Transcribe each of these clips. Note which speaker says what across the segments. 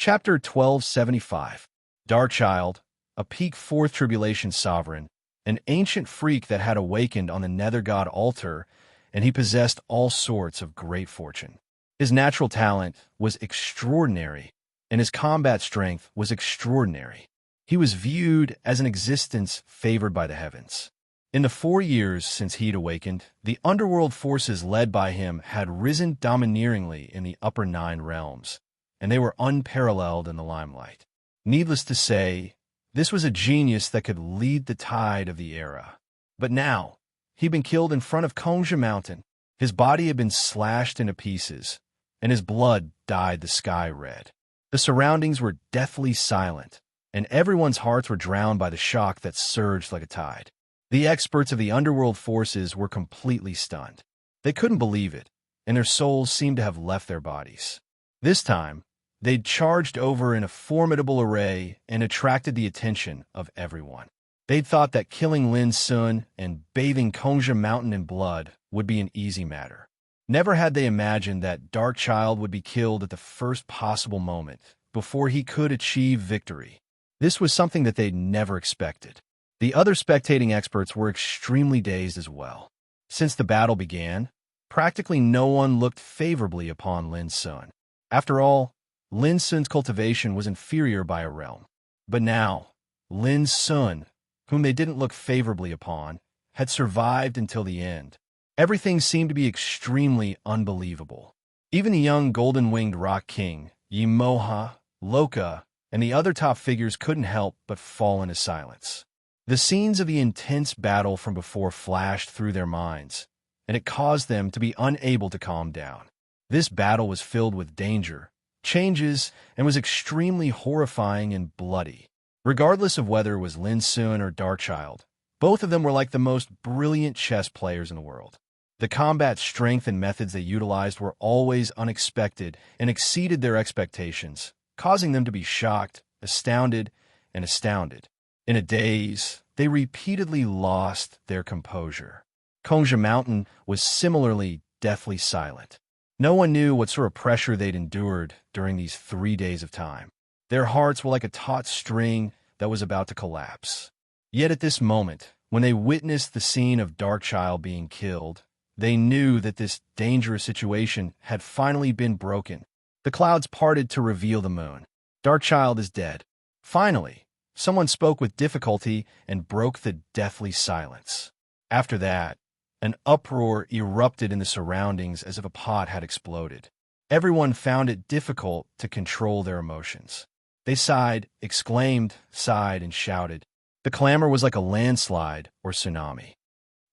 Speaker 1: Chapter 1275. Darkchild, a peak Fourth Tribulation sovereign, an ancient freak that had awakened on the Nether God altar, and he possessed all sorts of great fortune. His natural talent was extraordinary, and his combat strength was extraordinary. He was viewed as an existence favored by the heavens. In the 4 years since he'd awakened, the underworld forces led by him had risen domineeringly in the upper 9 realms, and they were unparalleled in the limelight. Needless to say, this was a genius that could lead the tide of the era. But now, he'd been killed in front of Konja Mountain. His body had been slashed into pieces, and his blood dyed the sky red. The surroundings were deathly silent, and everyone's hearts were drowned by the shock that surged like a tide. The experts of the underworld forces were completely stunned. They couldn't believe it, and their souls seemed to have left their bodies. This time, they'd charged over in a formidable array and attracted the attention of everyone. They'd thought that killing Lin Sun and bathing Konja Mountain in blood would be an easy matter. Never had they imagined that Darkchild would be killed at the first possible moment, before he could achieve victory. This was something that they'd never expected. The other spectating experts were extremely dazed as well. Since the battle began, practically no one looked favorably upon Lin Sun. After all, Lin Sun's cultivation was inferior by a realm. But now, Lin Sun, whom they didn't look favorably upon, had survived until the end. Everything seemed to be extremely unbelievable. Even the young golden-winged rock king, Yimoha, Loka, and the other top figures couldn't help but fall into silence. The scenes of the intense battle from before flashed through their minds, and it caused them to be unable to calm down. This battle was filled with danger, changes, and was extremely horrifying and bloody. Regardless of whether it was Lin Sun or Darkchild, both of them were like the most brilliant chess players in the world. The combat strength and methods they utilized were always unexpected and exceeded their expectations, causing them to be shocked, astounded, and astounded. In a daze, they repeatedly lost their composure. Konja Mountain was similarly deathly silent. No one knew what sort of pressure they'd endured during these 3 days of time. Their hearts were like a taut string that was about to collapse. Yet at this moment, when they witnessed the scene of Darkchild being killed, they knew that this dangerous situation had finally been broken. The clouds parted to reveal the moon. Darkchild is dead. Finally, someone spoke with difficulty and broke the deathly silence. After that, an uproar erupted in the surroundings as if a pot had exploded. Everyone found it difficult to control their emotions. They sighed, exclaimed, sighed, and shouted. The clamor was like a landslide or tsunami.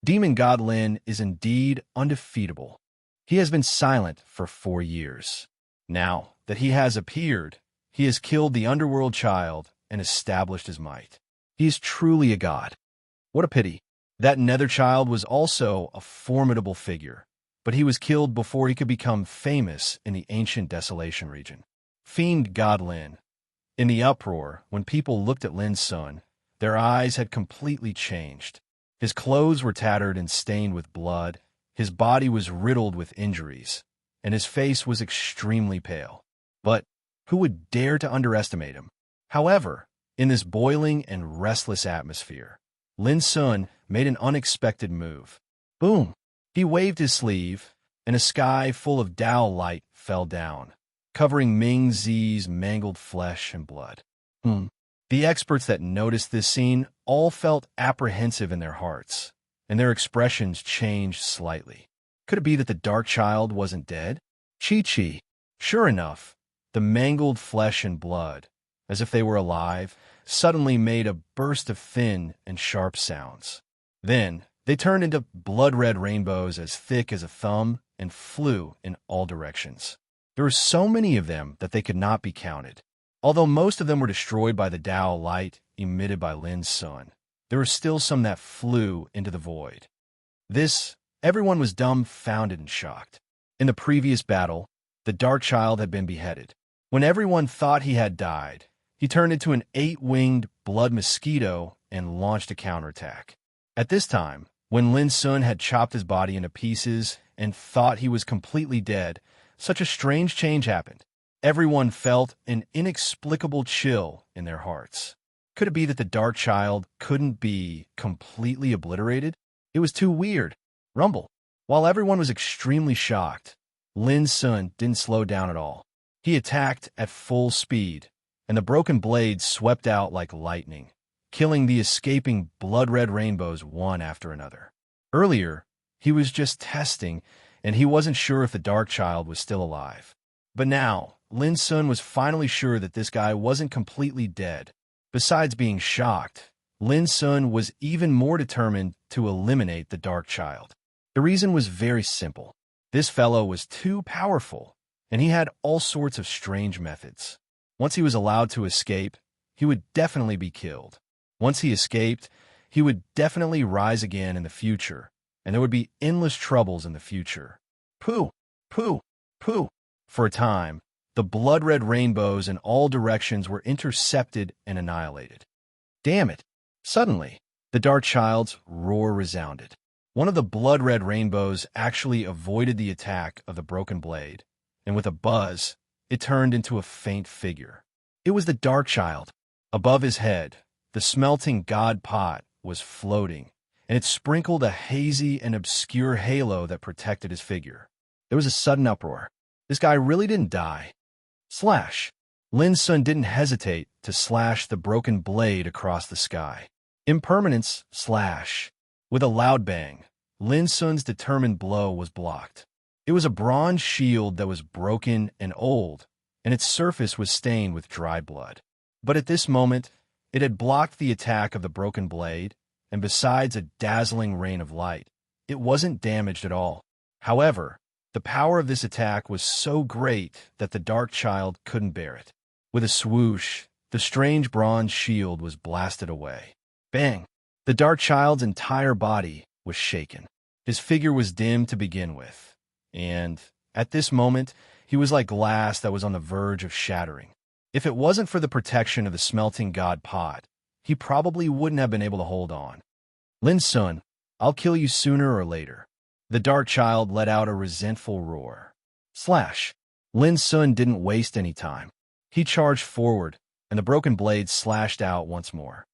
Speaker 1: Demon God Lin is indeed undefeatable. He has been silent for 4 years. Now that he has appeared, he has killed the underworld child and established his might. He is truly a god. What a pity. That nether child was also a formidable figure, but he was killed before he could become famous in the ancient Desolation region. Fiend God Lin. In the uproar, when people looked at Lin Sun, their eyes had completely changed. His clothes were tattered and stained with blood, his body was riddled with injuries, and his face was extremely pale. But who would dare to underestimate him? However, in this boiling and restless atmosphere, Lin Sun made an unexpected move. Boom! He waved his sleeve, and a sky full of Dao light fell down, covering Ming Zi's mangled flesh and blood. The experts that noticed this scene all felt apprehensive in their hearts, and their expressions changed slightly. Could it be that the Darkchild wasn't dead? Chi-Chi. Sure enough, the mangled flesh and blood, as if they were alive, suddenly made a burst of thin and sharp sounds. Then, they turned into blood-red rainbows as thick as a thumb and flew in all directions. There were so many of them that they could not be counted. Although most of them were destroyed by the Dao light emitted by Lin Sun, there were still some that flew into the void. Everyone was dumbfounded and shocked. In the previous battle, the Darkchild had been beheaded. When everyone thought he had died, he turned into an 8-winged blood mosquito and launched a counterattack. At this time, when Lin Sun had chopped his body into pieces and thought he was completely dead, such a strange change happened. Everyone felt an inexplicable chill in their hearts. Could it be that the Dark Child couldn't be completely obliterated? It was too weird. Rumble. While everyone was extremely shocked, Lin Sun didn't slow down at all. He attacked at full speed, and the broken blade swept out like lightning, killing the escaping blood-red rainbows one after another. Earlier, he was just testing, and he wasn't sure if the Dark Child was still alive. But now, Lin Sun was finally sure that this guy wasn't completely dead. Besides being shocked, Lin Sun was even more determined to eliminate the Dark Child. The reason was very simple. This fellow was too powerful, and he had all sorts of strange methods. Once he was allowed to escape, he would definitely be killed. Once he escaped, he would definitely rise again in the future, and there would be endless troubles in the future. Pooh, pooh, pooh. For a time, the blood-red rainbows in all directions were intercepted and annihilated. Damn it! Suddenly, the Dark Child's roar resounded. One of the blood-red rainbows actually avoided the attack of the broken blade, and with a buzz, it turned into a faint figure. It was the Dark Child. Above his head, the smelting god pot was floating, and it sprinkled a hazy and obscure halo that protected his figure. There was a sudden uproar. This guy really didn't die. Slash! Lin Sun didn't hesitate to slash the broken blade across the sky. Impermanence, slash. With a loud bang, Lin Sun's determined blow was blocked. It was a bronze shield that was broken and old, and its surface was stained with dried blood. But at this moment, it had blocked the attack of the broken blade, and besides a dazzling rain of light, it wasn't damaged at all. However, the power of this attack was so great that the Dark Child couldn't bear it. With a swoosh, the strange bronze shield was blasted away. Bang! The Dark Child's entire body was shaken. His figure was dim to begin with, and at this moment, he was like glass that was on the verge of shattering. If it wasn't for the protection of the smelting god pot, he probably wouldn't have been able to hold on. Lin Sun, I'll kill you sooner or later. The Dark Child let out a resentful roar. Slash! Lin Sun didn't waste any time. He charged forward, and the broken blade slashed out once more.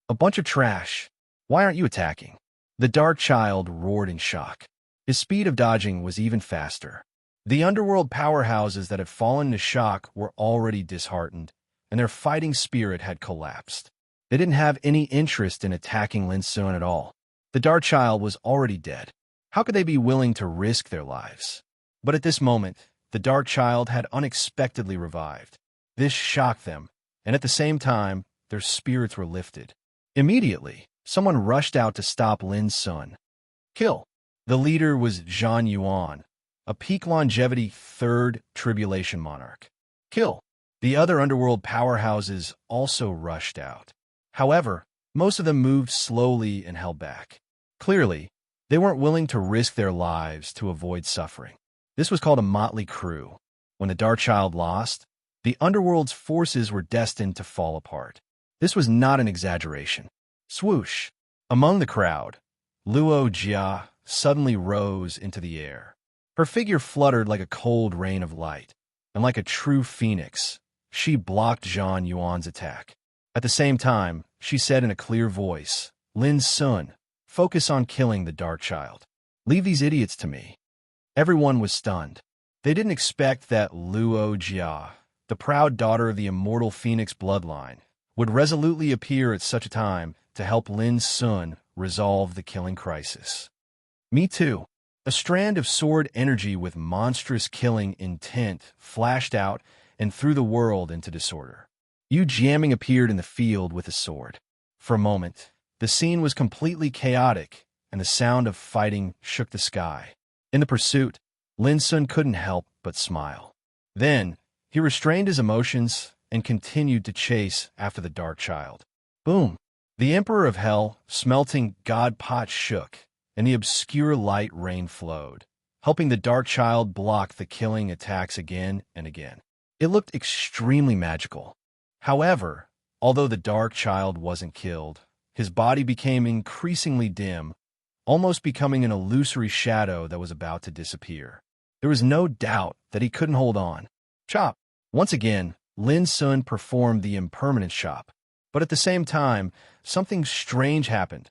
Speaker 1: A bunch of trash. Why aren't you attacking? The Dark Child roared in shock. His speed of dodging was even faster. The underworld powerhouses that had fallen to shock were already disheartened, and their fighting spirit had collapsed. They didn't have any interest in attacking Lin Sun at all. The Dark Child was already dead. How could they be willing to risk their lives? But at this moment, the Dark Child had unexpectedly revived. This shocked them, and at the same time, their spirits were lifted. Immediately, someone rushed out to stop Lin Sun. Kill. The leader was Zhang Yuan, a peak longevity third tribulation monarch. Kill. The other underworld powerhouses also rushed out. However, most of them moved slowly and held back. Clearly, they weren't willing to risk their lives to avoid suffering. This was called a motley crew. When the Dark Child lost, the underworld's forces were destined to fall apart. This was not an exaggeration. Swoosh! Among the crowd, Luo Jia suddenly rose into the air. Her figure fluttered like a cold rain of light, and like a true phoenix, she blocked Zhang Yuan's attack. At the same time, she said in a clear voice, Lin Sun, focus on killing the Dark Child. Leave these idiots to me. Everyone was stunned. They didn't expect that Luo Jia, the proud daughter of the immortal Phoenix bloodline, would resolutely appear at such a time to help Lin Sun resolve the killing crisis. Me too. A strand of sword energy with monstrous killing intent flashed out and threw the world into disorder. Yu Jiaming appeared in the field with a sword. For a moment, the scene was completely chaotic, and the sound of fighting shook the sky. In the pursuit, Lin Sun couldn't help but smile. Then, he restrained his emotions and continued to chase after the Dark Child. Boom! The Emperor of Hell, smelting god pot shook, and the obscure light rain flowed, helping the Dark Child block the killing attacks again and again. It looked extremely magical. However, although the Dark Child wasn't killed, his body became increasingly dim, almost becoming an illusory shadow that was about to disappear. There was no doubt that he couldn't hold on. Chop! Once again, Lin Sun performed the impermanence shop. But at the same time, something strange happened.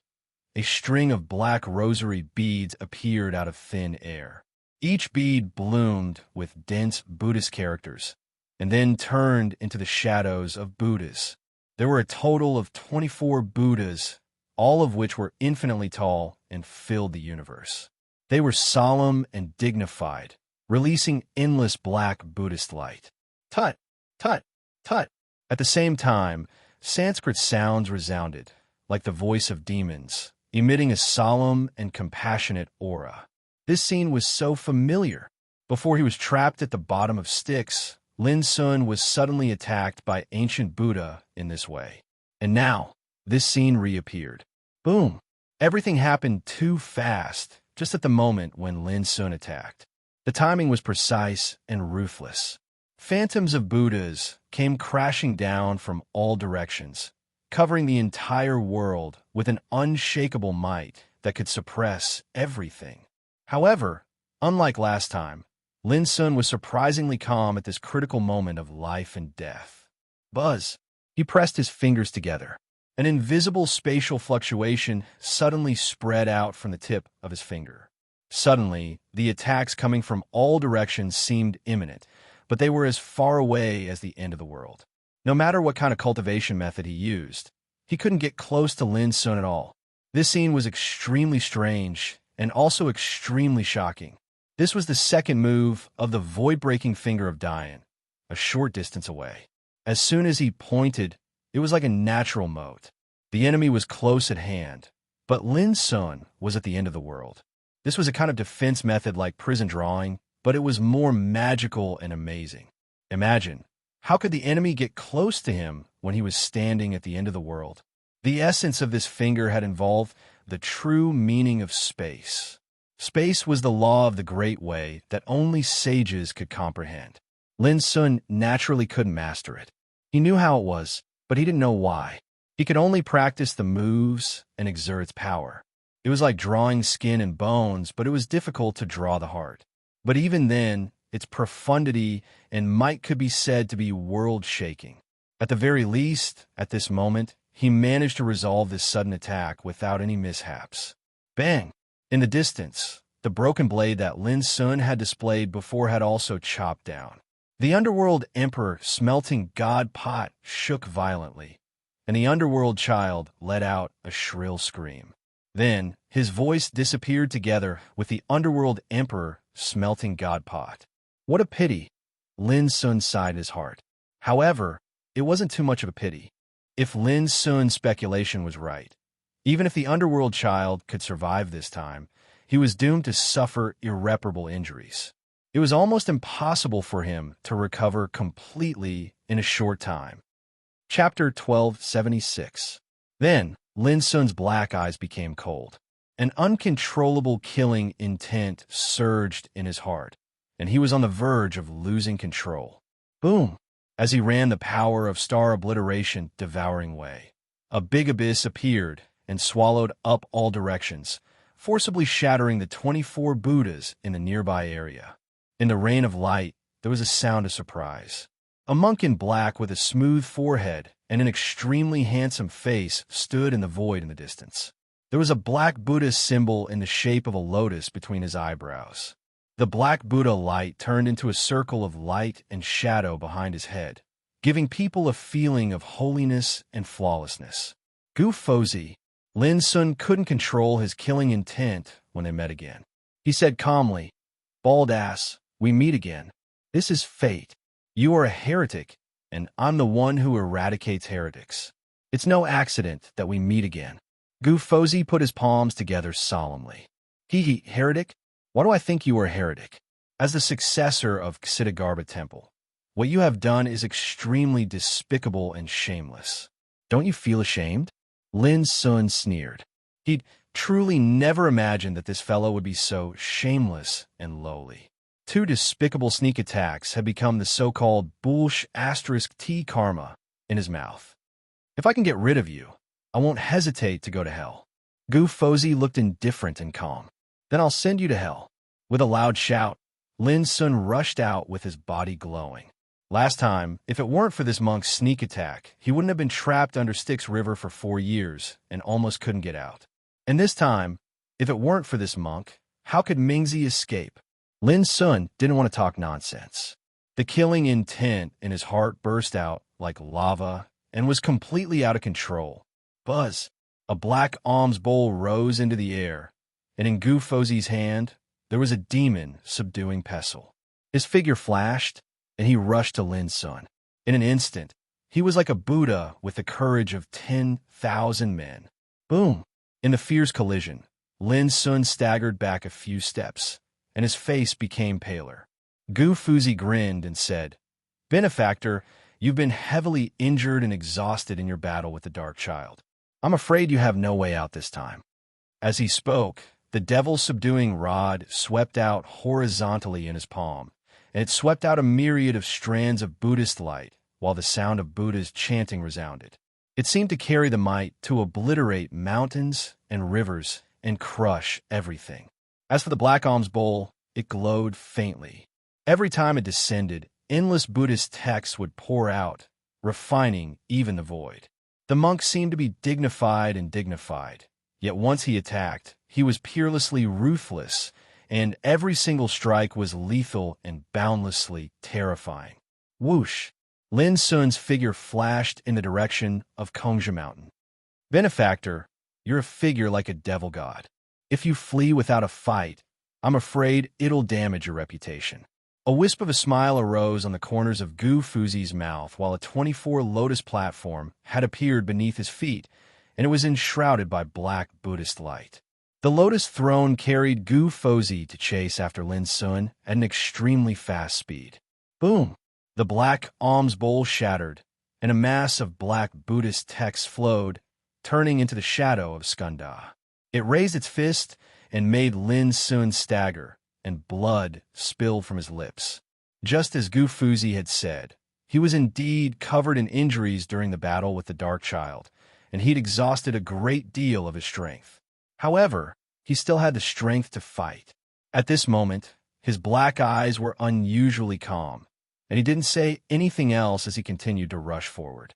Speaker 1: A string of black rosary beads appeared out of thin air. Each bead bloomed with dense Buddhist characters, and then turned into the shadows of Buddhas. There were a total of 24 Buddhas, all of which were infinitely tall and filled the universe. They were solemn and dignified, releasing endless black Buddhist light. Tut, tut, tut. At the same time, Sanskrit sounds resounded, like the voice of demons, emitting a solemn and compassionate aura. This scene was so familiar. Before he was trapped at the bottom of Styx, Lin Sun was suddenly attacked by ancient Buddha in this way. And now, this scene reappeared. Boom! Everything happened too fast, just at the moment when Lin Sun attacked. The timing was precise and ruthless. Phantoms of Buddhas came crashing down from all directions, covering the entire world with an unshakable might that could suppress everything. However, unlike last time, Lin Sun was surprisingly calm at this critical moment of life and death. Buzz! He pressed his fingers together. An invisible spatial fluctuation suddenly spread out from the tip of his finger. Suddenly, the attacks coming from all directions seemed imminent, but they were as far away as the end of the world. No matter what kind of cultivation method he used, he couldn't get close to Lin Sun at all. This scene was extremely strange and also extremely shocking. This was the second move of the void-breaking finger of Dian, a short distance away. As soon as he pointed, it was like a natural moat. The enemy was close at hand, but Lin Sun was at the end of the world. This was a kind of defense method like prison drawing, but it was more magical and amazing. Imagine, how could the enemy get close to him when he was standing at the end of the world? The essence of this finger had involved the true meaning of space. Space was the law of the Great Way that only sages could comprehend. Lin Sun naturally couldn't master it. He knew how it was, but he didn't know why. He could only practice the moves and exert its power. It was like drawing skin and bones, but it was difficult to draw the heart. But even then, its profundity and might could be said to be world-shaking. At the very least, at this moment, he managed to resolve this sudden attack without any mishaps. Bang! In the distance, the broken blade that Lin Sun had displayed before had also chopped down. The underworld emperor smelting god pot shook violently, and the underworld child let out a shrill scream. Then, his voice disappeared together with the underworld emperor smelting god pot. What a pity! Lin Sun sighed his heart. However, it wasn't too much of a pity. If Lin Sun's speculation was right, even if the underworld child could survive this time, he was doomed to suffer irreparable injuries. It was almost impossible for him to recover completely in a short time. Chapter 1276. Then, Lin Sun's black eyes became cold. An uncontrollable killing intent surged in his heart, and he was on the verge of losing control. Boom! As he ran the power of star obliteration devouring way, a big abyss appeared and swallowed up all directions, forcibly shattering the 24 Buddhas in the nearby area. In the rain of light, there was a sound of surprise. A monk in black with a smooth forehead and an extremely handsome face stood in the void in the distance. There was a black Buddha symbol in the shape of a lotus between his eyebrows. The black Buddha light turned into a circle of light and shadow behind his head, giving people a feeling of holiness and flawlessness. Gu Fozi, Lin Sun couldn't control his killing intent when they met again. He said calmly, "Bald ass, we meet again. This is fate. You are a heretic, and I'm the one who eradicates heretics. It's no accident that we meet again." Gu Fozi put his palms together solemnly. Heretic? Why do I think you are a heretic? As the successor of Ksitigarbha Temple, what you have done is extremely despicable and shameless. Don't you feel ashamed? Lin Sun sneered. He'd truly never imagined that this fellow would be so shameless and lowly. 2 despicable sneak attacks had become the so-called *T karma in his mouth. If I can get rid of you, I won't hesitate to go to hell. Gu Fozi looked indifferent and calm. Then I'll send you to hell. With a loud shout, Lin Sun rushed out with his body glowing. Last time, if it weren't for this monk's sneak attack, he wouldn't have been trapped under Styx River for 4 years and almost couldn't get out. And this time, if it weren't for this monk, how could Mingzi escape? Lin Sun didn't want to talk nonsense. The killing intent in his heart burst out like lava and was completely out of control. Buzz! A black alms bowl rose into the air, and in Gu Fozi's hand, there was a demon subduing pestle. His figure flashed, and he rushed to Lin Sun. In an instant, he was like a Buddha with the courage of 10,000 men. Boom! In the fierce collision, Lin Sun staggered back a few steps, and his face became paler. Gu Fuzi grinned and said, "Benefactor, you've been heavily injured and exhausted in your battle with the Dark Child. I'm afraid you have no way out this time." As he spoke, the devil's subduing rod swept out horizontally in his palm, and it swept out a myriad of strands of Buddhist light, while the sound of Buddha's chanting resounded. It seemed to carry the might to obliterate mountains and rivers and crush everything. As for the black alms bowl, it glowed faintly. Every time it descended, endless Buddhist texts would pour out, refining even the void. The monk seemed to be dignified, yet once he attacked, he was peerlessly ruthless, and every single strike was lethal and boundlessly terrifying. Whoosh! Lin Sun's figure flashed in the direction of Kongja Mountain. "Benefactor, you're a figure like a devil god. If you flee without a fight, I'm afraid it'll damage your reputation." A wisp of a smile arose on the corners of Gu Fuzi's mouth while a 24 lotus platform had appeared beneath his feet, and it was enshrouded by black Buddhist light. The lotus throne carried Gu Fuzi to chase after Lin Sun at an extremely fast speed. Boom! The black alms bowl shattered, and a mass of black Buddhist texts flowed, turning into the shadow of Skanda. It raised its fist and made Lin Sun stagger, and blood spilled from his lips. Just as Gu Fuzi had said, he was indeed covered in injuries during the battle with the Dark Child, and he'd exhausted a great deal of his strength. However, he still had the strength to fight. At this moment, his black eyes were unusually calm, and he didn't say anything else as he continued to rush forward.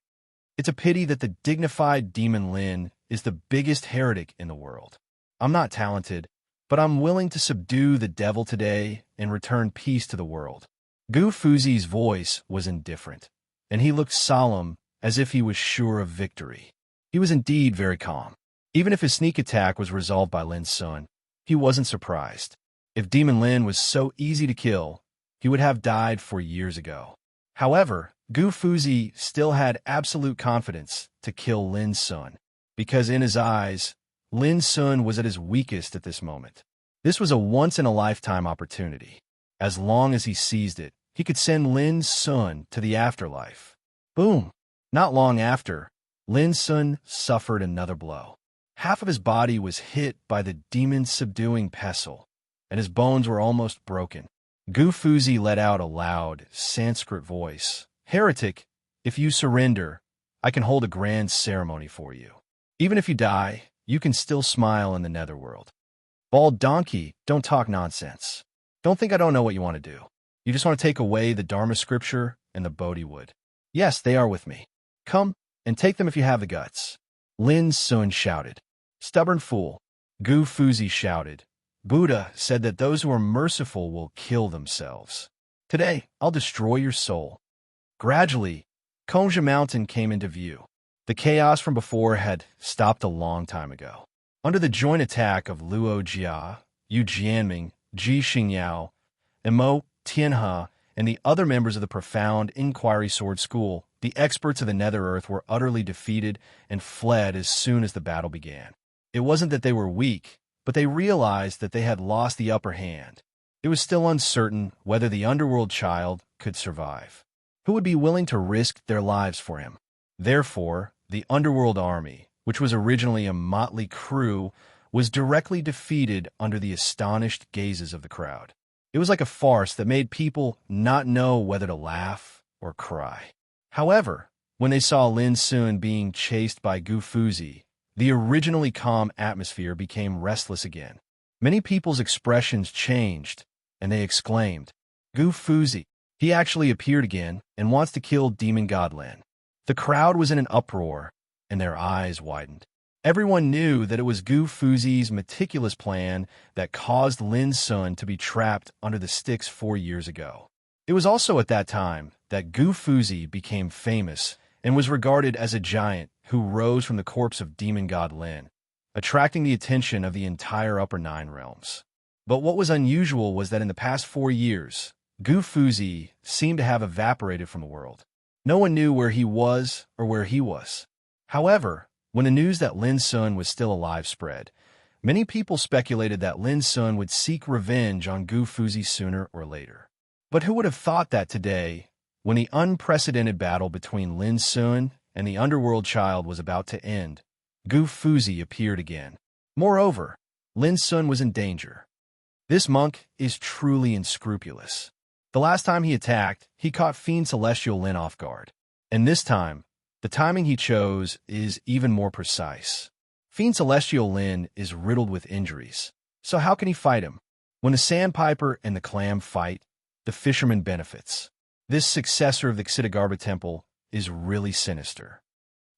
Speaker 1: It's a pity that the dignified Demon Lin is the biggest heretic in the world. I'm not talented, but I'm willing to subdue the devil today and return peace to the world. Gu Fuzi's voice was indifferent, and he looked solemn as if he was sure of victory. He was indeed very calm. Even if his sneak attack was resolved by Lin Sun, he wasn't surprised. If Demon Lin was so easy to kill, he would have died 4 years ago. However, Gu Fuzi still had absolute confidence to kill Lin Sun, because in his eyes, Lin Sun was at his weakest at this moment. This was a once-in-a-lifetime opportunity. As long as he seized it, he could send Lin Sun to the afterlife. Boom! Not long after, Lin Sun suffered another blow. Half of his body was hit by the demon's subduing pestle, and his bones were almost broken. Gu Fuzi let out a loud, Sanskrit voice. "Heretic, if you surrender, I can hold a grand ceremony for you. Even if you die, you can still smile in the netherworld." "Bald donkey, don't talk nonsense. Don't think I don't know what you want to do. You just want to take away the Dharma scripture and the Bodhi wood." "Yes, they are with me. Come, and take them if you have the guts." Lin Sun shouted. "Stubborn fool." Gu Fuzi shouted. "Buddha said that those who are merciful will kill themselves. Today, I'll destroy your soul." Gradually, Kongja Mountain came into view. The chaos from before had stopped a long time ago. Under the joint attack of Luo Jia, Yu Jianming, Ji Xingyao, and Mo Tianhe, and the other members of the Profound Inquiry Sword School, the experts of the Nether Earth were utterly defeated and fled as soon as the battle began. It wasn't that they were weak, but they realized that they had lost the upper hand. It was still uncertain whether the underworld child could survive. Who would be willing to risk their lives for him? Therefore, the underworld army, which was originally a motley crew, was directly defeated under the astonished gazes of the crowd. It was like a farce that made people not know whether to laugh or cry. However, when they saw Lin Sun being chased by Gu Fuzi, the originally calm atmosphere became restless again. Many people's expressions changed, and they exclaimed, "Gu Fuzi, He actually appeared again and wants to kill demon god Lin. The crowd was in an uproar, and their eyes widened. Everyone knew that it was Gu Fuzi's meticulous plan that caused Lin Sun to be trapped under the sticks 4 years ago. It was also at that time that Gu Fuzi became famous and was regarded as a giant who rose from the corpse of demon god Lin, attracting the attention of the entire Upper Nine Realms. But what was unusual was that in the past 4 years, Gu Fuzi seemed to have evaporated from the world. No one knew where he was or where he was. However, when the news that Lin Sun was still alive spread, many people speculated that Lin Sun would seek revenge on Gu Fuzi sooner or later. But who would have thought that today, when the unprecedented battle between Lin Sun and the underworld child was about to end, Gu Fuzi appeared again. Moreover, Lin Sun was in danger. This monk is truly unscrupulous. The last time he attacked, he caught Fiend Celestial Lin off guard. And this time, the timing he chose is even more precise. Fiend Celestial Lin is riddled with injuries, so how can he fight him? When the Sandpiper and the Clam fight, the fisherman benefits. This successor of the Xitigarbha Temple is really sinister.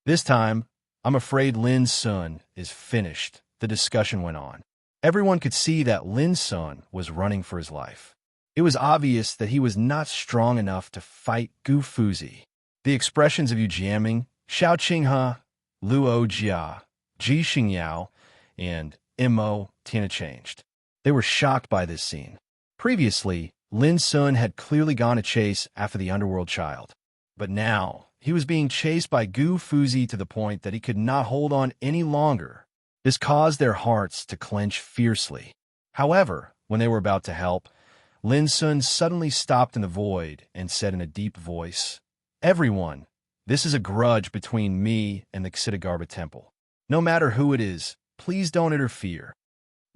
Speaker 1: This time, I'm afraid Lin Sun is finished, the discussion went on. Everyone could see that Lin Sun was running for his life. It was obvious that he was not strong enough to fight Gu Fuzi. The expressions of Yu Jiaming, Xiao Qinghe, Luo Jia, Ji Xingyao, and Mo Tina changed. They were shocked by this scene. Previously, Lin Sun had clearly gone to chase after the underworld child. But now, he was being chased by Gu Fuzi to the point that he could not hold on any longer. This caused their hearts to clench fiercely. However, when they were about to help, Lin Sun suddenly stopped in the void and said in a deep voice, "Everyone, this is a grudge between me and the Xitigarbha Temple. No matter who it is, please don't interfere."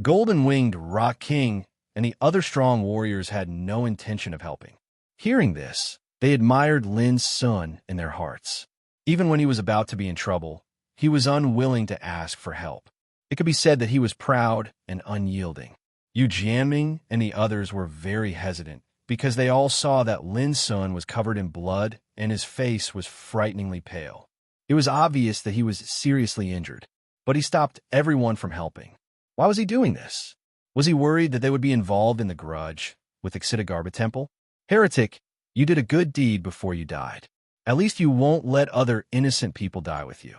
Speaker 1: Golden-winged Rock King and the other strong warriors had no intention of helping. Hearing this, they admired Lin Sun in their hearts. Even when he was about to be in trouble, he was unwilling to ask for help. It could be said that he was proud and unyielding. Yu Jianming and the others were very hesitant because they all saw that Lin Sun was covered in blood and his face was frighteningly pale. It was obvious that he was seriously injured, but he stopped everyone from helping. Why was he doing this? Was he worried that they would be involved in the grudge with the Xitigarbha Temple? Heretic, you did a good deed before you died. At least you won't let other innocent people die with you.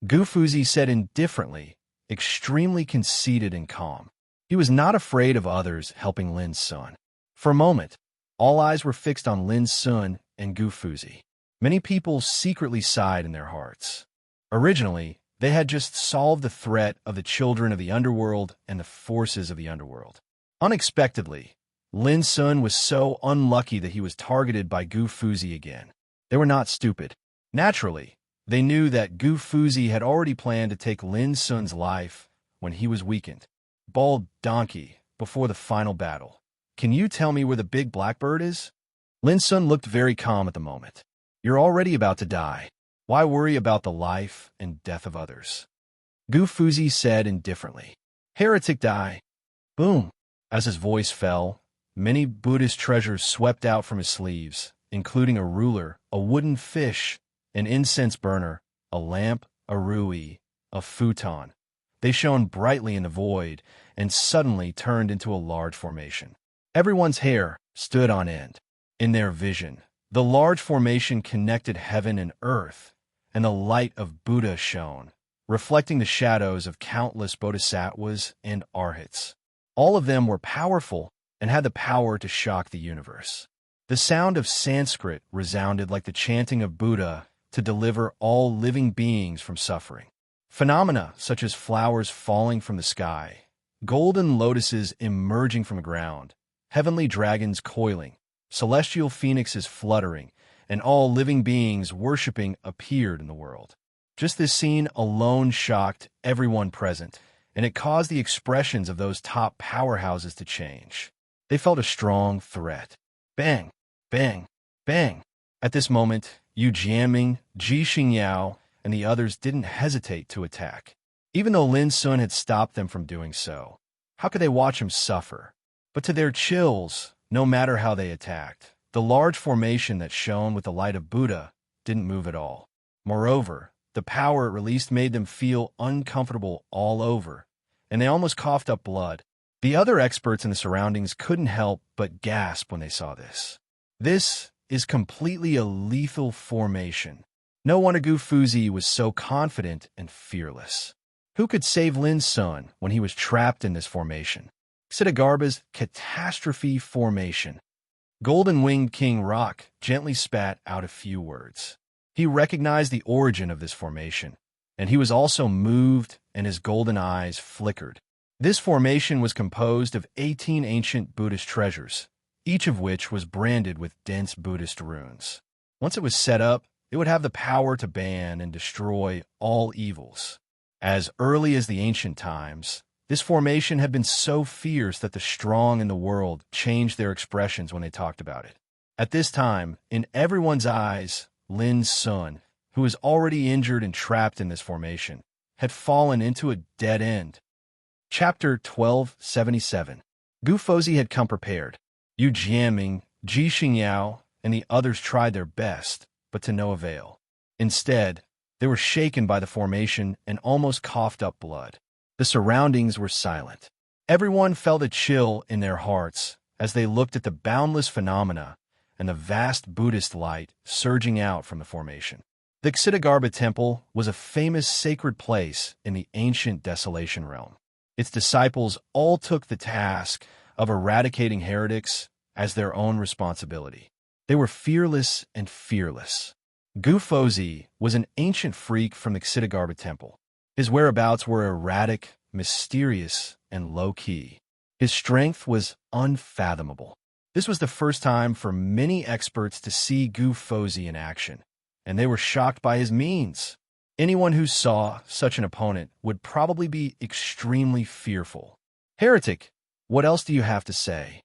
Speaker 1: Gu Fuzi said indifferently, extremely conceited and calm. He was not afraid of others helping Lin Sun. For a moment, all eyes were fixed on Lin Sun and Gu Fuzi. Many people secretly sighed in their hearts. Originally, they had just solved the threat of the children of the underworld and the forces of the underworld. Unexpectedly, Lin Sun was so unlucky that he was targeted by Gu Fuzi again. They were not stupid. Naturally, they knew that Gu Fuzi had already planned to take Lin Sun's life when he was weakened. Bald donkey, before the final battle. Can you tell me where the big blackbird is? Lin Sun looked very calm at the moment. You're already about to die. Why worry about the life and death of others? Gu Fuzi said indifferently. Heretic die. Boom. As his voice fell, many Buddhist treasures swept out from his sleeves, including a ruler, a wooden fish, an incense burner, a lamp, a rui, a futon. They shone brightly in the void and suddenly turned into a large formation. Everyone's hair stood on end. In their vision, the large formation connected heaven and earth, and the light of Buddha shone, reflecting the shadows of countless bodhisattvas and arhats. All of them were powerful and had the power to shock the universe. The sound of Sanskrit resounded like the chanting of Buddha to deliver all living beings from suffering. Phenomena such as flowers falling from the sky, golden lotuses emerging from the ground, heavenly dragons coiling, celestial phoenixes fluttering, and all living beings worshipping appeared in the world. Just this scene alone shocked everyone present, and it caused the expressions of those top powerhouses to change. They felt a strong threat. Bang, bang, bang. At this moment, Yu Jianming, Ji Xingyao, and the others didn't hesitate to attack. Even though Lin Sun had stopped them from doing so, how could they watch him suffer? But to their chills, no matter how they attacked, the large formation that shone with the light of Buddha didn't move at all. Moreover, the power it released made them feel uncomfortable all over, and they almost coughed up blood. The other experts in the surroundings couldn't help but gasp when they saw this. This is completely a lethal formation. No wonder Gu Fuzi was so confident and fearless. Who could save Lin Sun when he was trapped in this formation? Xidagarba's catastrophe formation. Golden-winged King Rock gently spat out a few words. He recognized the origin of this formation, and he was also moved, and his golden eyes flickered. This formation was composed of 18 ancient Buddhist treasures, each of which was branded with dense Buddhist runes. Once it was set up, it would have the power to ban and destroy all evils. As early as the ancient times, this formation had been so fierce that the strong in the world changed their expressions when they talked about it. At this time, in everyone's eyes, Lin Sun, who was already injured and trapped in this formation, had fallen into a dead end. Chapter 1277. Gu Fuzi had come prepared. Yu Jianming, Ji Xingyao, and the others tried their best, but to no avail. Instead, they were shaken by the formation and almost coughed up blood. The surroundings were silent. Everyone felt a chill in their hearts as they looked at the boundless phenomena and the vast Buddhist light surging out from the formation. The Xidagarba Temple was a famous sacred place in the ancient Desolation Realm. Its disciples all took the task of eradicating heretics as their own responsibility. They were fearless and fearless. Gu Fuzi was an ancient freak from the Xidagarba Temple. His whereabouts were erratic, mysterious, and low-key. His strength was unfathomable. This was the first time for many experts to see Gu Fuzi in action, and they were shocked by his means. Anyone who saw such an opponent would probably be extremely fearful. Heretic, what else do you have to say?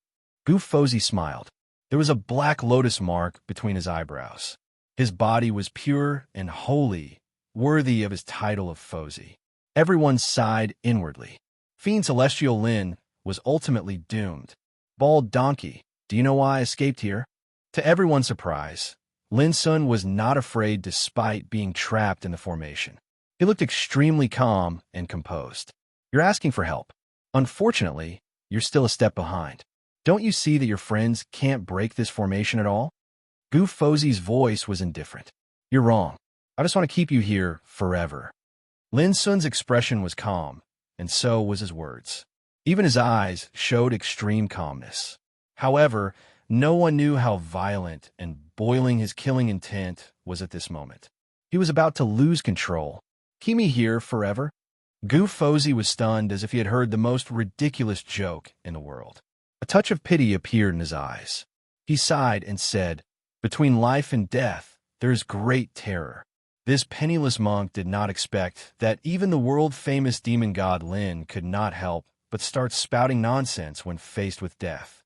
Speaker 1: Gu Fuzi smiled. There was a black lotus mark between his eyebrows. His body was pure and holy, worthy of his title of Fuzi. Everyone sighed inwardly. Fiend Celestial Lin was ultimately doomed. Bald donkey, do you know why I escaped here? To everyone's surprise, Lin Sun was not afraid despite being trapped in the formation. He looked extremely calm and composed. You're asking for help. Unfortunately, you're still a step behind. Don't you see that your friends can't break this formation at all? Gu Fuzi's voice was indifferent. You're wrong. I just want to keep you here forever. Lin Sun's expression was calm, and so was his words. Even his eyes showed extreme calmness. However, no one knew how violent and boiling his killing intent was at this moment. He was about to lose control. Keep me here forever? Gu Fuzi was stunned as if he had heard the most ridiculous joke in the world. A touch of pity appeared in his eyes. He sighed and said, Between life and death, there is great terror. This penniless monk did not expect that even the world-famous demon god Lin could not help but start spouting nonsense when faced with death.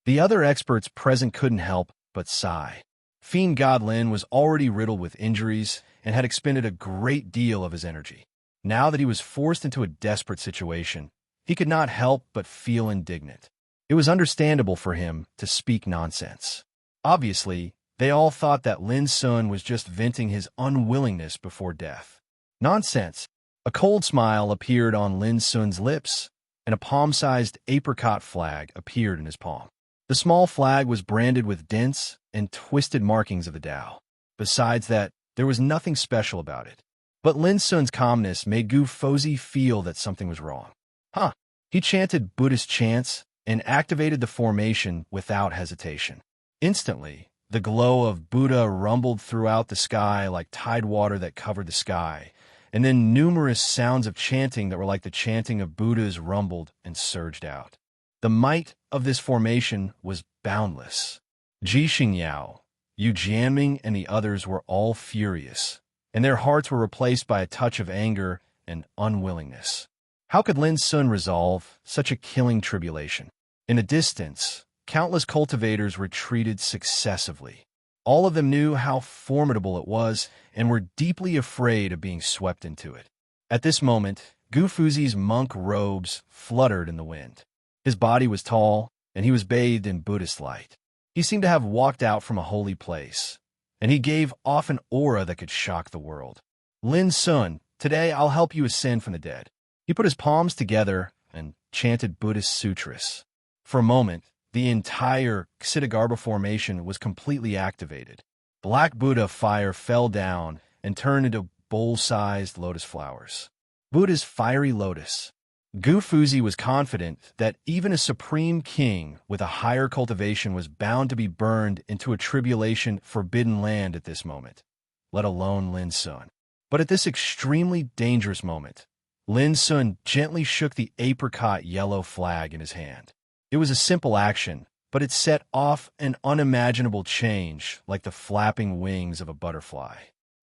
Speaker 1: The other experts present couldn't help but sigh. Fiend god Lin was already riddled with injuries and had expended a great deal of his energy. Now that he was forced into a desperate situation, he could not help but feel indignant. It was understandable for him to speak nonsense. Obviously, they all thought that Lin Sun was just venting his unwillingness before death. Nonsense. A cold smile appeared on Lin Sun's lips, and a palm-sized apricot flag appeared in his palm. The small flag was branded with dense and twisted markings of the Tao. Besides that, there was nothing special about it. But Lin Sun's calmness made Gu Fuzi feel that something was wrong. He chanted Buddhist chants and activated the formation without hesitation. Instantly, the glow of Buddha rumbled throughout the sky like tidewater that covered the sky, and then numerous sounds of chanting that were like the chanting of Buddhas rumbled and surged out. The might of this formation was boundless. Ji Xingyao, Yu Jianming, and the others were all furious, and their hearts were replaced by a touch of anger and unwillingness. How could Lin Sun resolve such a killing tribulation? In the distance, countless cultivators retreated successively. All of them knew how formidable it was and were deeply afraid of being swept into it. At this moment, Gu Fuzi's monk robes fluttered in the wind. His body was tall, and he was bathed in Buddhist light. He seemed to have walked out from a holy place, and he gave off an aura that could shock the world. Lin Sun, today I'll help you ascend from the dead. He put his palms together and chanted Buddhist sutras. For a moment, the entire Ksitigarbha formation was completely activated. Black Buddha fire fell down and turned into bowl-sized lotus flowers. Buddha's fiery lotus. Gu Fuzi was confident that even a supreme king with a higher cultivation was bound to be burned into a tribulation-forbidden land at this moment, let alone Lin Sun. But at this extremely dangerous moment, Lin Sun gently shook the apricot yellow flag in his hand. It was a simple action, but it set off an unimaginable change like the flapping wings of a butterfly.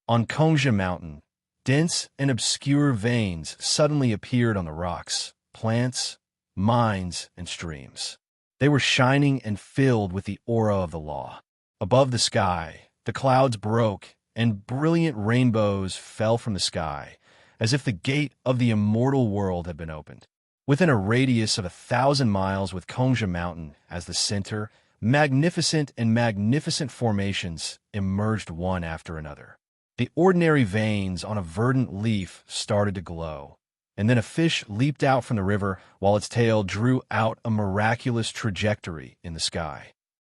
Speaker 1: On Kongja Mountain, dense and obscure veins suddenly appeared on the rocks, plants, mines, and streams. They were shining and filled with the aura of the law. Above the sky, the clouds broke, and brilliant rainbows fell from the sky, as if the gate of the immortal world had been opened. Within a radius of 1,000 miles with Kongja Mountain as the center, magnificent formations emerged one after another. The ordinary veins on a verdant leaf started to glow, and then a fish leaped out from the river while its tail drew out a miraculous trajectory in the sky.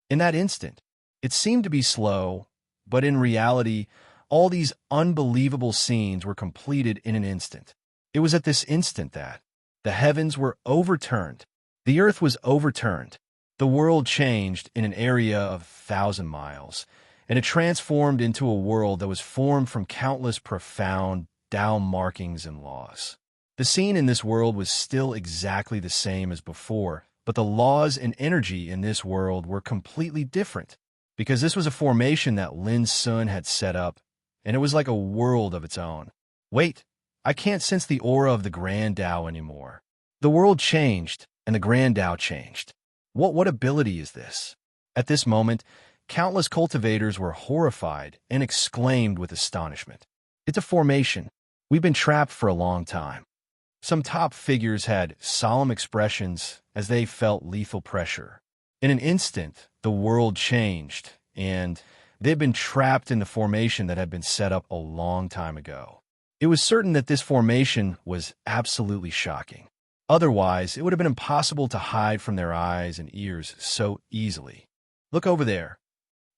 Speaker 1: In that instant, it seemed to be slow, but in reality, all these unbelievable scenes were completed in an instant. It was at this instant that the heavens were overturned, the earth was overturned, the world changed in an area of 1,000 miles, and it transformed into a world that was formed from countless profound Tao markings and laws. The scene in this world was still exactly the same as before, but the laws and energy in this world were completely different, because this was a formation that Lin Sun had set up, and it was like a world of its own. Wait, I can't sense the aura of the Grand Tao anymore. The world changed, and the Grand Tao changed. What ability is this? At this moment, countless cultivators were horrified and exclaimed with astonishment. It's a formation. We've been trapped for a long time. Some top figures had solemn expressions as they felt lethal pressure. In an instant, the world changed, and they'd been trapped in the formation that had been set up a long time ago. It was certain that this formation was absolutely shocking. Otherwise, it would have been impossible to hide from their eyes and ears so easily. Look over there,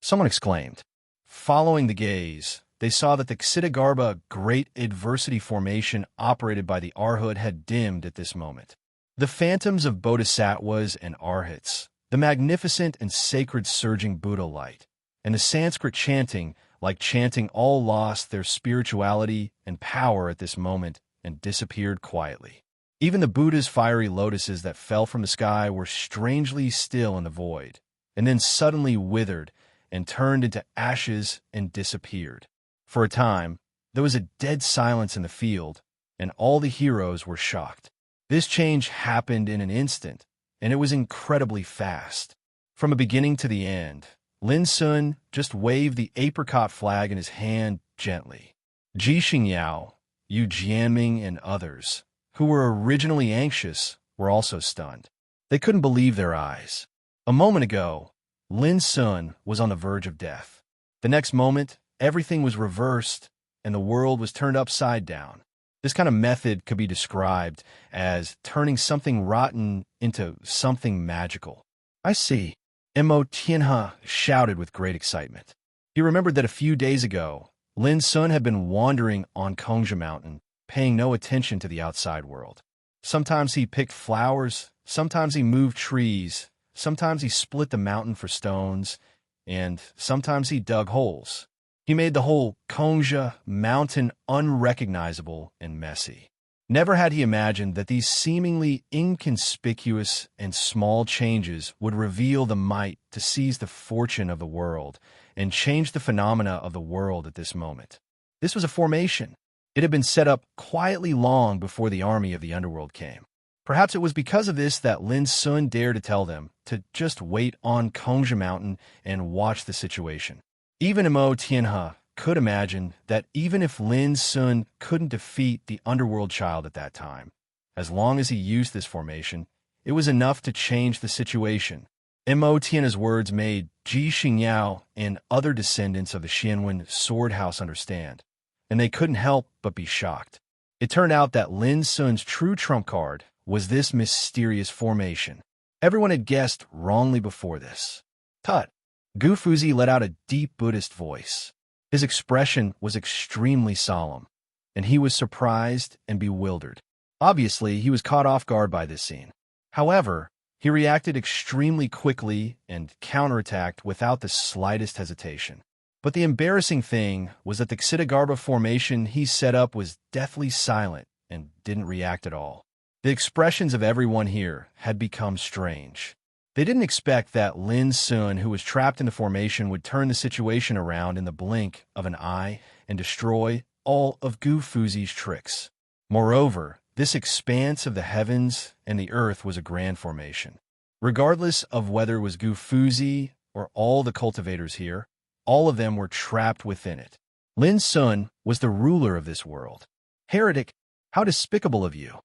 Speaker 1: someone exclaimed. Following the gaze, they saw that the Ksitigarbha Great Adversity Formation operated by the Arhat had dimmed at this moment. The phantoms of bodhisattvas and arhats, the magnificent and sacred surging Buddha light, and the Sanskrit chanting, like chanting, all lost their spirituality and power at this moment and disappeared quietly. Even the Buddha's fiery lotuses that fell from the sky were strangely still in the void, and then suddenly withered and turned into ashes and disappeared. For a time, there was a dead silence in the field, and all the heroes were shocked. This change happened in an instant, and it was incredibly fast. From the beginning to the end, Lin Sun just waved the apricot flag in his hand gently. Ji Xingyao, Yu Jianming, and others, who were originally anxious, were also stunned. They couldn't believe their eyes. A moment ago, Lin Sun was on the verge of death. The next moment, everything was reversed, and the world was turned upside down. This kind of method could be described as turning something rotten into something magical. I see. Mo Tianhe shouted with great excitement. He remembered that a few days ago, Lin Sun had been wandering on Kongja Mountain, paying no attention to the outside world. Sometimes he picked flowers, sometimes he moved trees, sometimes he split the mountain for stones, and sometimes he dug holes. He made the whole Kongja Mountain unrecognizable and messy. Never had he imagined that these seemingly inconspicuous and small changes would reveal the might to seize the fortune of the world and change the phenomena of the world at this moment. This was a formation. It had been set up quietly long before the army of the underworld came. Perhaps it was because of this that Lin Sun dared to tell them to just wait on Kongja Mountain and watch the situation. Even Mo Tianhe could imagine that even if Lin Sun couldn't defeat the underworld child at that time, as long as he used this formation, it was enough to change the situation. Mo Tian's words made Ji Xingyao and other descendants of the Xianwen sword house understand, and they couldn't help but be shocked. It turned out that Lin Sun's true trump card was this mysterious formation. Everyone had guessed wrongly before this. Tut! Gu Fuzi let out a deep Buddhist voice. His expression was extremely solemn, and he was surprised and bewildered. Obviously, he was caught off guard by this scene. However, he reacted extremely quickly and counterattacked without the slightest hesitation. But the embarrassing thing was that the Xidagarba formation he set up was deathly silent and didn't react at all. The expressions of everyone here had become strange. They didn't expect that Lin Sun, who was trapped in the formation, would turn the situation around in the blink of an eye and destroy all of Gu Fuzi's tricks. Moreover, this expanse of the heavens and the earth was a grand formation. Regardless of whether it was Gu Fuzi or all the cultivators here, all of them were trapped within it. Lin Sun was the ruler of this world. Heretic, how despicable of you!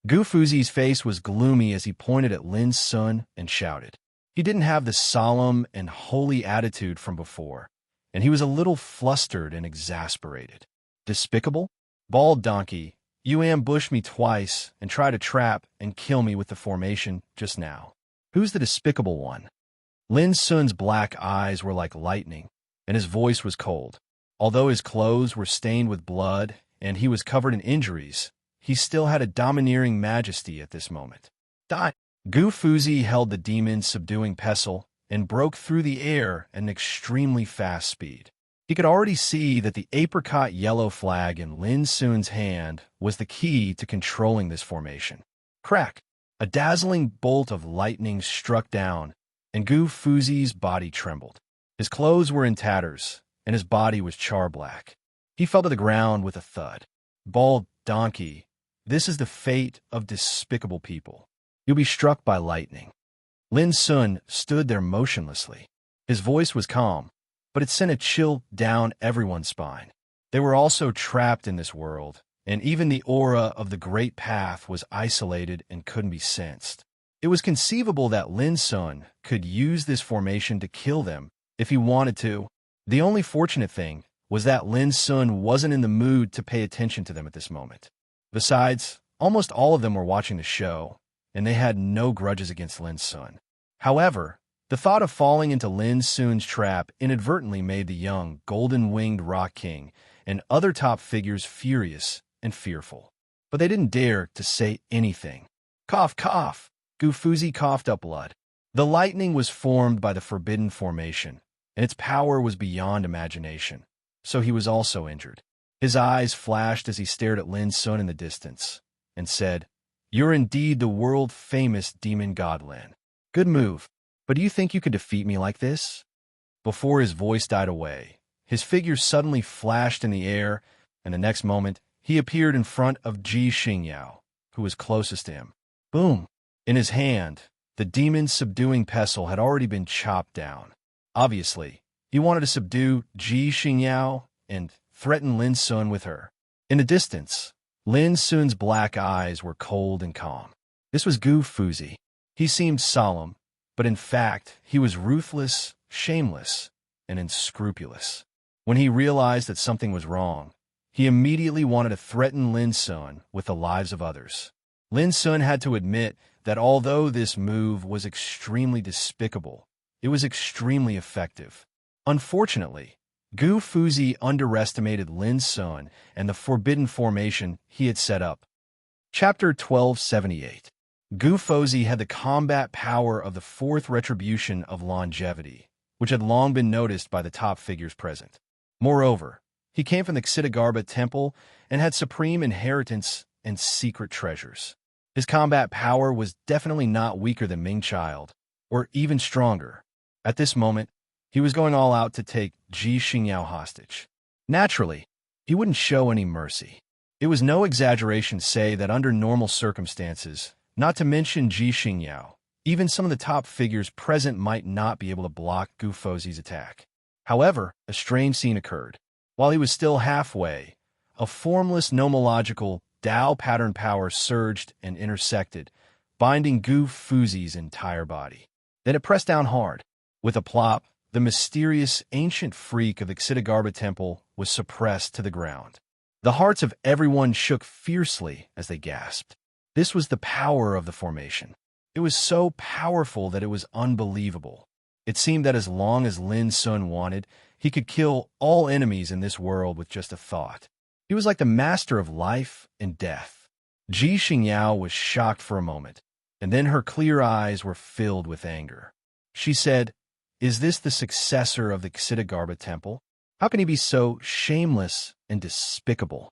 Speaker 1: Gu Fuzi's face was gloomy as he pointed at Lin Sun and shouted. He didn't have the solemn and holy attitude from before, and he was a little flustered and exasperated. Despicable? Bald donkey, you ambushed me twice and tried to trap and kill me with the formation just now. Who's the despicable one? Lin Sun's black eyes were like lightning, and his voice was cold. Although his clothes were stained with blood and he was covered in injuries, he still had a domineering majesty at this moment. Die! Gu Fuzi held the demon's subduing pestle and broke through the air at an extremely fast speed. He could already see that the apricot yellow flag in Lin Sun's hand was the key to controlling this formation. Crack! A dazzling bolt of lightning struck down, and Gu Fuzi's body trembled. His clothes were in tatters, and his body was char-black. He fell to the ground with a thud. Bald donkey, this is the fate of despicable people. You'll be struck by lightning. Lin Sun stood there motionlessly. His voice was calm, but it sent a chill down everyone's spine. They were also trapped in this world, and even the aura of the Great Path was isolated and couldn't be sensed. It was conceivable that Lin Sun could use this formation to kill them if he wanted to. The only fortunate thing was that Lin Sun wasn't in the mood to pay attention to them at this moment. Besides, almost all of them were watching the show, and they had no grudges against Lin Sun. However, the thought of falling into Lin Sun's trap inadvertently made the young, golden-winged Rock King and other top figures furious and fearful. But they didn't dare to say anything. Cough, cough! Gu Fuzi coughed up blood. The lightning was formed by the forbidden formation, and its power was beyond imagination, so he was also injured. His eyes flashed as he stared at Lin Sun in the distance, and said, "You're indeed the world-famous demon god Lin. Good move, but do you think you could defeat me like this?" Before his voice died away, his figure suddenly flashed in the air, and the next moment, he appeared in front of Ji Xingyao, who was closest to him. Boom! In his hand, the demon's subduing pestle had already been chopped down. Obviously, he wanted to subdue Ji Xingyao and threaten Lin Sun with her. In the distance, Lin Sun's black eyes were cold and calm. This was Gu Fuzi. He seemed solemn, but in fact, he was ruthless, shameless, and unscrupulous. When he realized that something was wrong, he immediately wanted to threaten Lin Sun with the lives of others. Lin Sun had to admit that although this move was extremely despicable, it was extremely effective. Unfortunately, Gu Fuzi underestimated Lin Sun and the forbidden formation he had set up. Chapter 1278. Gu Fuzi had the combat power of the fourth retribution of longevity, which had long been noticed by the top figures present. Moreover, he came from the Xidagarba temple and had supreme inheritance and secret treasures. His combat power was definitely not weaker than Ming Child, or even stronger. At this moment, he was going all out to take Ji Xingyao hostage. Naturally, he wouldn't show any mercy. It was no exaggeration to say that under normal circumstances, not to mention Ji Xingyao, even some of the top figures present might not be able to block Gu Fuzi's attack. However, a strange scene occurred. While he was still halfway, a formless nomological Tao pattern power surged and intersected, binding Gu Fuzi's entire body. Then it pressed down hard. With a plop, the mysterious ancient freak of the Xitigarbha temple was suppressed to the ground. The hearts of everyone shook fiercely as they gasped. This was the power of the formation. It was so powerful that it was unbelievable. It seemed that as long as Lin Sun wanted, he could kill all enemies in this world with just a thought. He was like the master of life and death. Ji Xingyao was shocked for a moment, and then her clear eyes were filled with anger. She said, "Is this the successor of the Xitigarbha temple? How can he be so shameless and despicable?"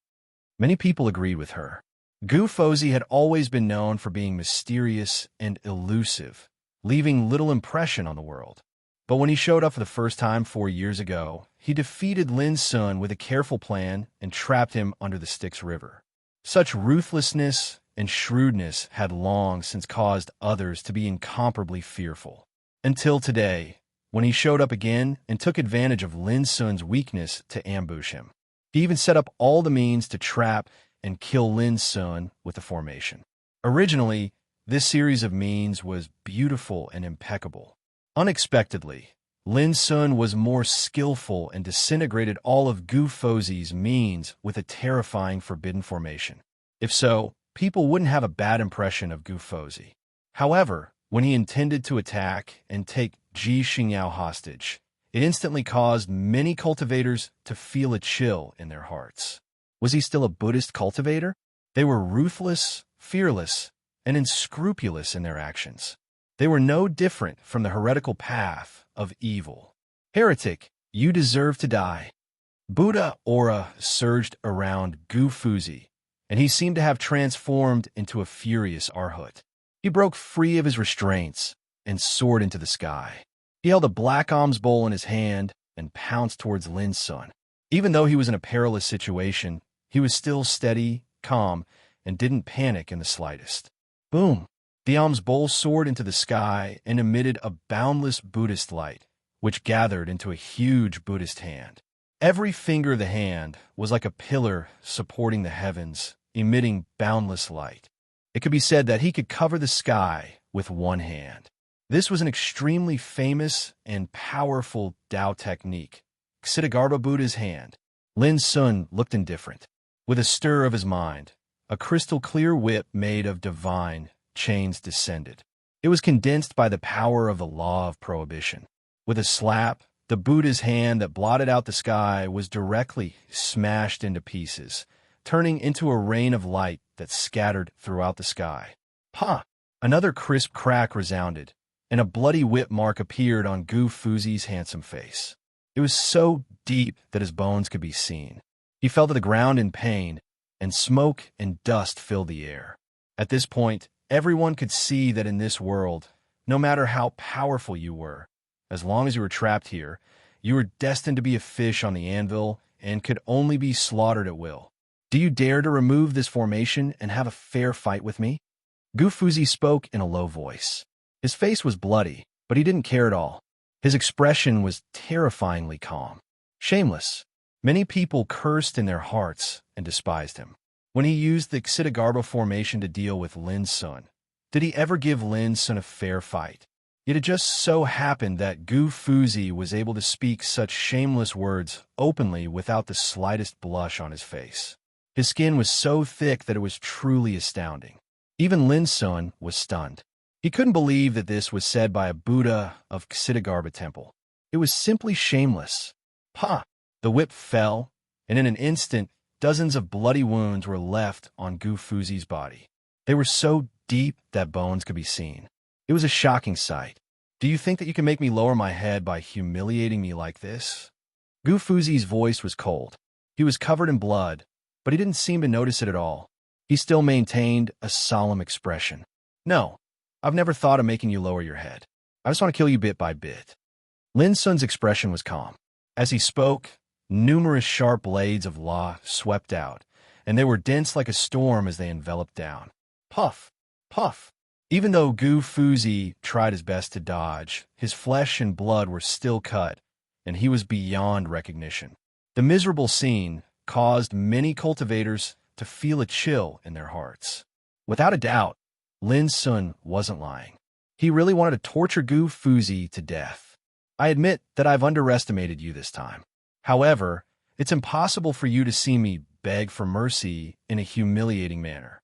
Speaker 1: Many people agreed with her. Gu Fozhi had always been known for being mysterious and elusive, leaving little impression on the world. But when he showed up for the first time 4 years ago, he defeated Lin Sun with a careful plan and trapped him under the Styx River. Such ruthlessness and shrewdness had long since caused others to be incomparably fearful. Until today, when he showed up again and took advantage of Lin Sun's weakness to ambush him. He even set up all the means to trap and kill Lin Sun with the formation. Originally, this series of means was beautiful and impeccable. Unexpectedly, Lin Sun was more skillful and disintegrated all of Gu Fozhi's means with a terrifying forbidden formation. If so, people wouldn't have a bad impression of Gu Fozhi. However, when he intended to attack and take Ji Xingyao hostage, it instantly caused many cultivators to feel a chill in their hearts. Was he still a Buddhist cultivator? They were ruthless, fearless, and unscrupulous in their actions. They were no different from the heretical path of evil. "Heretic, you deserve to die." Buddha aura surged around Gu Fozhi, and he seemed to have transformed into a furious Arhut. He broke free of his restraints and soared into the sky. He held a black alms bowl in his hand and pounced towards Lin Sun. Even though he was in a perilous situation, he was still steady, calm, and didn't panic in the slightest. Boom! The alms bowl soared into the sky and emitted a boundless Buddhist light, which gathered into a huge Buddhist hand. Every finger of the hand was like a pillar supporting the heavens, emitting boundless light. It could be said that he could cover the sky with one hand. This was an extremely famous and powerful Tao technique, Xitigarbha Buddha's hand. Lin Sun looked indifferent. With a stir of his mind, a crystal-clear whip made of divine chains descended. It was condensed by the power of the law of prohibition. With a slap, the Buddha's hand that blotted out the sky was directly smashed into pieces, turning into a rain of light that scattered throughout the sky. Pa! Another crisp crack resounded, and a bloody whip mark appeared on Gu Fozhi's handsome face. It was so deep that his bones could be seen. He fell to the ground in pain, and smoke and dust filled the air. At this point, everyone could see that in this world, no matter how powerful you were, as long as you were trapped here, you were destined to be a fish on the anvil and could only be slaughtered at will. "Do you dare to remove this formation and have a fair fight with me?" Gu Fozhi spoke in a low voice. His face was bloody, but he didn't care at all. His expression was terrifyingly calm. Shameless. Many people cursed in their hearts and despised him. When he used the Xitigarbha formation to deal with Lin Sun, did he ever give Lin Sun a fair fight? It had just so happened that Gu Fozhi was able to speak such shameless words openly without the slightest blush on his face. His skin was so thick that it was truly astounding. Even Lin Sun was stunned. He couldn't believe that this was said by a Buddha of Xitigarbha temple. It was simply shameless. Pa! The whip fell, and in an instant, dozens of bloody wounds were left on Gu Fozhi's body. They were so deep that bones could be seen. It was a shocking sight. "Do you think that you can make me lower my head by humiliating me like this?" Gu Fozhi's voice was cold. He was covered in blood, but he didn't seem to notice it at all. He still maintained a solemn expression. "No, I've never thought of making you lower your head. I just want to kill you bit by bit." Lin Sun's expression was calm. As he spoke, numerous sharp blades of law swept out, and they were dense like a storm as they enveloped down. Puff! Puff! Even though Gu Fozhi tried his best to dodge, his flesh and blood were still cut, and he was beyond recognition. The miserable scene caused many cultivators to feel a chill in their hearts. Without a doubt, Lin Sun wasn't lying. He really wanted to torture Gu Fuzi to death. I admit that I've underestimated you this time. However, it's impossible for you to see me beg for mercy in a humiliating manner.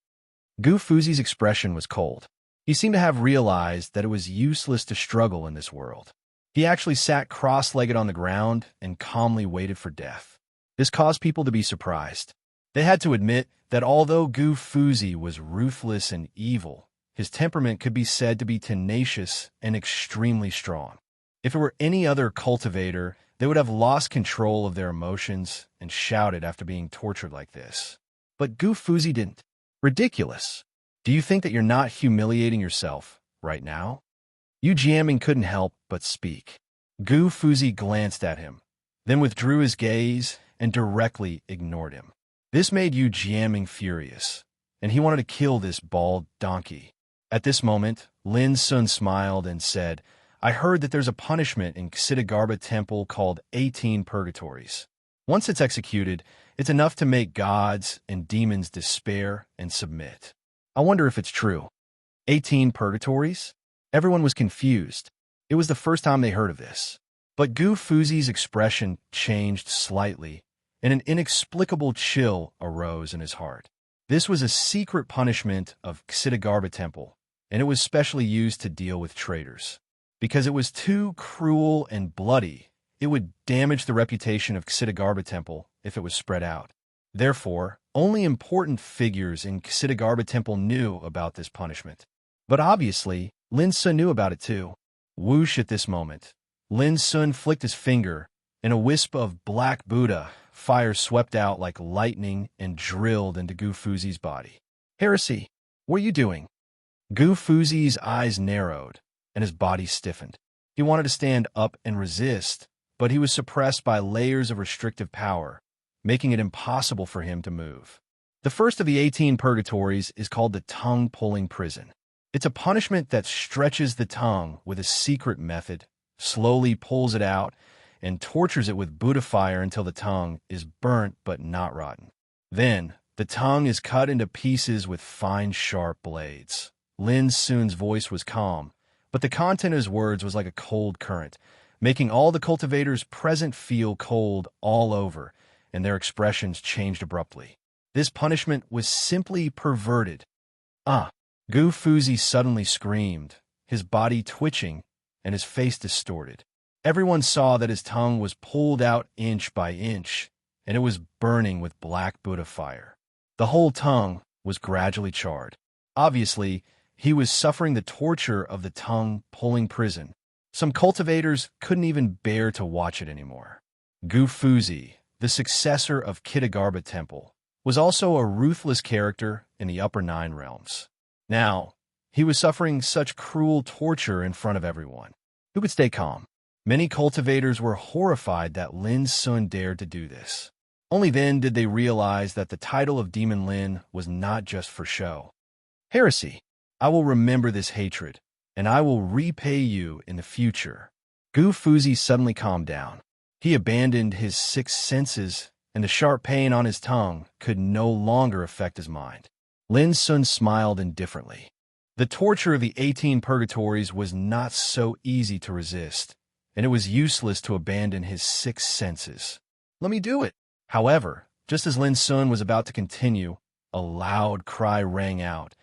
Speaker 1: Gu Fuzi's expression was cold. He seemed to have realized that it was useless to struggle in this world. He actually sat cross-legged on the ground and calmly waited for death. This caused people to be surprised. They had to admit that although Gu Fuzi was ruthless and evil, his temperament could be said to be tenacious and extremely strong. If it were any other cultivator, they would have lost control of their emotions and shouted after being tortured like this. But Gu Fuzi didn't. Ridiculous. Do you think that you're not humiliating yourself right now? Yu Jianming couldn't help but speak. Gu Fuzi glanced at him, then withdrew his gaze and directly ignored him. This made Yu Jianming furious, and he wanted to kill this bald donkey. At this moment, Lin Sun smiled and said, I heard that there's a punishment in Ksitigarbha Temple called 18 Purgatories. Once it's executed, it's enough to make gods and demons despair and submit. I wonder if it's true. 18 Purgatories? Everyone was confused. It was the first time they heard of this. But Gu Fuzi's expression changed slightly, and an inexplicable chill arose in his heart. This was a secret punishment of Ksitigarbha Temple, and it was specially used to deal with traitors. Because it was too cruel and bloody, it would damage the reputation of Ksitigarbha Temple if it was spread out. Therefore, only important figures in Ksitigarbha Temple knew about this punishment. But obviously, Lin Sun knew about it too. Whoosh at this moment. Lin Sun flicked his finger, and a wisp of black Buddha fire swept out like lightning and drilled into Gu Fuzi's body. Heresy, what are you doing? Gu Fuzi's eyes narrowed, and his body stiffened. He wanted to stand up and resist, but he was suppressed by layers of restrictive power, making it impossible for him to move. The first of the 18 purgatories is called the tongue-pulling prison. It's a punishment that stretches the tongue with a secret method, slowly pulls it out, and tortures it with Buddha fire until the tongue is burnt but not rotten. Then, the tongue is cut into pieces with fine, sharp blades. Lin Sun's voice was calm, but the content of his words was like a cold current, making all the cultivators present feel cold all over, and their expressions changed abruptly. This punishment was simply perverted. Gu Fuzi suddenly screamed, his body twitching and his face distorted. Everyone saw that his tongue was pulled out inch by inch, and it was burning with black Buddha fire. The whole tongue was gradually charred. Obviously, he was suffering the torture of the tongue-pulling prison. Some cultivators couldn't even bear to watch it anymore. Gu Fuzi, the successor of Ksitigarbha Temple, was also a ruthless character in the Upper Nine Realms. Now, he was suffering such cruel torture in front of everyone. Who could stay calm? Many cultivators were horrified that Lin Sun dared to do this. Only then did they realize that the title of Demon Lin was not just for show. Heresy. I will remember this hatred, and I will repay you in the future. Gu Fuzi suddenly calmed down. He abandoned his six senses, and the sharp pain on his tongue could no longer affect his mind. Lin Sun smiled indifferently. The torture of the 18 purgatories was not so easy to resist, and it was useless to abandon his six senses. Let me do it. However, just as Lin Sun was about to continue, a loud cry rang out,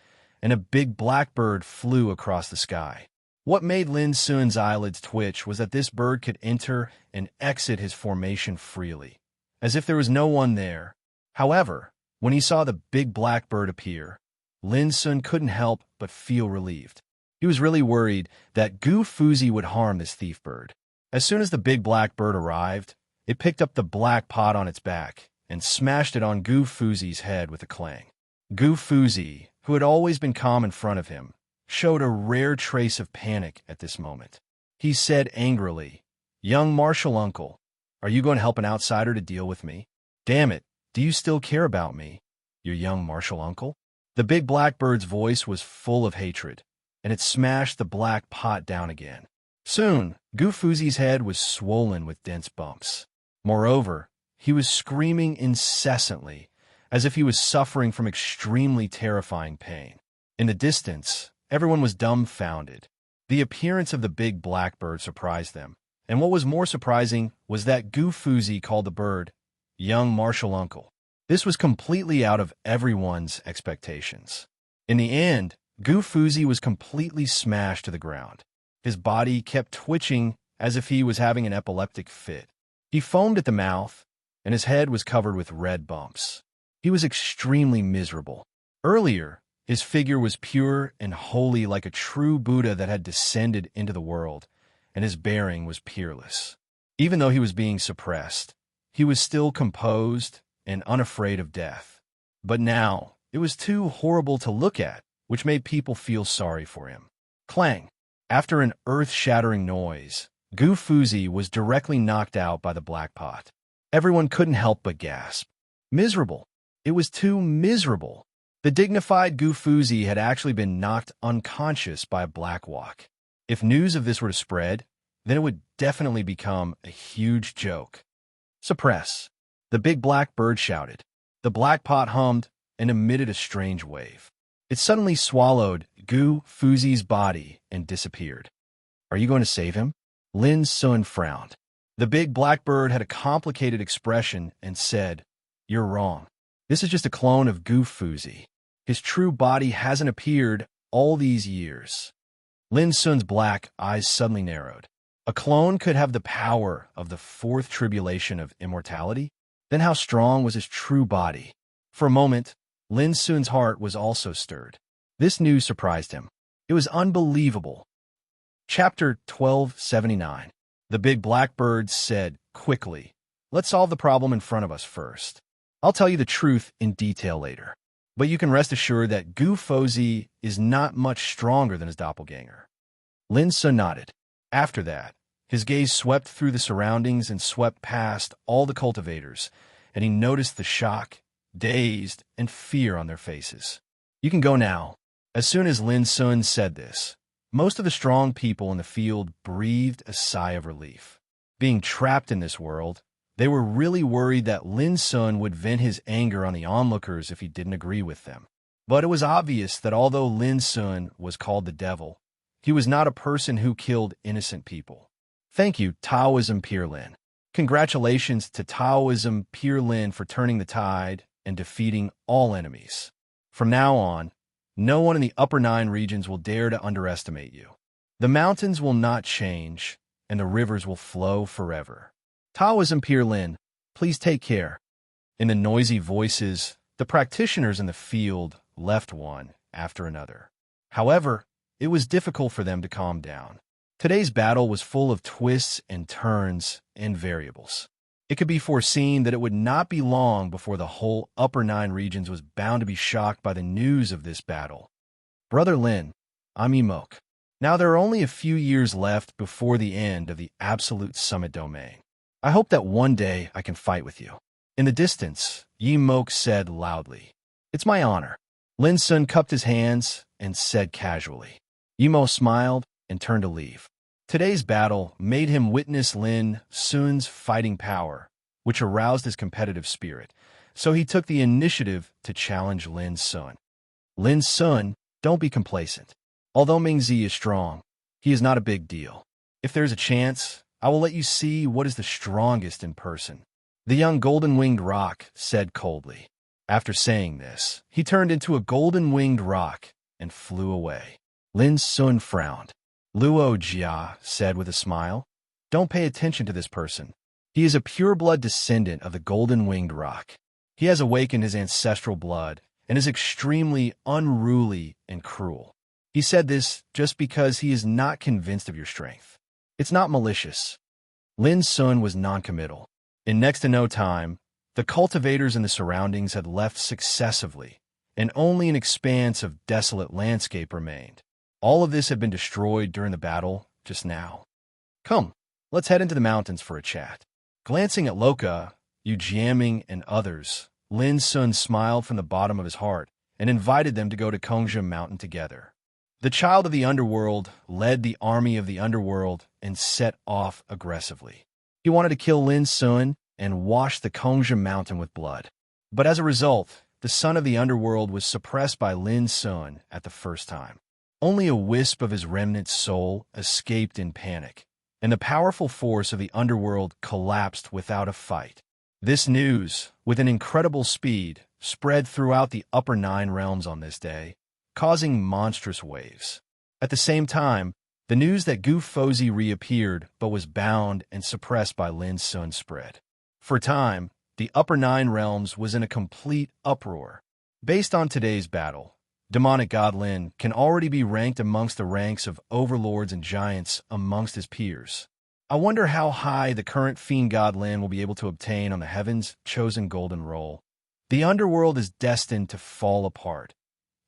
Speaker 1: and a big blackbird flew across the sky. What made Lin Sun's eyelids twitch was that this bird could enter and exit his formation freely, as if there was no one there. However, when he saw the big blackbird appear, Lin Sun couldn't help but feel relieved. He was really worried that Gu Fuzi would harm this thief bird. As soon as the big black bird arrived, it picked up the black pot on its back and smashed it on Gu Fuzi's head with a clang. Gu Fuzi, who had always been calm in front of him, showed a rare trace of panic at this moment. He said angrily, "Young martial uncle, are you going to help an outsider to deal with me? Damn it, do you still care about me, your young martial uncle?" The big blackbird's voice was full of hatred, and it smashed the black pot down again. Soon, Gu Fuzi's head was swollen with dense bumps. Moreover, he was screaming incessantly, as if he was suffering from extremely terrifying pain. In the distance, everyone was dumbfounded. The appearance of the big blackbird surprised them, and what was more surprising was that Gu Fuzi called the bird young martial uncle. This was completely out of everyone's expectations. In the end, Gu Fuzi was completely smashed to the ground. His body kept twitching as if he was having an epileptic fit. He foamed at the mouth, and his head was covered with red bumps. He was extremely miserable. Earlier, his figure was pure and holy like a true Buddha that had descended into the world, and his bearing was peerless. Even though he was being suppressed, he was still composed and unafraid of death. But now, it was too horrible to look at, which made people feel sorry for him. Clang! After an earth-shattering noise, Gu Fuzi was directly knocked out by the black pot. Everyone couldn't help but gasp. Miserable. It was too miserable. The dignified Gu Fuzi had actually been knocked unconscious by a black walk. If news of this were to spread, then it would definitely become a huge joke. Suppress. The big black bird shouted. The black pot hummed and emitted a strange wave. It suddenly swallowed Gu Fuzi's body and disappeared. Are you going to save him? Lin Sun frowned. The big black bird had a complicated expression and said, You're wrong. This is just a clone of Gu Fuzi. His true body hasn't appeared all these years. Lin Sun's black eyes suddenly narrowed. A clone could have the power of the fourth tribulation of immortality? Then how strong was his true body? For a moment, Lin Sun's heart was also stirred. This news surprised him. It was unbelievable. Chapter 1279. The big blackbird said quickly, Let's solve the problem in front of us first. I'll tell you the truth in detail later. But you can rest assured that Gu Fuzi is not much stronger than his doppelganger. Lin Sun nodded. After that, his gaze swept through the surroundings and swept past all the cultivators, and he noticed the shock, dazed, and fear on their faces. You can go now. As soon as Lin Sun said this, most of the strong people in the field breathed a sigh of relief. Being trapped in this world, they were really worried that Lin Sun would vent his anger on the onlookers if he didn't agree with them. But it was obvious that although Lin Sun was called the devil, he was not a person who killed innocent people. Thank you, Taoism Pure Lin. Congratulations to Taoism Pure Lin for turning the tide and defeating all enemies. From now on, no one in the upper 9 regions will dare to underestimate you. The mountains will not change, and the rivers will flow forever. Taoism Pure Lin, please take care. In the noisy voices, the practitioners in the field left one after another. However, it was difficult for them to calm down. Today's battle was full of twists and turns and variables. It could be foreseen that it would not be long before the whole upper 9 regions was bound to be shocked by the news of this battle. Brother Lin, I'm Emok. Now there are only a few years left before the end of the Absolute Summit Domain. I hope that one day I can fight with you. In the distance, Emok said loudly, It's my honor. Lin Sun cupped his hands and said casually. Emok smiled and turned to leave. Today's battle made him witness Lin Sun's fighting power, which aroused his competitive spirit, so he took the initiative to challenge Lin Sun. Lin Sun, don't be complacent. Although Mingzi is strong, he is not a big deal. If there's a chance, I will let you see what is the strongest in person. The young golden-winged roc said coldly. After saying this, he turned into a golden-winged roc and flew away. Lin Sun frowned. Luo Jia said with a smile, Don't pay attention to this person. He is a pure-blood descendant of the golden-winged roc. He has awakened his ancestral blood and is extremely unruly and cruel. He said this just because he is not convinced of your strength. It's not malicious. Lin Sun was noncommittal. In next to no time, the cultivators in the surroundings had left successively, and only an expanse of desolate landscape remained. All of this had been destroyed during the battle just now. Come, let's head into the mountains for a chat. Glancing at Loka, Yu Jiaming, and others, Lin Sun smiled from the bottom of his heart and invited them to go to Kongzhi Mountain together. The child of the underworld led the army of the underworld and set off aggressively. He wanted to kill Lin Sun and wash the Kongzhi Mountain with blood. But as a result, the son of the underworld was suppressed by Lin Sun at the first time. Only a wisp of his remnant soul escaped in panic, and the powerful force of the underworld collapsed without a fight. This news, with an incredible speed, spread throughout the upper 9 realms on this day, causing monstrous waves. At the same time, the news that Gu Fozi reappeared but was bound and suppressed by Lin Sun spread. For a time, the upper 9 realms was in a complete uproar. Based on today's battle, demonic god Lin can already be ranked amongst the ranks of overlords and giants amongst his peers. I wonder how high the current fiend god Lin will be able to obtain on the heavens' chosen golden roll. The underworld is destined to fall apart.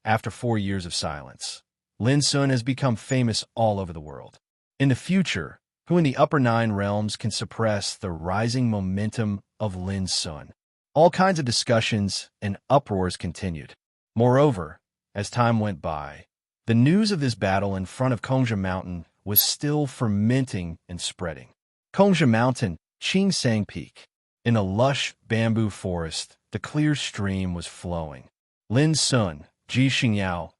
Speaker 1: After 4 years of silence, Lin Sun has become famous all over the world. In the future, who in the upper 9 realms can suppress the rising momentum of Lin Sun? All kinds of discussions and uproars continued. Moreover, as time went by, the news of this battle in front of Kongsha Mountain was still fermenting and spreading. Kongsha Mountain, Chingsang Peak. In a lush bamboo forest, the clear stream was flowing. Lin Sun, Ji Xingyao,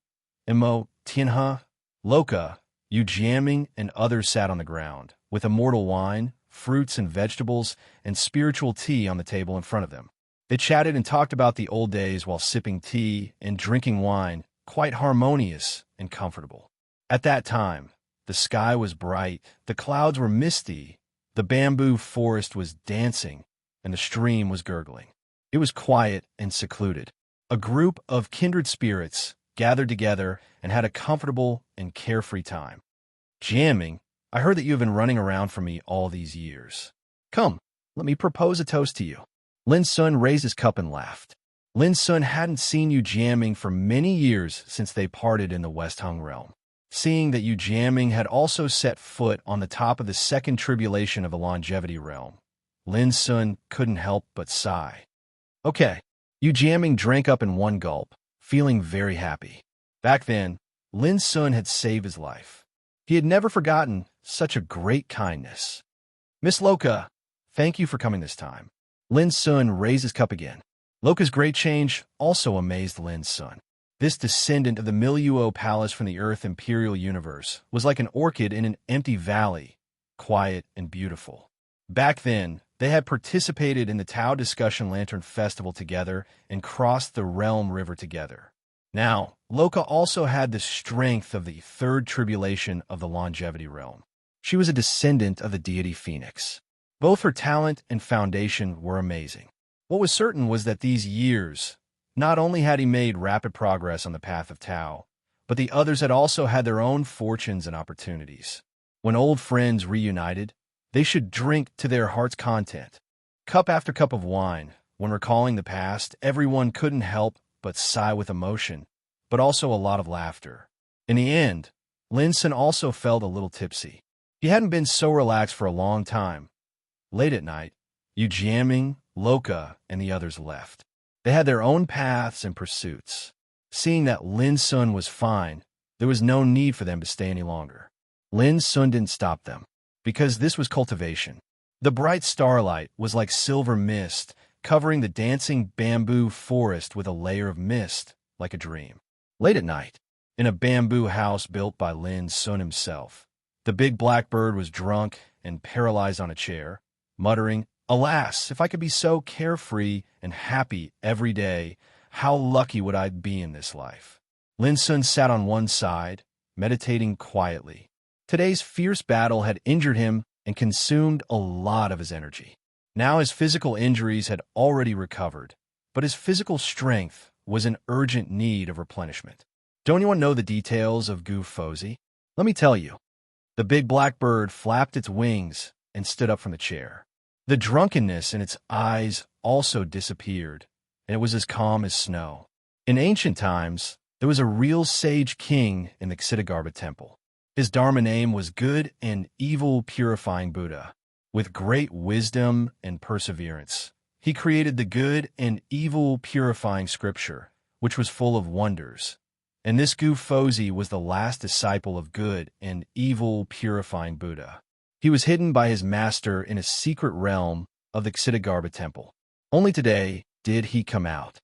Speaker 1: Imo, Tianhe, Loka, Yu Jiaming, and others sat on the ground, with immortal wine, fruits and vegetables, and spiritual tea on the table in front of them. They chatted and talked about the old days while sipping tea and drinking wine, quite harmonious and comfortable. At that time, the sky was bright, the clouds were misty, the bamboo forest was dancing, and the stream was gurgling. It was quiet and secluded. A group of kindred spirits gathered together and had a comfortable and carefree time. Jamming, I heard that you have been running around for me all these years. Come, let me propose a toast to you. Lin Sun raised his cup and laughed. Lin Sun hadn't seen Yu Jiaming for many years since they parted in the West Hung realm. Seeing that Yu Jiaming had also set foot on the top of the second tribulation of the longevity realm, Lin Sun couldn't help but sigh. Okay, Yu Jiaming drank up in one gulp, feeling very happy. Back then, Lin Sun had saved his life. He had never forgotten such a great kindness. Miss Loka, thank you for coming this time. Lin Sun raised his cup again. Loka's great change also amazed Lin Sun. This descendant of the Miluo Palace from the Earth Imperial Universe was like an orchid in an empty valley, quiet and beautiful. Back then, they had participated in the Tao Discussion Lantern Festival together and crossed the Realm River together. Now, Loka also had the strength of the third tribulation of the longevity realm. She was a descendant of the deity Phoenix. Both her talent and foundation were amazing. What was certain was that these years, not only had he made rapid progress on the path of Tao, but the others had also had their own fortunes and opportunities. When old friends reunited, they should drink to their heart's content. Cup after cup of wine, when recalling the past, everyone couldn't help but sigh with emotion, but also a lot of laughter. In the end, Lin Sun also felt a little tipsy. He hadn't been so relaxed for a long time. Late at night, Yu Jiaming, Loka, and the others left. They had their own paths and pursuits. Seeing that Lin Sun was fine, there was no need for them to stay any longer. Lin Sun didn't stop them, because this was cultivation. The bright starlight was like silver mist, covering the dancing bamboo forest with a layer of mist, like a dream. Late at night, in a bamboo house built by Lin Sun himself, the big blackbird was drunk and paralyzed on a chair, muttering, "Alas, if I could be so carefree and happy every day, how lucky would I be in this life?" Lin Sun sat on one side, meditating quietly. Today's fierce battle had injured him and consumed a lot of his energy. Now his physical injuries had already recovered, but his physical strength was in urgent need of replenishment. Don't you want to know the details of Gu Fozi? Let me tell you. The big black bird flapped its wings and stood up from the chair. The drunkenness in its eyes also disappeared, and it was as calm as snow. In ancient times, there was a real sage king in the Ksitigarbha temple. His Dharma name was Good and Evil Purifying Buddha. With great wisdom and perseverance, he created the Good and Evil Purifying Scripture, which was full of wonders. And this Gu Fozi was the last disciple of Good and Evil Purifying Buddha. He was hidden by his master in a secret realm of the Ksitigarbha temple. Only today did he come out.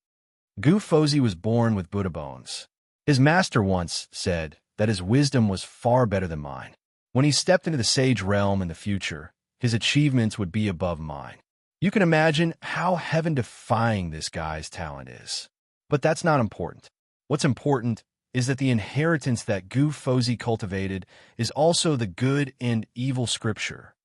Speaker 1: Gu Fozi was born with Buddha bones. His master once said that his wisdom was far better than mine. When he stepped into the sage realm in the future, his achievements would be above mine. You can imagine how heaven-defying this guy's talent is. But that's not important. What's important is that the inheritance that Gu Fozi cultivated is also the good and evil scripture.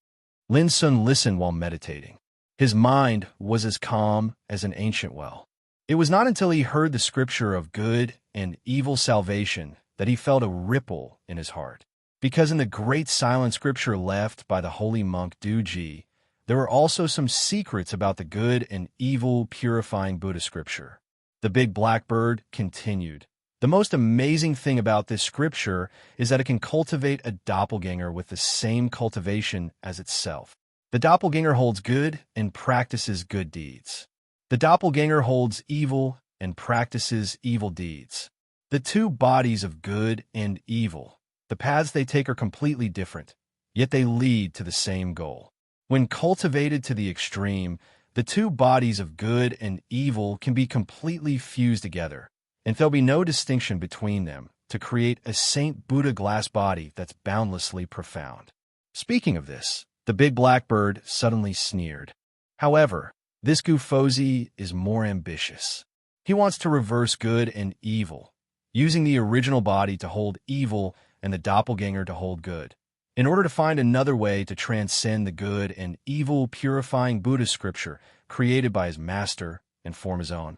Speaker 1: Lin Sun listened while meditating. His mind was as calm as an ancient well. It was not until he heard the scripture of good and evil salvation that he felt a ripple in his heart. Because in the great silent scripture left by the holy monk Duji, there were also some secrets about the good and evil purifying Buddha scripture. The big blackbird continued. The most amazing thing about this scripture is that it can cultivate a doppelganger with the same cultivation as itself. The doppelganger holds good and practices good deeds. The doppelganger holds evil and practices evil deeds. The two bodies of good and evil, the paths they take are completely different, yet they lead to the same goal. When cultivated to the extreme, the two bodies of good and evil can be completely fused together, and there'll be no distinction between them to create a Saint Buddha glass body that's boundlessly profound. Speaking of this, the big blackbird suddenly sneered. However, this Gu Fozi is more ambitious. He wants to reverse good and evil, using the original body to hold evil and the doppelganger to hold good, in order to find another way to transcend the good and evil purifying Buddha scripture created by his master and form his own.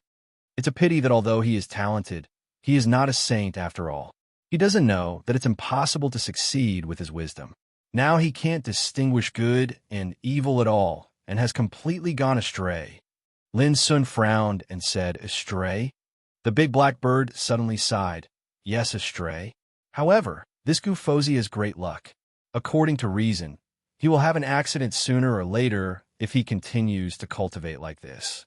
Speaker 1: It's a pity that although he is talented, he is not a saint after all. He doesn't know that it's impossible to succeed with his wisdom. Now he can't distinguish good and evil at all and has completely gone astray. Lin Sun frowned and said, "Astray?" The big black bird suddenly sighed. "Yes, astray. However, this Gu Fozi has great luck. According to reason, he will have an accident sooner or later if he continues to cultivate like this.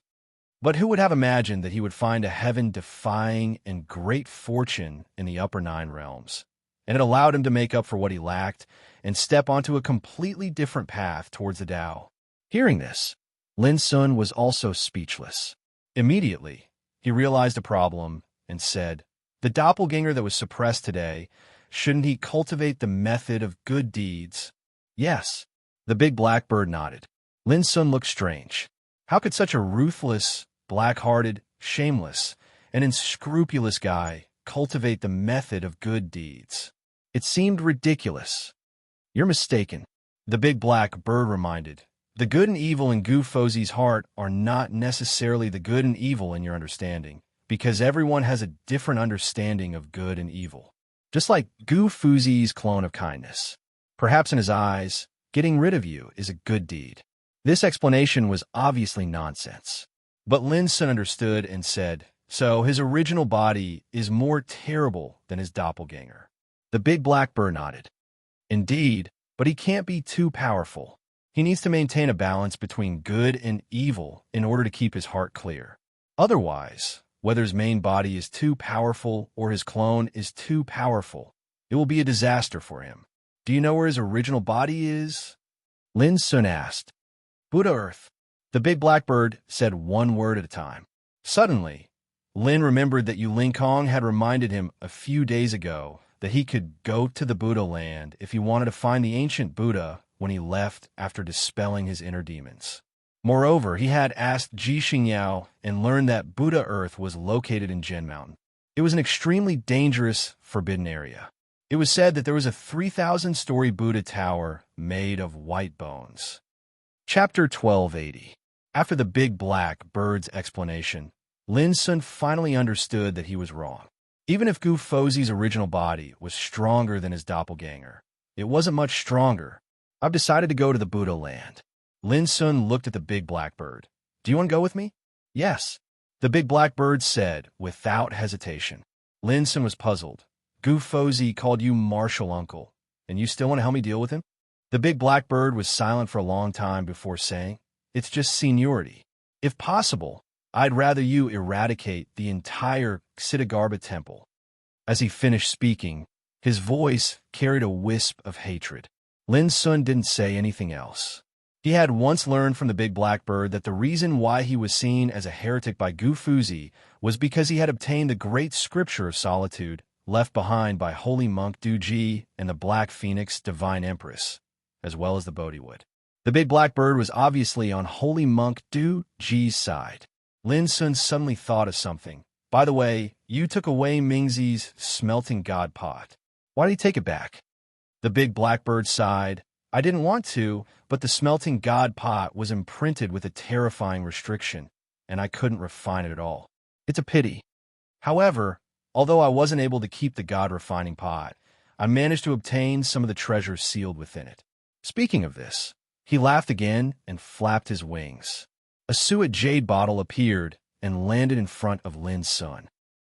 Speaker 1: But who would have imagined that he would find a heaven-defying and great fortune in the upper 9 realms? And it allowed him to make up for what he lacked and step onto a completely different path towards the Tao." Hearing this, Lin Sun was also speechless. Immediately, he realized a problem and said, "The doppelganger that was suppressed today, shouldn't he cultivate the method of good deeds?" "Yes." The big blackbird nodded. Lin Sun looked strange. How could such a ruthless, black-hearted, shameless, and unscrupulous guy cultivate the method of good deeds? It seemed ridiculous. "You're mistaken," the big black bird reminded. "The good and evil in Gu Fozi's heart are not necessarily the good and evil in your understanding, because everyone has a different understanding of good and evil. Just like Gu Fozi's clone of kindness. Perhaps in his eyes, getting rid of you is a good deed." This explanation was obviously nonsense. But Lin Sun understood and said, "So his original body is more terrible than his doppelganger." The big black bird nodded. "Indeed, but he can't be too powerful. He needs to maintain a balance between good and evil in order to keep his heart clear. Otherwise, whether his main body is too powerful or his clone is too powerful, it will be a disaster for him. Do you know where his original body is?" Lin Sun asked. "Buddha Earth." The big blackbird said one word at a time. Suddenly, Lin remembered that Yulin Kong had reminded him a few days ago that he could go to the Buddha land if he wanted to find the ancient Buddha when he left after dispelling his inner demons. Moreover, he had asked Ji Xingyao and learned that Buddha Earth was located in Jin Mountain. It was an extremely dangerous, forbidden area. It was said that there was a 3,000-story Buddha tower made of white bones. Chapter 1280. After the big black bird's explanation, Lin Sun finally understood that he was wrong. Even if Gu Fozi's original body was stronger than his doppelganger, it wasn't much stronger. "I've decided to go to the Buddha land." Lin Sun looked at the big black bird. "Do you want to go with me?" "Yes," the big black bird said without hesitation. Lin Sun was puzzled. "Gu Fozi called you martial uncle, and you still want to help me deal with him?" The big black bird was silent for a long time before saying, "It's just seniority. If possible, I'd rather you eradicate the entire Ksitigarbha temple." As he finished speaking, his voice carried a wisp of hatred. Lin Sun didn't say anything else. He had once learned from the big blackbird that the reason why he was seen as a heretic by Gu Fuzi was because he had obtained the great scripture of solitude left behind by Holy Monk Duji and the Black Phoenix Divine Empress, as well as the Bodhiwood. The big black bird was obviously on Holy Monk Duji's side. Lin Sun suddenly thought of something. By the way, you took away Mingzi's smelting god pot. Why did he take it back? The big blackbird sighed. I didn't want to, but the smelting god pot was imprinted with a terrifying restriction, and I couldn't refine it at all. It's a pity. However, although I wasn't able to keep the god refining pot, I managed to obtain some of the treasures sealed within it. Speaking of this, he laughed again and flapped his wings. A suet jade bottle appeared and landed in front of Lin Sun.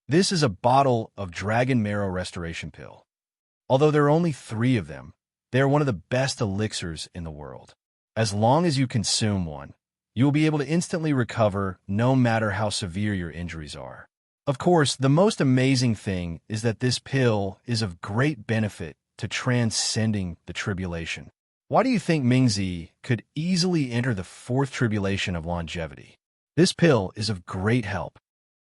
Speaker 1: This is a bottle of dragon marrow restoration pill. Although there are only 3 of them, they are one of the best elixirs in the world. As long as you consume one, you will be able to instantly recover no matter how severe your injuries are. Of course, the most amazing thing is that this pill is of great benefit to transcending the tribulation. Why do you think Mingzi could easily enter the 4th tribulation of longevity? This pill is of great help.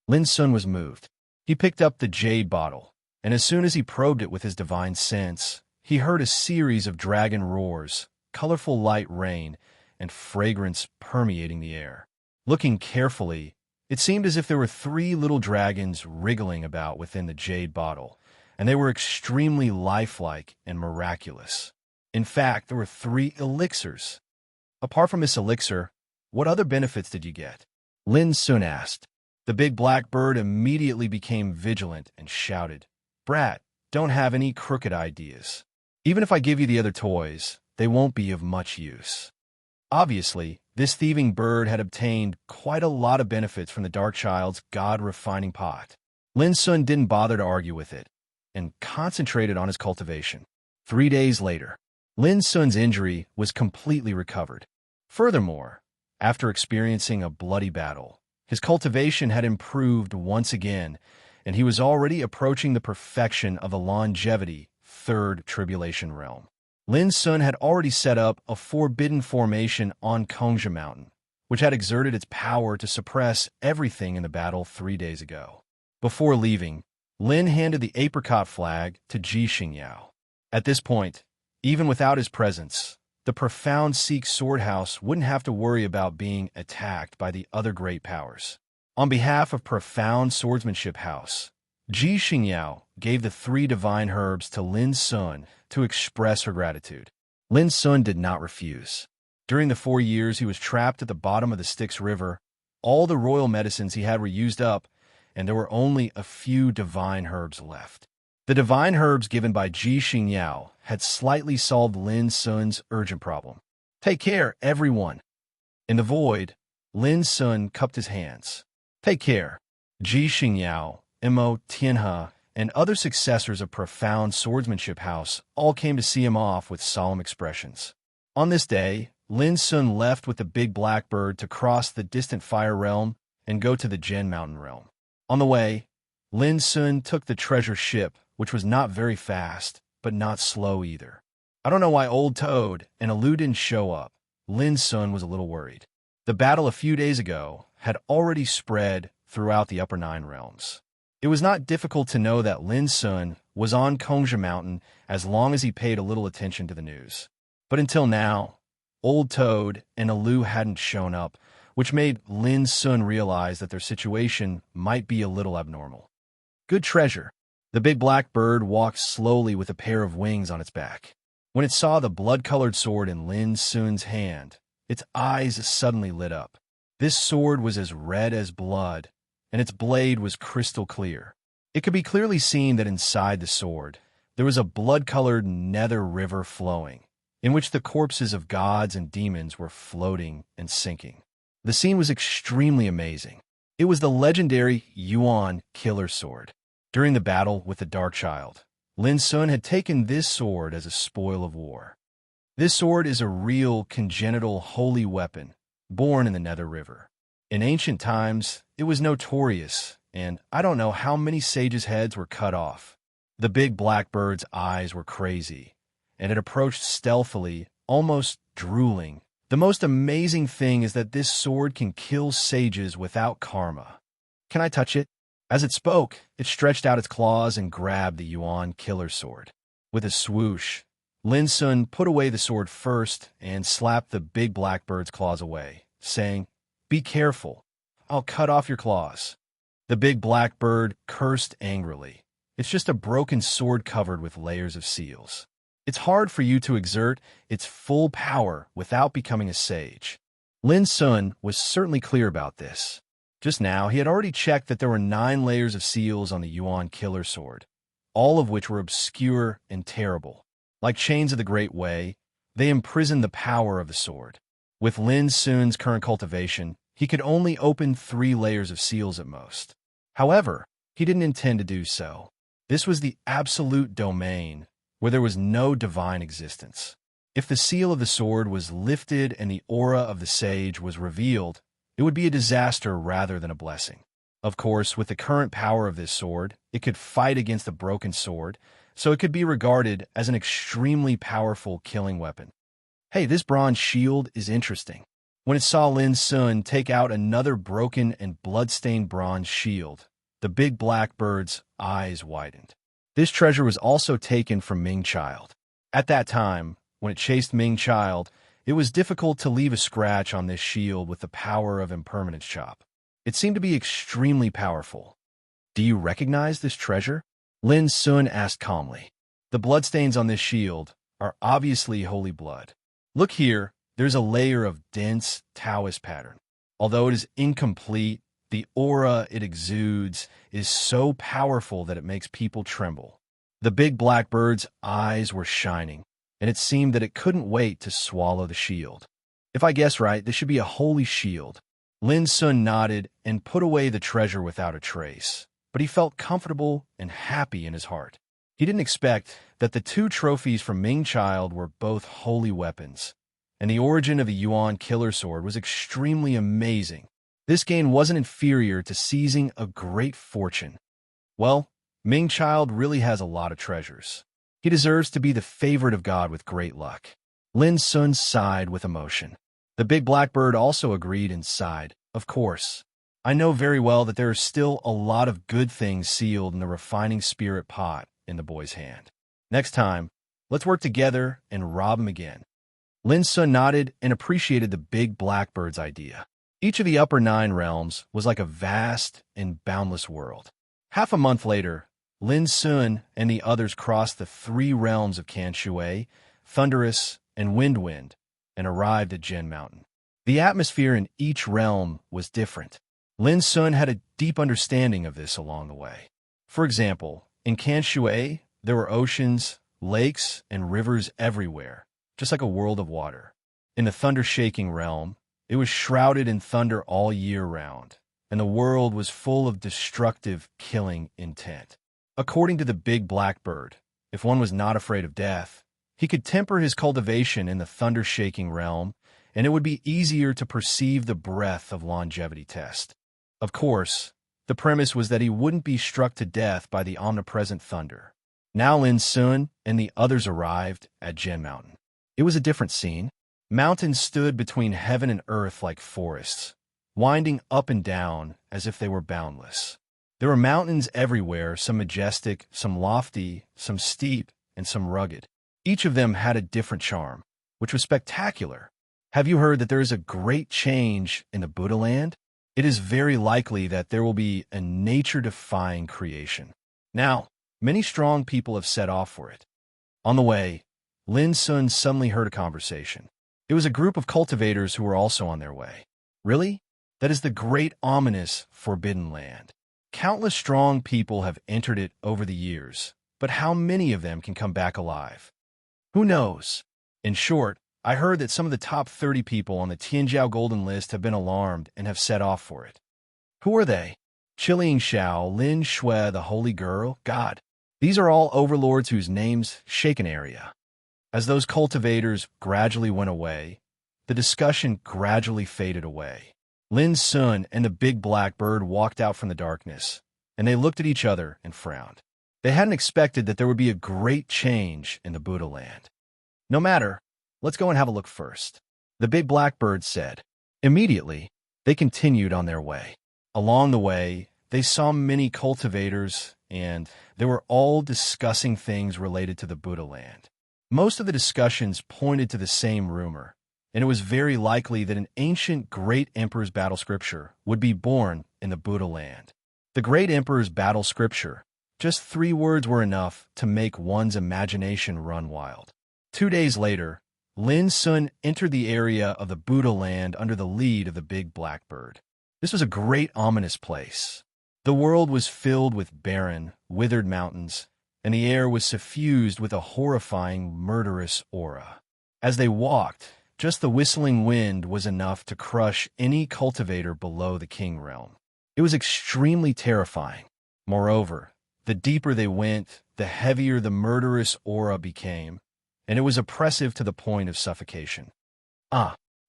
Speaker 1: Lin Sun was moved. He picked up the jade bottle, and as soon as he probed it with his divine sense, he heard a series of dragon roars, colorful light rain, and fragrance permeating the air. Looking carefully, it seemed as if there were 3 little dragons wriggling about within the jade bottle, and they were extremely lifelike and miraculous. In fact, there were 3 elixirs. Apart from this elixir, what other benefits did you get? Lin Sun asked. The big black bird immediately became vigilant and shouted, Brat, don't have any crooked ideas. Even if I give you the other toys, they won't be of much use. Obviously, this thieving bird had obtained quite a lot of benefits from the Dark Child's god-refining pot. Lin Sun didn't bother to argue with it, and concentrated on his cultivation. 3 days later, Lin Sun's injury was completely recovered. Furthermore, after experiencing a bloody battle, his cultivation had improved once again, and he was already approaching the perfection of the longevity 3rd tribulation realm. Lin Sun had already set up a forbidden formation on Kongja Mountain, which had exerted its power to suppress everything in the battle 3 days ago. Before leaving, Lin handed the apricot flag to Ji Xingyao. At this point, even without his presence, the profound Sikh sword house wouldn't have to worry about being attacked by the other great powers. On behalf of Profound Swordsmanship House, Ji Xingyao gave the 3 divine herbs to Lin Sun to express her gratitude. Lin Sun did not refuse. During the 4 years he was trapped at the bottom of the Styx River, all the royal medicines he had were used up, and there were only a few divine herbs left. The divine herbs given by Ji Xingyao had slightly solved Lin Sun's urgent problem. Take care, everyone. In the void, Lin Sun cupped his hands. Take care. Ji Xingyao, Mo Tianhe, and other successors of Profound Swordsmanship House all came to see him off with solemn expressions. On this day, Lin Sun left with the big blackbird to cross the distant fire realm and go to the Gen Mountain realm. On the way, Lin Sun took the treasure ship, which was not very fast, but not slow either. I don't know why Old Toad and Alu didn't show up. Lin Sun was a little worried. The battle a few days ago had already spread throughout the Upper 9 realms. It was not difficult to know that Lin Sun was on Kongja Mountain as long as he paid a little attention to the news. But until now, Old Toad and Alu hadn't shown up, which made Lin Sun realize that their situation might be a little abnormal. Good treasure. The big black bird walked slowly with a pair of wings on its back. When it saw the blood-colored sword in Lin Sun's hand, its eyes suddenly lit up. This sword was as red as blood, and its blade was crystal clear. It could be clearly seen that inside the sword, there was a blood-colored nether river flowing, in which the corpses of gods and demons were floating and sinking. The scene was extremely amazing. It was the legendary Yuan killer sword. During the battle with the Dark Child, Lin Sun had taken this sword as a spoil of war. This sword is a real congenital holy weapon, born in the Nether River. In ancient times, it was notorious, and I don't know how many sages' heads were cut off. The big blackbird's eyes were crazy, and it approached stealthily, almost drooling. The most amazing thing is that this sword can kill sages without karma. Can I touch it? As it spoke, it stretched out its claws and grabbed the Yuan killer sword. With a swoosh, Lin Sun put away the sword first and slapped the big blackbird's claws away, saying, "Be careful. I'll cut off your claws." The big blackbird cursed angrily. "It's just a broken sword covered with layers of seals. It's hard for you to exert its full power without becoming a sage." Lin Sun was certainly clear about this. Just now, he had already checked that there were 9 layers of seals on the Yuan killer sword, all of which were obscure and terrible. Like chains of the Great Way, they imprisoned the power of the sword. With Lin Sun's current cultivation, he could only open 3 layers of seals at most. However, he didn't intend to do so. This was the absolute domain where there was no divine existence. If the seal of the sword was lifted and the aura of the sage was revealed, it would be a disaster rather than a blessing. Of course, with the current power of this sword, it could fight against a broken sword, so it could be regarded as an extremely powerful killing weapon. Hey, this bronze shield is interesting. When it saw Lin Sun take out another broken and blood-stained bronze shield, the big blackbird's eyes widened. This treasure was also taken from Ming Child. At that time, when it chased Ming Child, it was difficult to leave a scratch on this shield with the power of Impermanence Chop. It seemed to be extremely powerful. "Do you recognize this treasure?" Lin Sun asked calmly. "The bloodstains on this shield are obviously holy blood. Look here, there's a layer of dense Taoist pattern. Although it is incomplete, the aura it exudes is so powerful that it makes people tremble." The big blackbird's eyes were shining, and it seemed that it couldn't wait to swallow the shield. "If I guess right, this should be a holy shield." Lin Sun nodded and put away the treasure without a trace, but he felt comfortable and happy in his heart. He didn't expect that the 2 trophies from Ming Child were both holy weapons, and the origin of the Yuan killer sword was extremely amazing. This gain wasn't inferior to seizing a great fortune. Well, Ming Child really has a lot of treasures. He deserves to be the favorite of God with great luck. Lin Sun sighed with emotion. The big blackbird also agreed and sighed. "Of course. I know very well that there are still a lot of good things sealed in the refining spirit pot in the boy's hand. Next time, let's work together and rob him again." Lin Sun nodded and appreciated the big blackbird's idea. Each of the upper 9 realms was like a vast and boundless world. Half a month later, Lin Sun and the others crossed the 3 realms of Kanshui, Thunderous, and Wind, and arrived at Jin Mountain. The atmosphere in each realm was different. Lin Sun had a deep understanding of this along the way. For example, in Kanshui, there were oceans, lakes, and rivers everywhere, just like a world of water. In the thunder-shaking realm, it was shrouded in thunder all year round, and the world was full of destructive, killing intent. According to the big blackbird, if one was not afraid of death, he could temper his cultivation in the thunder-shaking realm, and it would be easier to perceive the breadth of longevity test. Of course, the premise was that he wouldn't be struck to death by the omnipresent thunder. Now Lin Sun and the others arrived at Jin Mountain. It was a different scene. Mountains stood between heaven and earth like forests, winding up and down as if they were boundless. There were mountains everywhere, some majestic, some lofty, some steep, and some rugged. Each of them had a different charm, which was spectacular. Have you heard that there is a great change in the Buddha land? It is very likely that there will be a nature-defying creation. Now, many strong people have set off for it. On the way, Lin Sun suddenly heard a conversation. It was a group of cultivators who were also on their way. Really? That is the great ominous Forbidden Land. Countless strong people have entered it over the years, but how many of them can come back alive? Who knows? In short, I heard that some of the top 30 people on the Tianjiao Golden List have been alarmed and have set off for it. Who are they? Qiliang Xiao, Lin Shui, the Holy Girl, God. These are all overlords whose names shake an area. As those cultivators gradually went away, the discussion gradually faded away. Lin Sun and the big blackbird walked out from the darkness, and they looked at each other and frowned. They hadn't expected that there would be a great change in the Buddha land. No matter, let's go and have a look first, the big blackbird said. Immediately, they continued on their way. Along the way, they saw many cultivators, and they were all discussing things related to the Buddha land. Most of the discussions pointed to the same rumor, and it was very likely that an ancient great emperor's battle scripture would be born in the Buddha land. The great emperor's battle scripture, just 3 words were enough to make one's imagination run wild. 2 days later, Lin Sun entered the area of the Buddha land under the lead of the big blackbird. This was a great ominous place. The world was filled with barren, withered mountains, and the air was suffused with a horrifying, murderous aura. As they walked, just the whistling wind was enough to crush any cultivator below the king realm. It was extremely terrifying. Moreover, the deeper they went, the heavier the murderous aura became, and it was oppressive to the point of suffocation.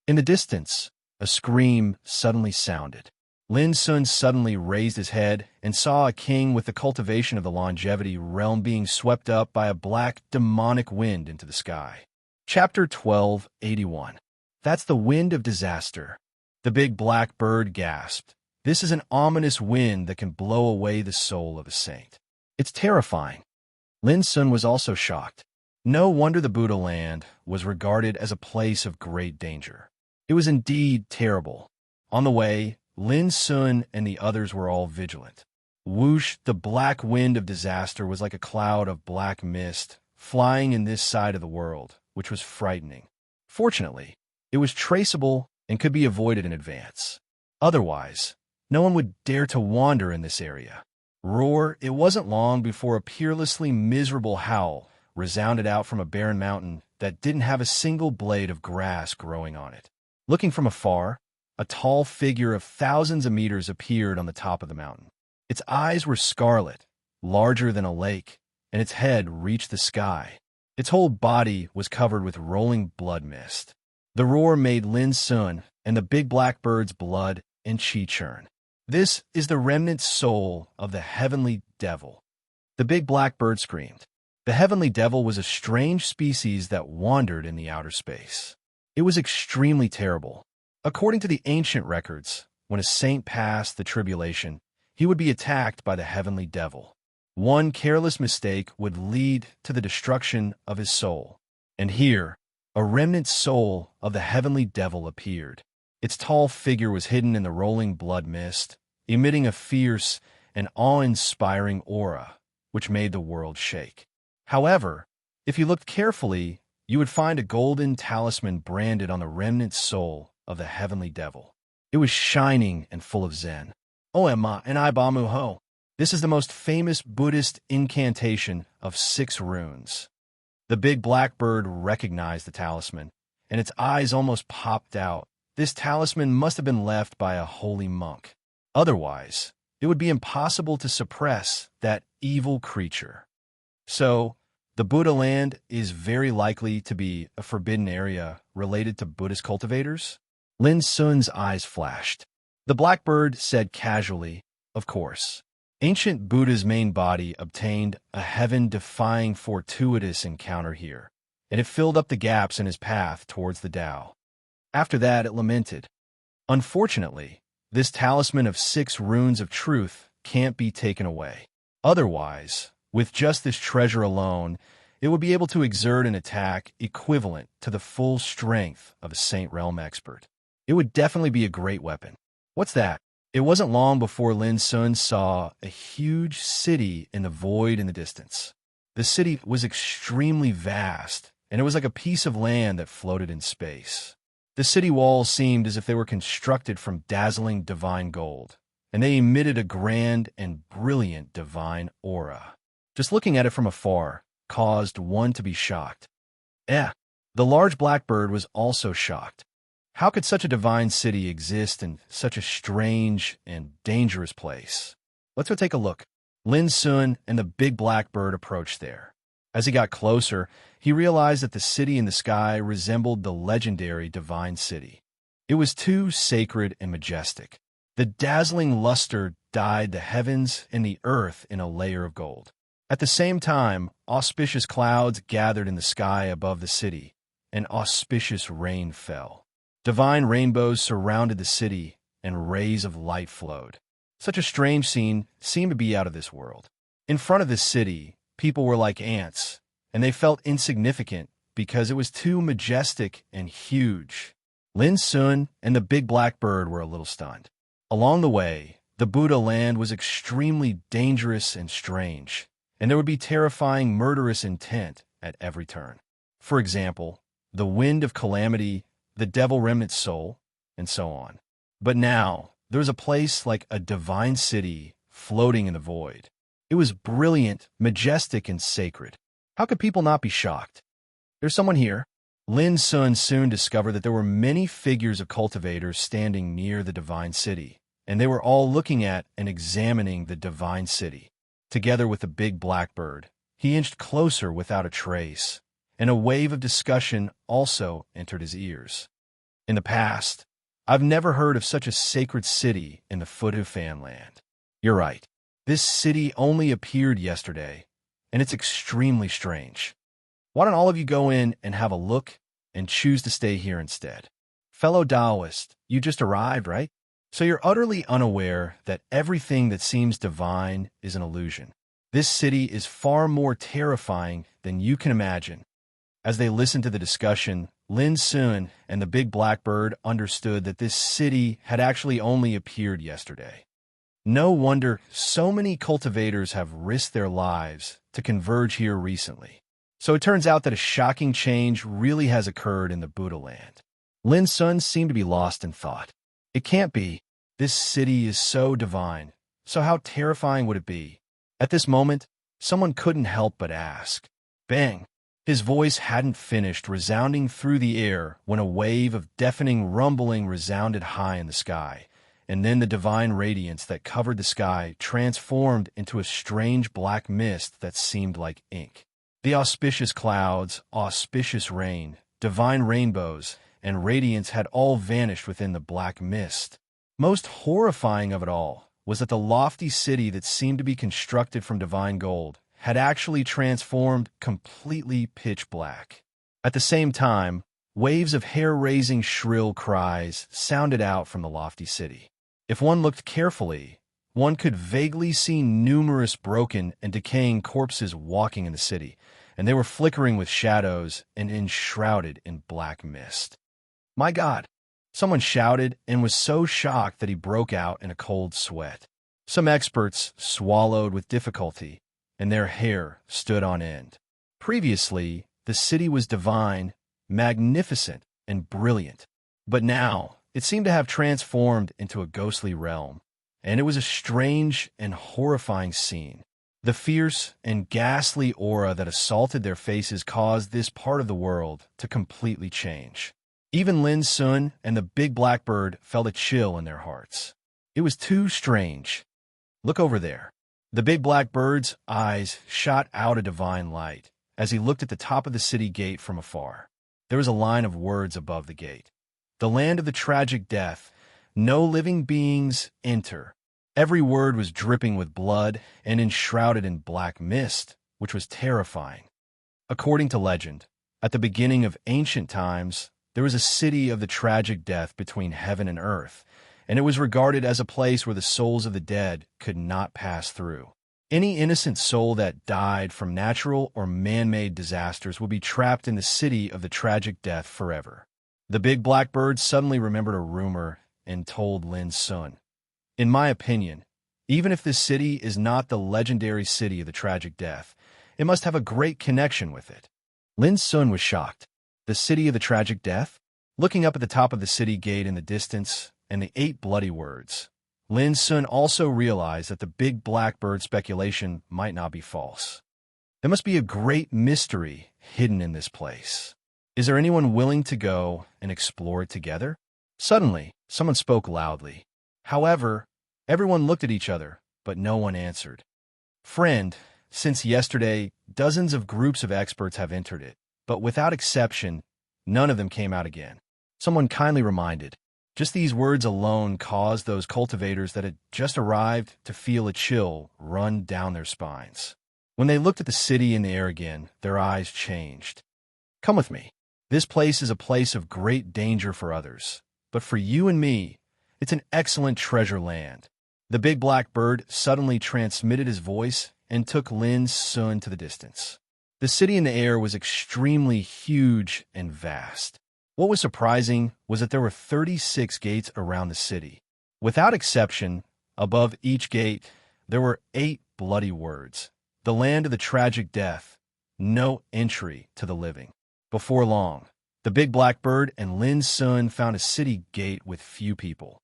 Speaker 1: In the distance, a scream suddenly sounded. Lin Sun suddenly raised his head and saw a king with the cultivation of the longevity realm being swept up by a black, demonic wind into the sky. Chapter 1281. That's the wind of disaster. The big black bird gasped. This is an ominous wind that can blow away the soul of a saint. It's terrifying. Lin Sun was also shocked. No wonder the Buddha land was regarded as a place of great danger. It was indeed terrible. On the way, Lin Sun and the others were all vigilant. Whoosh, the black wind of disaster was like a cloud of black mist flying in this side of the world, which was frightening. Fortunately, it was traceable and could be avoided in advance. Otherwise, no one would dare to wander in this area. Roar, it wasn't long before a peerlessly miserable howl resounded out from a barren mountain that didn't have a single blade of grass growing on it. Looking from afar, a tall figure of thousands of meters appeared on the top of the mountain. Its eyes were scarlet, larger than a lake, and its head reached the sky. Its whole body was covered with rolling blood mist. The roar made Lin Sun and the big blackbird's blood and chi churn. This is the remnant soul of the heavenly devil. The big blackbird screamed. The heavenly devil was a strange species that wandered in the outer space. It was extremely terrible. According to the ancient records, when a saint passed the tribulation, he would be attacked by the heavenly devil. One careless mistake would lead to the destruction of his soul. And here, a remnant soul of the heavenly devil appeared. Its tall figure was hidden in the rolling blood mist, emitting a fierce and awe-inspiring aura, which made the world shake. However, if you looked carefully, you would find a golden talisman branded on the remnant soul of the heavenly devil. It was shining and full of zen. Oema and Ibamu Ho. This is the most famous Buddhist incantation of 6 runes. The big blackbird recognized the talisman, and its eyes almost popped out. This talisman must have been left by a holy monk. Otherwise, it would be impossible to suppress that evil creature. So, the Buddha land is very likely to be a forbidden area related to Buddhist cultivators? Lin Sun's eyes flashed. The blackbird said casually, "Of course." Ancient Buddha's main body obtained a heaven-defying fortuitous encounter here, and it filled up the gaps in his path towards the Tao. After that, it lamented. Unfortunately, this talisman of 6 runes of truth can't be taken away. Otherwise, with just this treasure alone, it would be able to exert an attack equivalent to the full strength of a Saint Realm expert. It would definitely be a great weapon. What's that? It wasn't long before Lin Sun saw a huge city in the void in the distance. The city was extremely vast, and it was like a piece of land that floated in space. The city walls seemed as if they were constructed from dazzling divine gold, and they emitted a grand and brilliant divine aura. Just looking at it from afar caused one to be shocked. The large blackbird was also shocked. How could such a divine city exist in such a strange and dangerous place? Let's go take a look. Lin Sun and the big blackbird approached there. As he got closer, he realized that the city in the sky resembled the legendary divine city. It was too sacred and majestic. The dazzling luster dyed the heavens and the earth in a layer of gold. At the same time, auspicious clouds gathered in the sky above the city, and auspicious rain fell. Divine rainbows surrounded the city, and rays of light flowed. Such a strange scene seemed to be out of this world. In front of this city, people were like ants, and they felt insignificant because it was too majestic and huge. Lin Sun and the big black bird were a little stunned. Along the way, the Buddha land was extremely dangerous and strange, and there would be terrifying murderous intent at every turn. For example, the wind of calamity, the devil remnant soul, and so on. But now, there was a place like a divine city floating in the void. It was brilliant, majestic, and sacred. How could people not be shocked? There's someone here. Lin Sun soon discovered that there were many figures of cultivators standing near the divine city, and they were all looking at and examining the divine city. Together with the big blackbird, he inched closer without a trace, and a wave of discussion also entered his ears. In the past, I've never heard of such a sacred city in the Futu fan land. You're right. This city only appeared yesterday, and it's extremely strange. Why don't all of you go in and have a look and choose to stay here instead? Fellow Taoist, you just arrived, right? So you're utterly unaware that everything that seems divine is an illusion. This city is far more terrifying than you can imagine. As they listened to the discussion, Lin Sun and the big blackbird understood that this city had actually only appeared yesterday. No wonder so many cultivators have risked their lives to converge here recently. So it turns out that a shocking change really has occurred in the Buddha land. Lin Sun seemed to be lost in thought. It can't be. This city is so divine. So how terrifying would it be? At this moment, someone couldn't help but ask. Bang! His voice hadn't finished resounding through the air when a wave of deafening rumbling resounded high in the sky, and then the divine radiance that covered the sky transformed into a strange black mist that seemed like ink. The auspicious clouds, auspicious rain, divine rainbows, and radiance had all vanished within the black mist. Most horrifying of it all was that the lofty city that seemed to be constructed from divine gold had actually transformed completely pitch black. At the same time, waves of hair-raising shrill cries sounded out from the lofty city. If one looked carefully, one could vaguely see numerous broken and decaying corpses walking in the city, and they were flickering with shadows and enshrouded in black mist. My God! Someone shouted and was so shocked that he broke out in a cold sweat. Some experts swallowed with difficulty, and their hair stood on end. Previously, the city was divine, magnificent, and brilliant. But now, it seemed to have transformed into a ghostly realm, and it was a strange and horrifying scene. The fierce and ghastly aura that assaulted their faces caused this part of the world to completely change. Even Lin Sun and the big blackbird felt a chill in their hearts. It was too strange. Look over there. The big blackbird's eyes shot out a divine light as he looked at the top of the city gate from afar. There was a line of words above the gate. The land of the tragic death. No living beings enter. Every word was dripping with blood and enshrouded in black mist, which was terrifying. According to legend, at the beginning of ancient times, there was a city of the tragic death between heaven and earth, and it was regarded as a place where the souls of the dead could not pass through. Any innocent soul that died from natural or man-made disasters would be trapped in the city of the tragic death forever. The big blackbird suddenly remembered a rumor and told Lin Sun. In my opinion, even if this city is not the legendary city of the tragic death, it must have a great connection with it. Lin Sun was shocked. The city of the tragic death? Looking up at the top of the city gate in the distance and the 8 bloody words, Lin Sun also realized that the big blackbird speculation might not be false. There must be a great mystery hidden in this place. Is there anyone willing to go and explore it together? Suddenly, someone spoke loudly. However, everyone looked at each other, but no one answered. Friend, since yesterday, dozens of groups of experts have entered it, but without exception, none of them came out again. Someone kindly reminded. Just these words alone caused those cultivators that had just arrived to feel a chill run down their spines. When they looked at the city in the air again, their eyes changed. Come with me. This place is a place of great danger for others, but for you and me, it's an excellent treasure land. The big black bird suddenly transmitted his voice and took Lin Sun to the distance. The city in the air was extremely huge and vast. What was surprising was that there were 36 gates around the city. Without exception, above each gate, there were 8 bloody words. The land of the tragic death, no entry to the living. Before long, the big black bird and Lin Sun found a city gate with few people.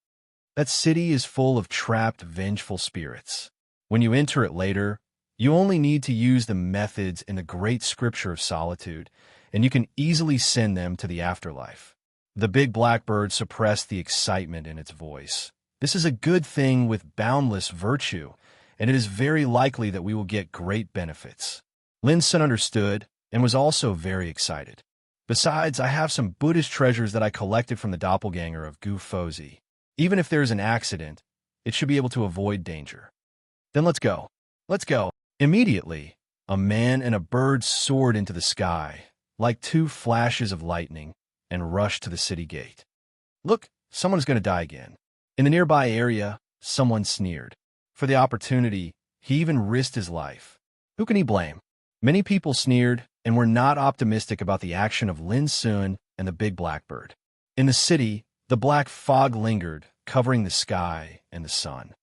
Speaker 1: That city is full of trapped, vengeful spirits. When you enter it later, you only need to use the methods in the great scripture of solitude, and you can easily send them to the afterlife. The big blackbird suppressed the excitement in its voice. This is a good thing with boundless virtue, and it is very likely that we will get great benefits. Lin Sun understood and was also very excited. Besides, I have some Buddhist treasures that I collected from the doppelganger of Gu Fozi. Even if there is an accident, it should be able to avoid danger. Then let's go. Let's go. Immediately, a man and a bird soared into the sky, like 2 flashes of lightning, and rushed to the city gate. Look, someone's going to die again. In the nearby area, someone sneered. For the opportunity, he even risked his life. Who can he blame? Many people sneered and were not optimistic about the action of Lin Sun and the big blackbird. In the city, the black fog lingered, covering the sky and the sun.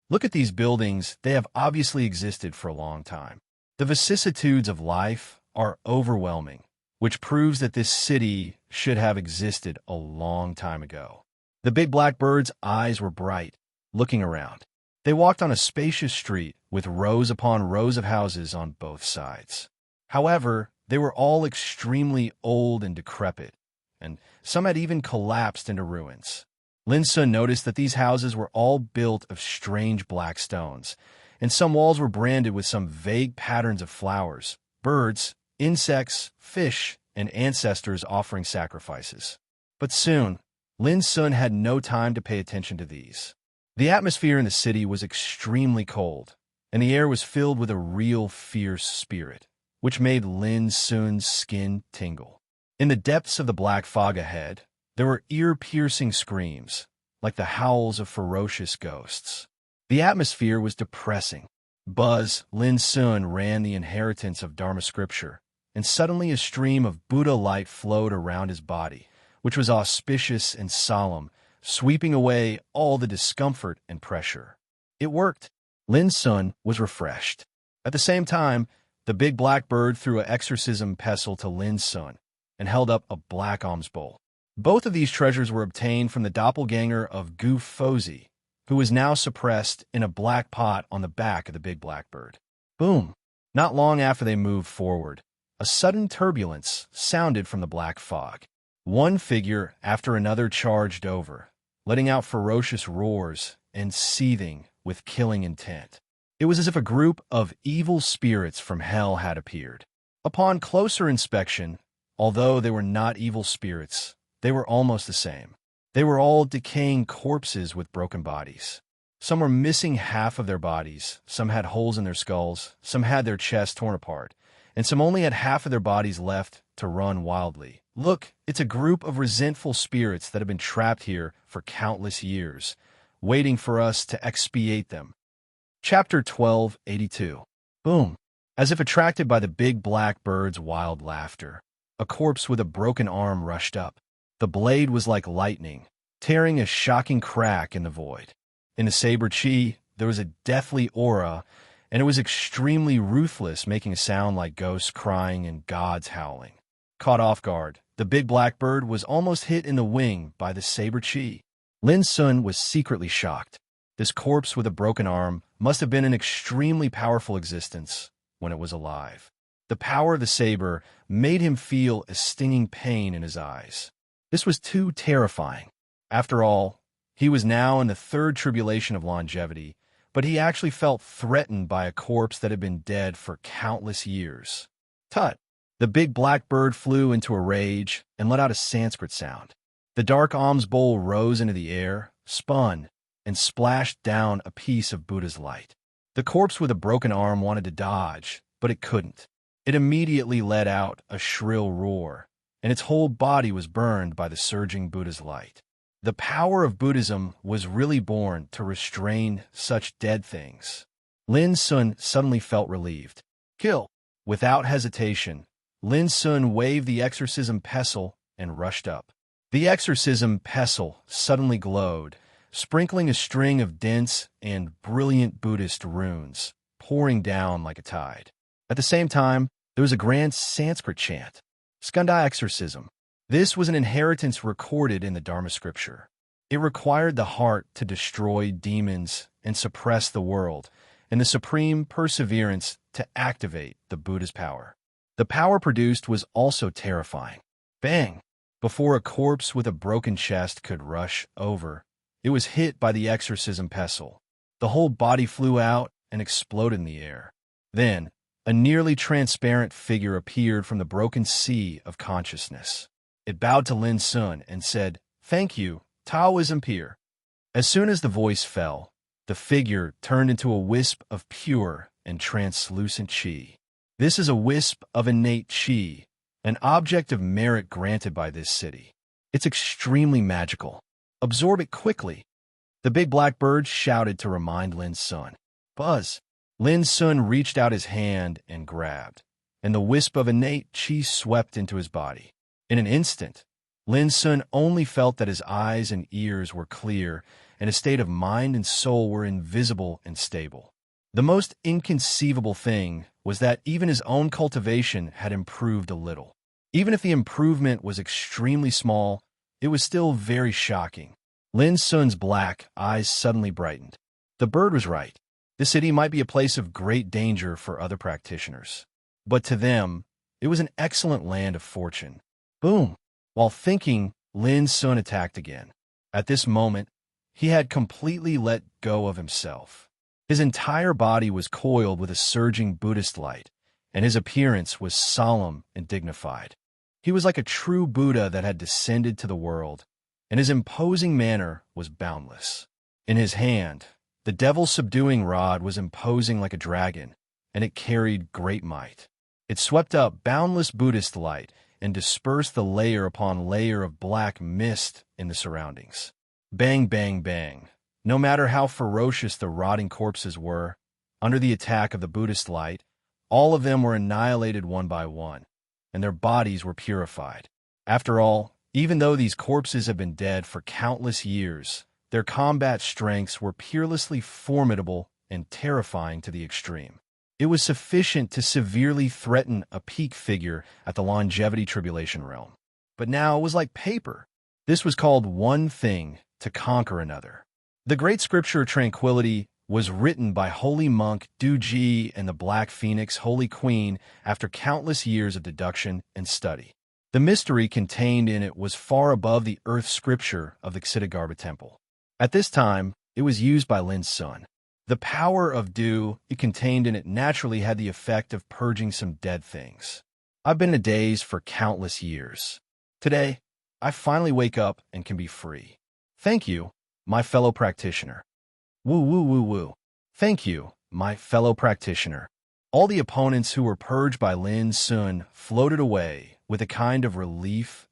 Speaker 1: Look at these buildings. They have obviously existed for a long time. The vicissitudes of life are overwhelming, which proves that this city should have existed a long time ago. The big blackbird's eyes were bright, looking around. They walked on a spacious street with rows upon rows of houses on both sides. However, they were all extremely old and decrepit, and some had even collapsed into ruins. Lin Sun noticed that these houses were all built of strange black stones, and some walls were branded with some vague patterns of flowers, birds, insects, fish, and ancestors offering sacrifices. But soon, Lin Sun had no time to pay attention to these. The atmosphere in the city was extremely cold, and the air was filled with a real fierce spirit, which made Lin Sun's skin tingle. In the depths of the black fog ahead, there were ear-piercing screams, like the howls of ferocious ghosts. The atmosphere was depressing. Buzz, Lin Sun ran the inheritance of Dharma scripture, and suddenly a stream of Buddha light flowed around his body, which was auspicious and solemn, sweeping away all the discomfort and pressure. It worked. Lin Sun was refreshed. At the same time, the big blackbird threw an exorcism pestle to Lin Sun and held up a black alms bowl. Both of these treasures were obtained from the doppelganger of Gu Fozi, who was now suppressed in a black pot on the back of the big blackbird. Boom! Not long after they moved forward, a sudden turbulence sounded from the black fog. One figure after another charged over, letting out ferocious roars and seething with killing intent. It was as if a group of evil spirits from hell had appeared. Upon closer inspection, although they were not evil spirits, they were almost the same. They were all decaying corpses with broken bodies. Some were missing half of their bodies, some had holes in their skulls, some had their chests torn apart, and some only had half of their bodies left to run wildly. Look, it's a group of resentful spirits that have been trapped here for countless years, waiting for us to expiate them. Chapter 1282. Boom! As if attracted by the big black bird's wild laughter, a corpse with a broken arm rushed up. The blade was like lightning, tearing a shocking crack in the void. In the saber chi, there was a deathly aura, and it was extremely ruthless, making a sound like ghosts crying and gods howling. Caught off guard, the big blackbird was almost hit in the wing by the saber chi. Lin Sun was secretly shocked. This corpse with a broken arm must have been an extremely powerful existence when it was alive. The power of the saber made him feel a stinging pain in his eyes. This was too terrifying. After all, he was now in the 3rd tribulation of longevity, but he actually felt threatened by a corpse that had been dead for countless years. Tut! The big black bird flew into a rage and let out a Sanskrit sound. The dark alms bowl rose into the air, spun, and splashed down a piece of Buddha's light. The corpse with a broken arm wanted to dodge, but it couldn't. It immediately let out a shrill roar, and its whole body was burned by the surging Buddha's light. The power of Buddhism was really born to restrain such dead things. Lin Sun suddenly felt relieved. Kill! Without hesitation, Lin Sun waved the exorcism pestle and rushed up. The exorcism pestle suddenly glowed, sprinkling a string of dense and brilliant Buddhist runes, pouring down like a tide. At the same time, there was a grand Sanskrit chant, Skanda exorcism. This was an inheritance recorded in the Dharma scripture. It required the heart to destroy demons and suppress the world, and the supreme perseverance to activate the Buddha's power. The power produced was also terrifying. Bang! Before a corpse with a broken chest could rush over, it was hit by the exorcism pestle. The whole body flew out and exploded in the air. Then, a nearly transparent figure appeared from the broken sea of consciousness. It bowed to Lin Sun and said, "Thank you, Taoism peer." As soon as the voice fell, the figure turned into a wisp of pure and translucent qi. This is a wisp of innate qi, an object of merit granted by this city. It's extremely magical. Absorb it quickly. The big black bird shouted to remind Lin Sun. Buzz! Lin Sun reached out his hand and grabbed, and the wisp of innate qi swept into his body. In an instant, Lin Sun only felt that his eyes and ears were clear, and his state of mind and soul were invisible and stable. The most inconceivable thing was that even his own cultivation had improved a little. Even if the improvement was extremely small, it was still very shocking. Lin Sun's black eyes suddenly brightened. The bird was right. The city might be a place of great danger for other practitioners, but to them, it was an excellent land of fortune. Boom! While thinking, Lin Sun attacked again. At this moment, he had completely let go of himself. His entire body was coiled with a surging Buddhist light, and his appearance was solemn and dignified. He was like a true Buddha that had descended to the world, and his imposing manner was boundless. In his hand, the devil's subduing rod was imposing like a dragon, and it carried great might. It swept up boundless Buddhist light and dispersed the layer upon layer of black mist in the surroundings. Bang, bang, bang. No matter how ferocious the rotting corpses were, under the attack of the Buddhist light, all of them were annihilated one by one, and their bodies were purified. After all, even though these corpses had been dead for countless years, their combat strengths were peerlessly formidable and terrifying to the extreme. It was sufficient to severely threaten a peak figure at the longevity tribulation realm. But now it was like paper. This was called one thing to conquer another. The great scripture Tranquility was written by holy monk Du Ji and the Black Phoenix Holy Queen after countless years of deduction and study. The mystery contained in it was far above the earth scripture of the Ksitigarbha temple. At this time, it was used by Lin Sun. The power of Du it contained in it naturally had the effect of purging some dead things. I've been in a daze for countless years. Today, I finally wake up and can be free. Thank you, my fellow practitioner. Woo woo woo woo. Thank you, my fellow practitioner. All the opponents who were purged by Lin Sun floated away with a kind of relief,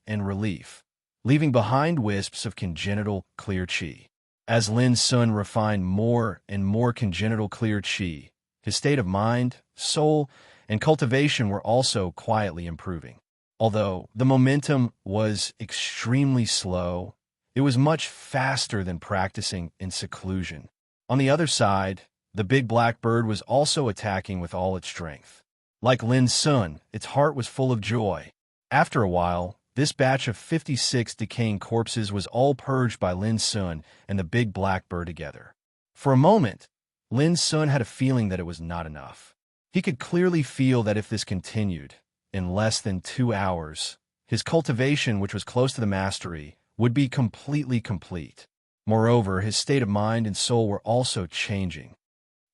Speaker 1: leaving behind wisps of congenital clear qi. As Lin Sun refined more and more congenital clear qi, his state of mind, soul, and cultivation were also quietly improving. Although the momentum was extremely slow, it was much faster than practicing in seclusion. On the other side, the big black bird was also attacking with all its strength. Like Lin Sun, its heart was full of joy. After a while, this batch of 56 decaying corpses was all purged by Lin Sun and the big black bird together. For a moment, Lin Sun had a feeling that it was not enough. He could clearly feel that if this continued, in less than 2 hours, his cultivation, which was close to the mastery, would be completely complete. Moreover, his state of mind and soul were also changing.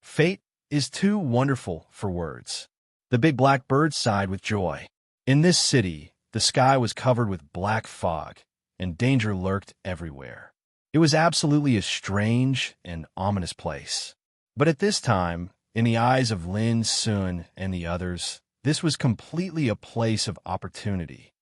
Speaker 1: Fate is too wonderful for words. The big black bird sighed with joy. In this city, the sky was covered with black fog, and danger lurked everywhere. It was absolutely a strange and ominous place. But at this time, in the eyes of Lin Sun and the others, this was completely a place of opportunity.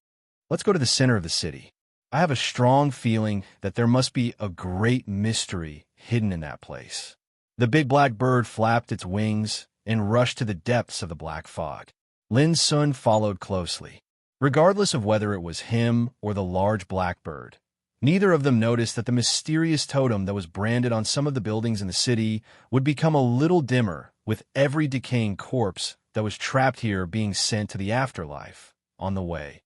Speaker 1: Let's go to the center of the city. I have a strong feeling that there must be a great mystery hidden in that place. The big black bird flapped its wings and rushed to the depths of the black fog. Lin Sun followed closely. Regardless of whether it was him or the large black bird, neither of them noticed that the mysterious totem that was branded on some of the buildings in the city would become a little dimmer with every decaying corpse that was trapped here being sent to the afterlife. On the way,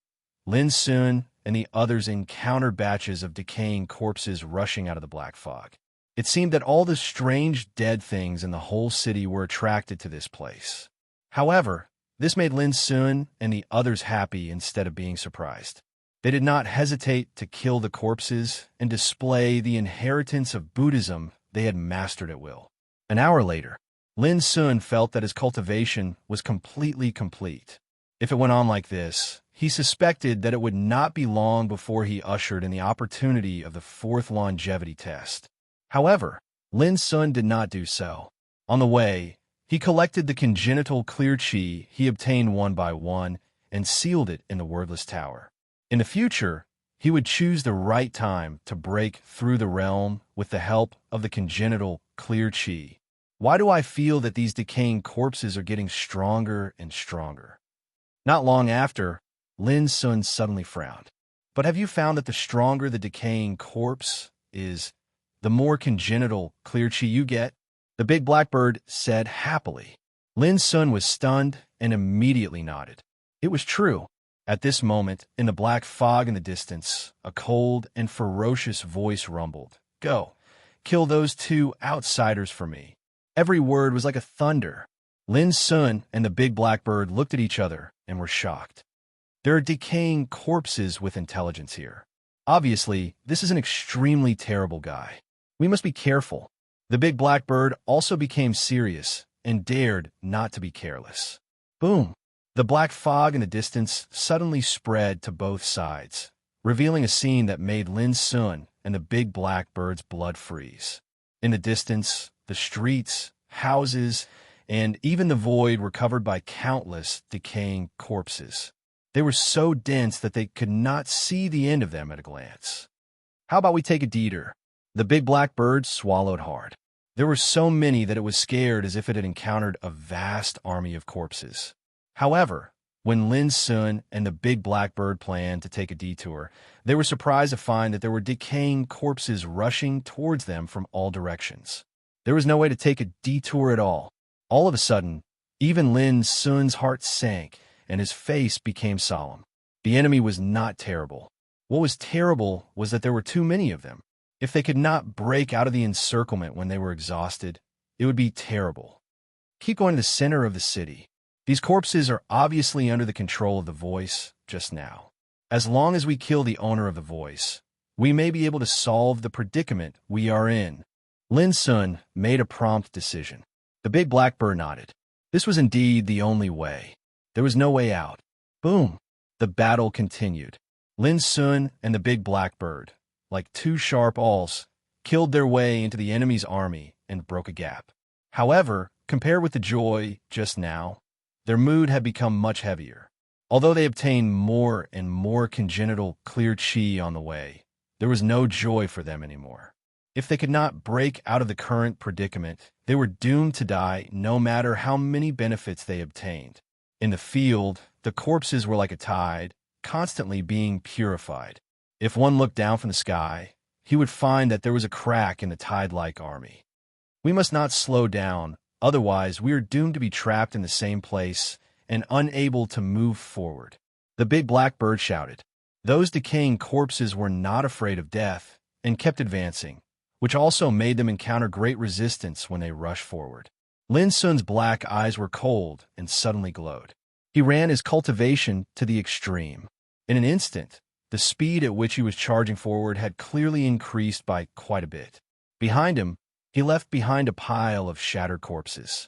Speaker 1: Lin Sun and the others encountered batches of decaying corpses rushing out of the black fog. It seemed that all the strange dead things in the whole city were attracted to this place. However, this made Lin Sun and the others happy instead of being surprised. They did not hesitate to kill the corpses and display the inheritance of Buddhism they had mastered at will. An hour later, Lin Sun felt that his cultivation was completely complete. If it went on like this, he suspected that it would not be long before he ushered in the opportunity of the fourth longevity test. However, Lin Sun did not do so. On the way, he collected the congenital clear chi he obtained one by one and sealed it in the wordless tower. In the future, he would choose the right time to break through the realm with the help of the congenital clear chi. Why do I feel that these decaying corpses are getting stronger and stronger? Not long after, Lin Sun suddenly frowned. But have you found that the stronger the decaying corpse is, the more congenital clear chi you get? The big blackbird said happily. Lin Sun was stunned and immediately nodded. It was true. At this moment, in the black fog in the distance, a cold and ferocious voice rumbled. Go, kill those two outsiders for me. Every word was like a thunder. Lin Sun and the big blackbird looked at each other and were shocked. There are decaying corpses with intelligence here. Obviously, this is an extremely terrible guy. We must be careful. The big blackbird also became serious and dared not to be careless. Boom! The black fog in the distance suddenly spread to both sides, revealing a scene that made Lin Sun and the big blackbird's blood freeze. In the distance, the streets, houses, and even the void were covered by countless decaying corpses. They were so dense that they could not see the end of them at a glance. How about we take a detour? The big black bird swallowed hard. There were so many that it was scared as if it had encountered a vast army of corpses. However, when Lin Sun and the big black bird planned to take a detour, they were surprised to find that there were decaying corpses rushing towards them from all directions. There was no way to take a detour at all. All of a sudden, even Lin Sun's heart sank and his face became solemn. The enemy was not terrible. What was terrible was that there were too many of them. If they could not break out of the encirclement when they were exhausted, it would be terrible. Keep going to the center of the city. These corpses are obviously under the control of the voice just now. As long as we kill the owner of the voice, we may be able to solve the predicament we are in. Lin Sun made a prompt decision. The big blackbird nodded. This was indeed the only way. There was no way out. Boom! The battle continued. Lin Sun and the big blackbird, like two sharp awls, killed their way into the enemy's army and broke a gap. However, compared with the joy just now, their mood had become much heavier. Although they obtained more and more congenital clear chi on the way, there was no joy for them anymore. If they could not break out of the current predicament, they were doomed to die no matter how many benefits they obtained. In the field, the corpses were like a tide, constantly being purified. If one looked down from the sky, he would find that there was a crack in the tide-like army. We must not slow down, otherwise we are doomed to be trapped in the same place and unable to move forward. The big blackbird shouted. Those decaying corpses were not afraid of death and kept advancing, which also made them encounter great resistance when they rushed forward. Lin Sun's black eyes were cold and suddenly glowed. He ran his cultivation to the extreme. In an instant, the speed at which he was charging forward had clearly increased by quite a bit. Behind him, he left behind a pile of shattered corpses.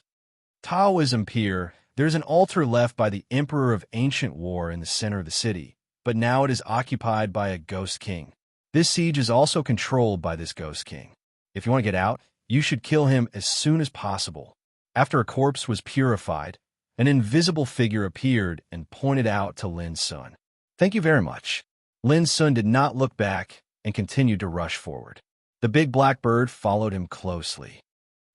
Speaker 1: Taoism Pier, there's an altar left by the Emperor of Ancient War in the center of the city, but now it is occupied by a ghost king. This siege is also controlled by this ghost king. If you want to get out, you should kill him as soon as possible. After a corpse was purified, an invisible figure appeared and pointed out to Lin Sun. Thank you very much. Lin Sun did not look back and continued to rush forward. The big black bird followed him closely.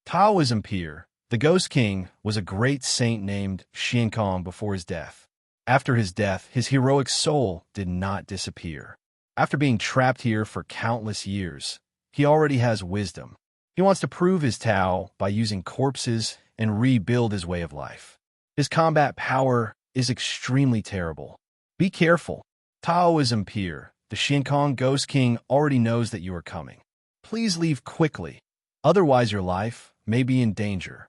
Speaker 1: Taoism Pier, the Ghost King, was a great saint named Xiankong before his death. After his death, his heroic soul did not disappear. After being trapped here for countless years, he already has wisdom. He wants to prove his Tao by using corpses and rebuild his way of life. His combat power is extremely terrible. Be careful. Taoism Pier, the Xiankong Ghost King already knows that you are coming. Please leave quickly, otherwise your life may be in danger.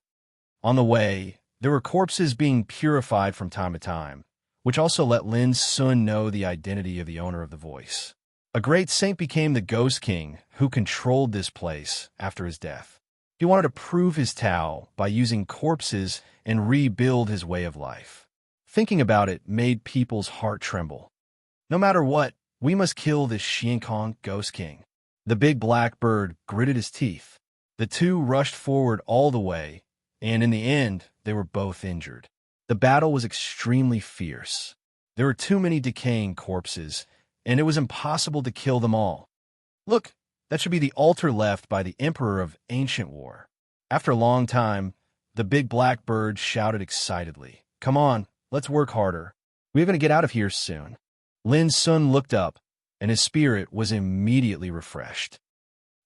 Speaker 1: On the way, there were corpses being purified from time to time, which also let Lin Sun know the identity of the owner of the voice. A great saint became the Ghost King who controlled this place after his death. He wanted to prove his Tao by using corpses and rebuild his way of life. Thinking about it made people's heart tremble. No matter what, we must kill this Xiankong Ghost King. The big black bird gritted his teeth. The two rushed forward all the way, and in the end, they were both injured. The battle was extremely fierce. There were too many decaying corpses, and it was impossible to kill them all. Look, that should be the altar left by the Emperor of Ancient War. After a long time, the big black bird shouted excitedly, "Come on, let's work harder. We're going to get out of here soon." Lin Sun looked up, and his spirit was immediately refreshed.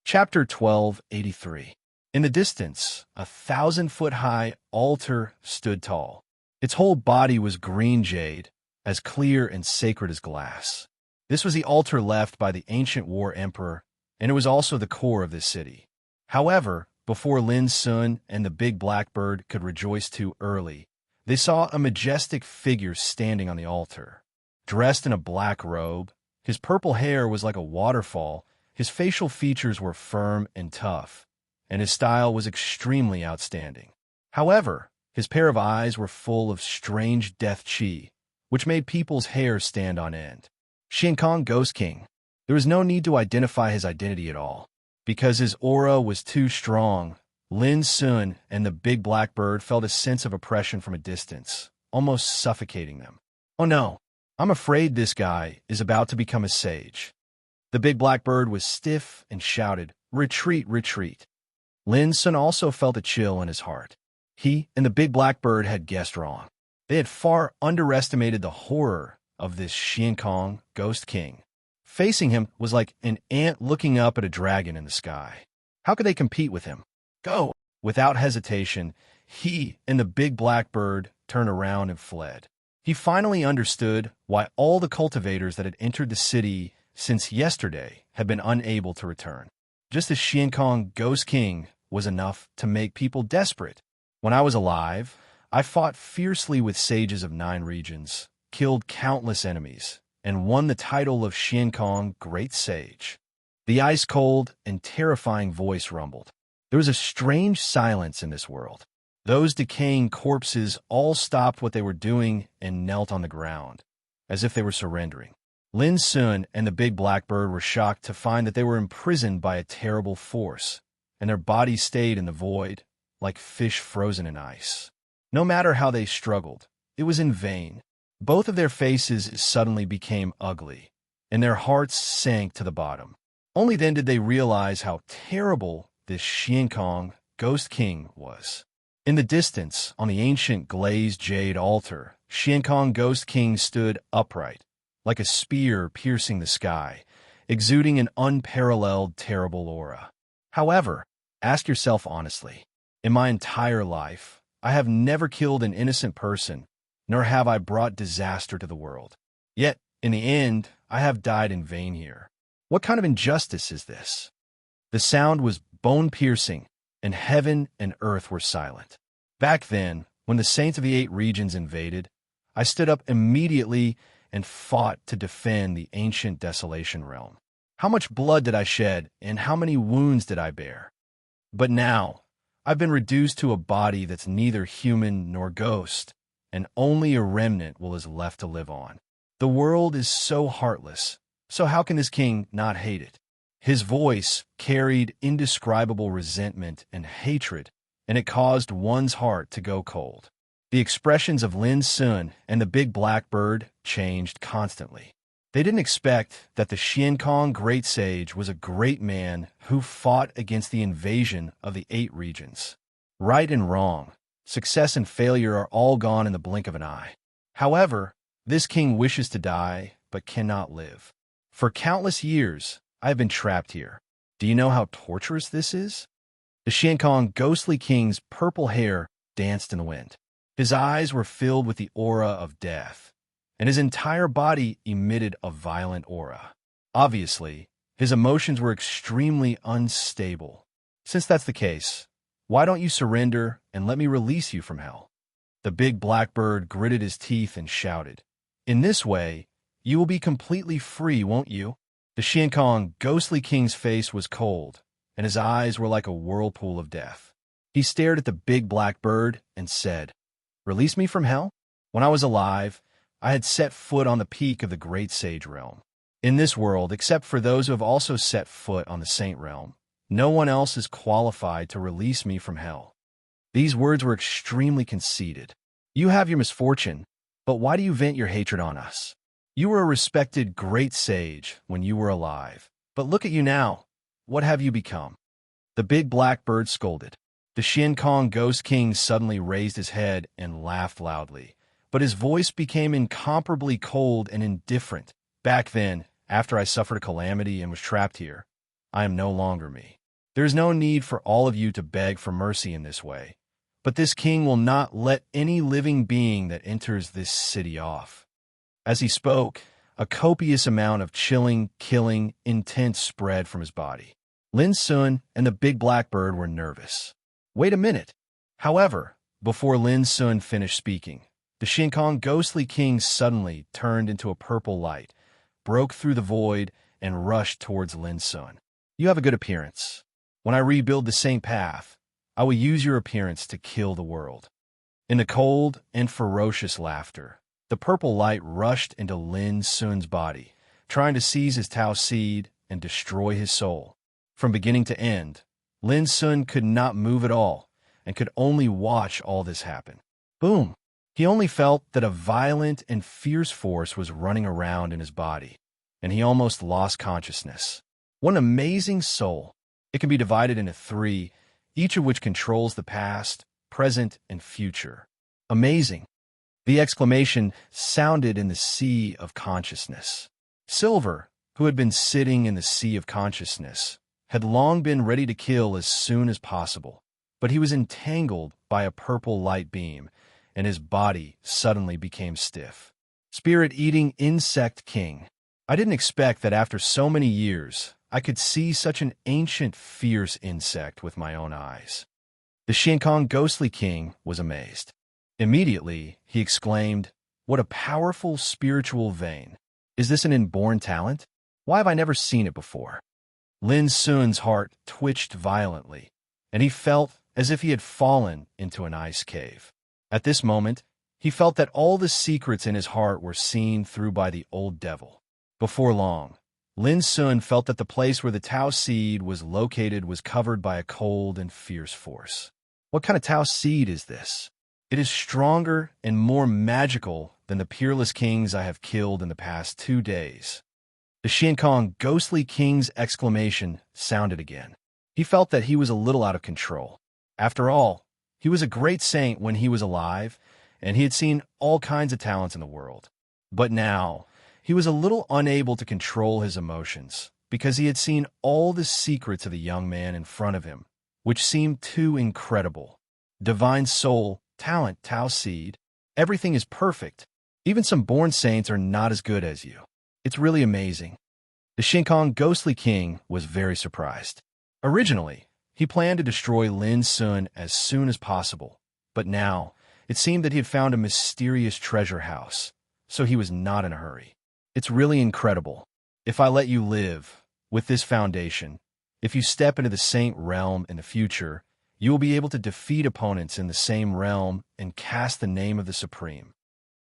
Speaker 1: Chapter 1283. In the distance, a 1,000-foot-high altar stood tall. Its whole body was green jade, as clear and sacred as glass. This was the altar left by the Ancient War Emperor, and it was also the core of this city. However, before Lin Sun and the big blackbird could rejoice too early, they saw a majestic figure standing on the altar. Dressed in a black robe, his purple hair was like a waterfall, his facial features were firm and tough, and his style was extremely outstanding. However, his pair of eyes were full of strange death chi, which made people's hair stand on end. Xiankong Ghost King. There was no need to identify his identity at all. Because his aura was too strong, Lin Sun and the big blackbird felt a sense of oppression from a distance, almost suffocating them. Oh no, I'm afraid this guy is about to become a sage. The big blackbird was stiff and shouted, "Retreat, retreat." Lin Sun also felt a chill in his heart. He and the big blackbird had guessed wrong. They had far underestimated the horror of this Xiankong Ghost King. Facing him was like an ant looking up at a dragon in the sky. How could they compete with him? Go! Without hesitation, he and the big blackbird turned around and fled. He finally understood why all the cultivators that had entered the city since yesterday had been unable to return. Just as Xiankong Ghost King was enough to make people desperate. When I was alive, I fought fiercely with sages of 9 regions, killed countless enemies, and won the title of Xiankong Great Sage. The ice-cold and terrifying voice rumbled. There was a strange silence in this world. Those decaying corpses all stopped what they were doing and knelt on the ground, as if they were surrendering. Lin Sun and the big blackbird were shocked to find that they were imprisoned by a terrible force, and their bodies stayed in the void, like fish frozen in ice. No matter how they struggled, it was in vain. Both of their faces suddenly became ugly, and their hearts sank to the bottom. Only then did they realize how terrible this Xiankong Ghost King was. In the distance, on the ancient glazed jade altar, Xiankong Ghost King stood upright, like a spear piercing the sky, exuding an unparalleled terrible aura. However, ask yourself honestly, in my entire life, I have never killed an innocent person, nor have I brought disaster to the world. Yet, in the end, I have died in vain here. What kind of injustice is this? The sound was bone-piercing, and heaven and earth were silent. Back then, when the saints of the 8 regions invaded, I stood up immediately and fought to defend the ancient desolation realm. How much blood did I shed, and how many wounds did I bear? But now, I've been reduced to a body that's neither human nor ghost, and only a remnant is left to live on. The world is so heartless, so how can this king not hate it? His voice carried indescribable resentment and hatred, and it caused one's heart to go cold. The expressions of Lin Sun and the big blackbird changed constantly. They didn't expect that the Xiankong Great Sage was a great man who fought against the invasion of the 8 regions. Right and wrong, success and failure are all gone in the blink of an eye. However, this king wishes to die, but cannot live. For countless years, I have been trapped here. Do you know how torturous this is? The Xiankong ghostly king's purple hair danced in the wind. His eyes were filled with the aura of death, and his entire body emitted a violent aura. Obviously, his emotions were extremely unstable. Since that's the case, why don't you surrender and let me release you from hell? The big blackbird gritted his teeth and shouted, "In this way, you will be completely free, won't you?" The Xiankong ghostly king's face was cold, and his eyes were like a whirlpool of death. He stared at the big black bird and said, "Release me from hell? When I was alive, I had set foot on the peak of the Great Sage Realm. In this world, except for those who have also set foot on the Saint Realm, no one else is qualified to release me from hell." These words were extremely conceited. You have your misfortune, but why do you vent your hatred on us? You were a respected great sage when you were alive, but look at you now. What have you become? The big black bird scolded. The Xiankong Ghost King suddenly raised his head and laughed loudly, but his voice became incomparably cold and indifferent. Back then, after I suffered a calamity and was trapped here, I am no longer me. There is no need for all of you to beg for mercy in this way, but this king will not let any living being that enters this city off. As he spoke, a copious amount of chilling, killing, intent spread from his body. Lin Sun and the big blackbird were nervous. Wait a minute. However, before Lin Sun finished speaking, the Xiankong ghostly king suddenly turned into a purple light, broke through the void, and rushed towards Lin Sun. You have a good appearance. When I rebuild the same path, I will use your appearance to kill the world. In the cold and ferocious laughter, the purple light rushed into Lin Sun's body, trying to seize his Tao seed and destroy his soul. From beginning to end, Lin Sun could not move at all and could only watch all this happen. Boom! He only felt that a violent and fierce force was running around in his body, and he almost lost consciousness. What an amazing soul! It can be divided into 3, each of which controls the past, present, and future. Amazing! The exclamation sounded in the sea of consciousness. Silver, who had been sitting in the sea of consciousness, had long been ready to kill as soon as possible, but he was entangled by a purple light beam, and his body suddenly became stiff. Spirit-eating insect king. I didn't expect that after so many years, I could see such an ancient, fierce insect with my own eyes. The Xiankong ghostly king was amazed. Immediately, he exclaimed, "What a powerful spiritual vein! Is this an inborn talent? Why have I never seen it before?" Lin Sun's heart twitched violently, and he felt as if he had fallen into an ice cave. At this moment, he felt that all the secrets in his heart were seen through by the old devil. Before long, Lin Sun felt that the place where the Tao seed was located was covered by a cold and fierce force. What kind of Tao seed is this? It is stronger and more magical than the peerless kings I have killed in the past 2 days. The Xiankong ghostly king's exclamation sounded again. He felt that he was a little out of control. After all, he was a great saint when he was alive, and he had seen all kinds of talents in the world. But now, he was a little unable to control his emotions, because he had seen all the secrets of the young man in front of him, which seemed too incredible. Divine soul, talent, Tao seed, everything is perfect. Even some born saints are not as good as you. It's really amazing. The Xiankong ghostly king was very surprised. Originally, he planned to destroy Lin Sun as soon as possible, but now it seemed that he had found a mysterious treasure house, so he was not in a hurry. It's really incredible. If I let you live, with this foundation, if you step into the Saint realm in the future, you will be able to defeat opponents in the same realm and cast the name of the Supreme.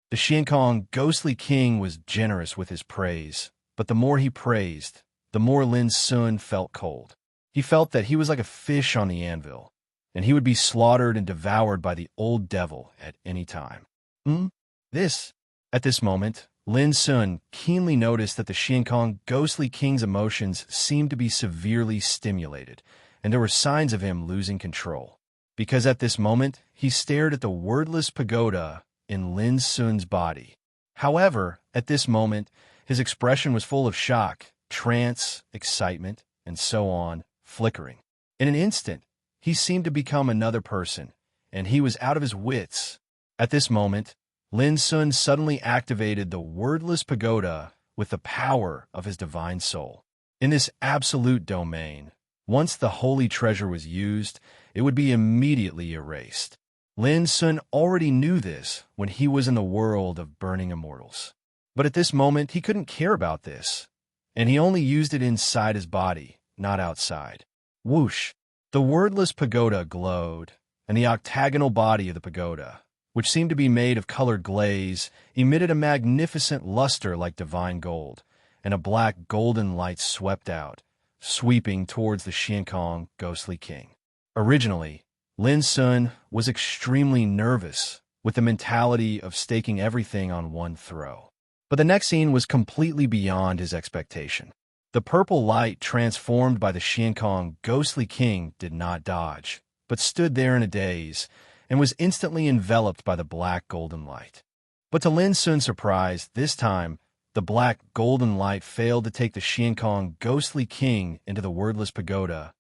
Speaker 1: The Xiankong ghostly king was generous with his praise, but the more he praised, the more Lin Sun felt cold. He felt that he was like a fish on the anvil, and he would be slaughtered and devoured by the old devil at any time. At this moment, Lin Sun keenly noticed that the Xiankong ghostly king's emotions seemed to be severely stimulated, and there were signs of him losing control. Because at this moment, he stared at the wordless pagoda in Lin Sun's body. However, at this moment, his expression was full of shock, trance, excitement, and so on, flickering. In an instant, he seemed to become another person, and he was out of his wits. At this moment, Lin Sun suddenly activated the wordless pagoda with the power of his divine soul. In this absolute domain, once the holy treasure was used, it would be immediately erased. Lin Sun already knew this when he was in the world of burning immortals. But at this moment, he couldn't care about this, and he only used it inside his body, not outside. Whoosh! The wordless pagoda glowed, and the octagonal body of the pagoda, which seemed to be made of colored glaze, emitted a magnificent luster like divine gold, and a black golden light swept out, sweeping towards the Xiankong ghostly king. Originally, Lin Sun was extremely nervous, with the mentality of staking everything on one throw. But the next scene was completely beyond his expectation. The purple light transformed by the Xiankong ghostly king did not dodge, but stood there in a daze, and was instantly enveloped by the black golden light. But to Lin Sun's surprise, this time, the black golden light failed to take the Xiankong ghostly king into the wordless pagoda.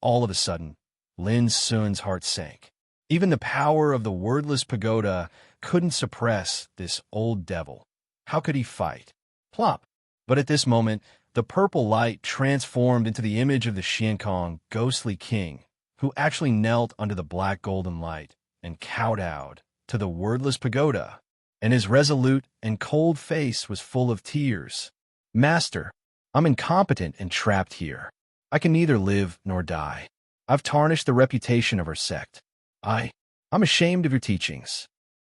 Speaker 1: All of a sudden, Lin Sun's heart sank. Even the power of the wordless pagoda couldn't suppress this old devil. How could he fight? Plop! But at this moment, the purple light transformed into the image of the Xiankong ghostly king, who actually knelt under the black golden light and kowtowed to the wordless pagoda, and his resolute and cold face was full of tears. "Master, I'm incompetent and trapped here. I can neither live nor die. I've tarnished the reputation of our sect. I'm ashamed of your teachings."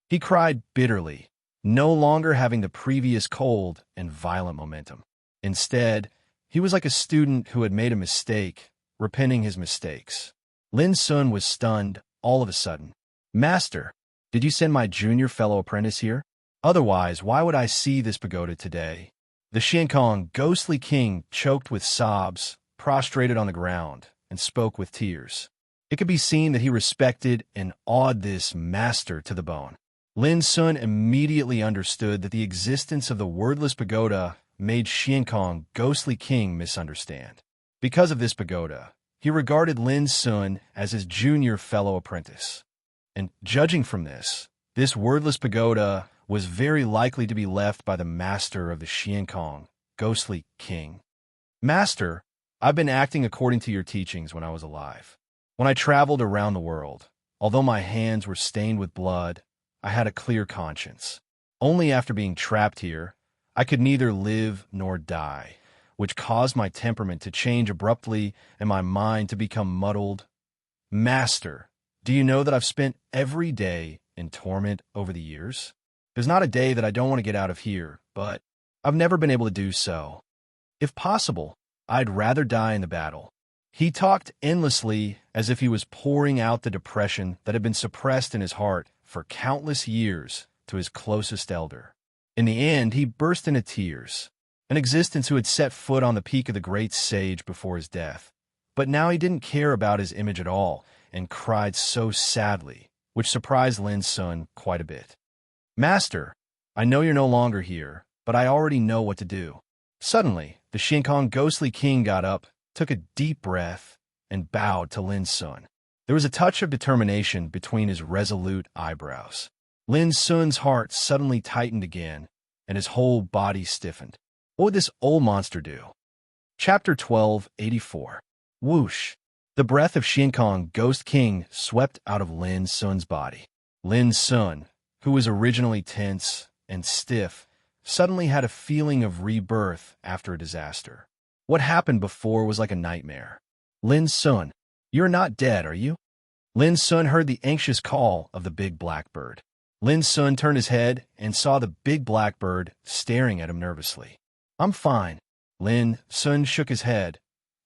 Speaker 1: He cried bitterly, no longer having the previous cold and violent momentum. Instead, he was like a student who had made a mistake, repenting his mistakes. Lin Sun was stunned all of a sudden. "Master, did you send my junior fellow apprentice here? Otherwise, why would I see this pagoda today?" The Xiankong ghostly king choked with sobs, prostrated on the ground, and spoke with tears. It could be seen that he respected and awed this master to the bone. Lin Sun immediately understood that the existence of the wordless pagoda made Xiankong ghostly king misunderstand. Because of this pagoda, he regarded Lin Sun as his junior fellow apprentice. And judging from this wordless pagoda was very likely to be left by the master of the Xiankong ghostly king. "Master, I've been acting according to your teachings when I was alive. When I traveled around the world, although my hands were stained with blood, I had a clear conscience. Only after being trapped here, I could neither live nor die, which caused my temperament to change abruptly and my mind to become muddled. Master, do you know that I've spent every day in torment over the years? There's not a day that I don't want to get out of here, but I've never been able to do so. If possible, I'd rather die in the battle." He talked endlessly as if he was pouring out the depression that had been suppressed in his heart for countless years to his closest elder. In the end, he burst into tears, an existence who had set foot on the peak of the great sage before his death. But now he didn't care about his image at all and cried so sadly, which surprised Lin Sun quite a bit. "Master, I know you're no longer here, but I already know what to do." Suddenly, the Xiankong ghostly king got up, took a deep breath, and bowed to Lin Sun. There was a touch of determination between his resolute eyebrows. Lin Sun's heart suddenly tightened again, and his whole body stiffened. What would this old monster do? Chapter 1284. Whoosh! The breath of Xiankong Ghost King swept out of Lin Sun's body. Lin Sun, who was originally tense and stiff, suddenly had a feeling of rebirth after a disaster. What happened before was like a nightmare. "Lin Sun, you're not dead, are you?" Lin Sun heard the anxious call of the big blackbird. Lin Sun turned his head and saw the big blackbird staring at him nervously. "I'm fine." Lin Sun shook his head,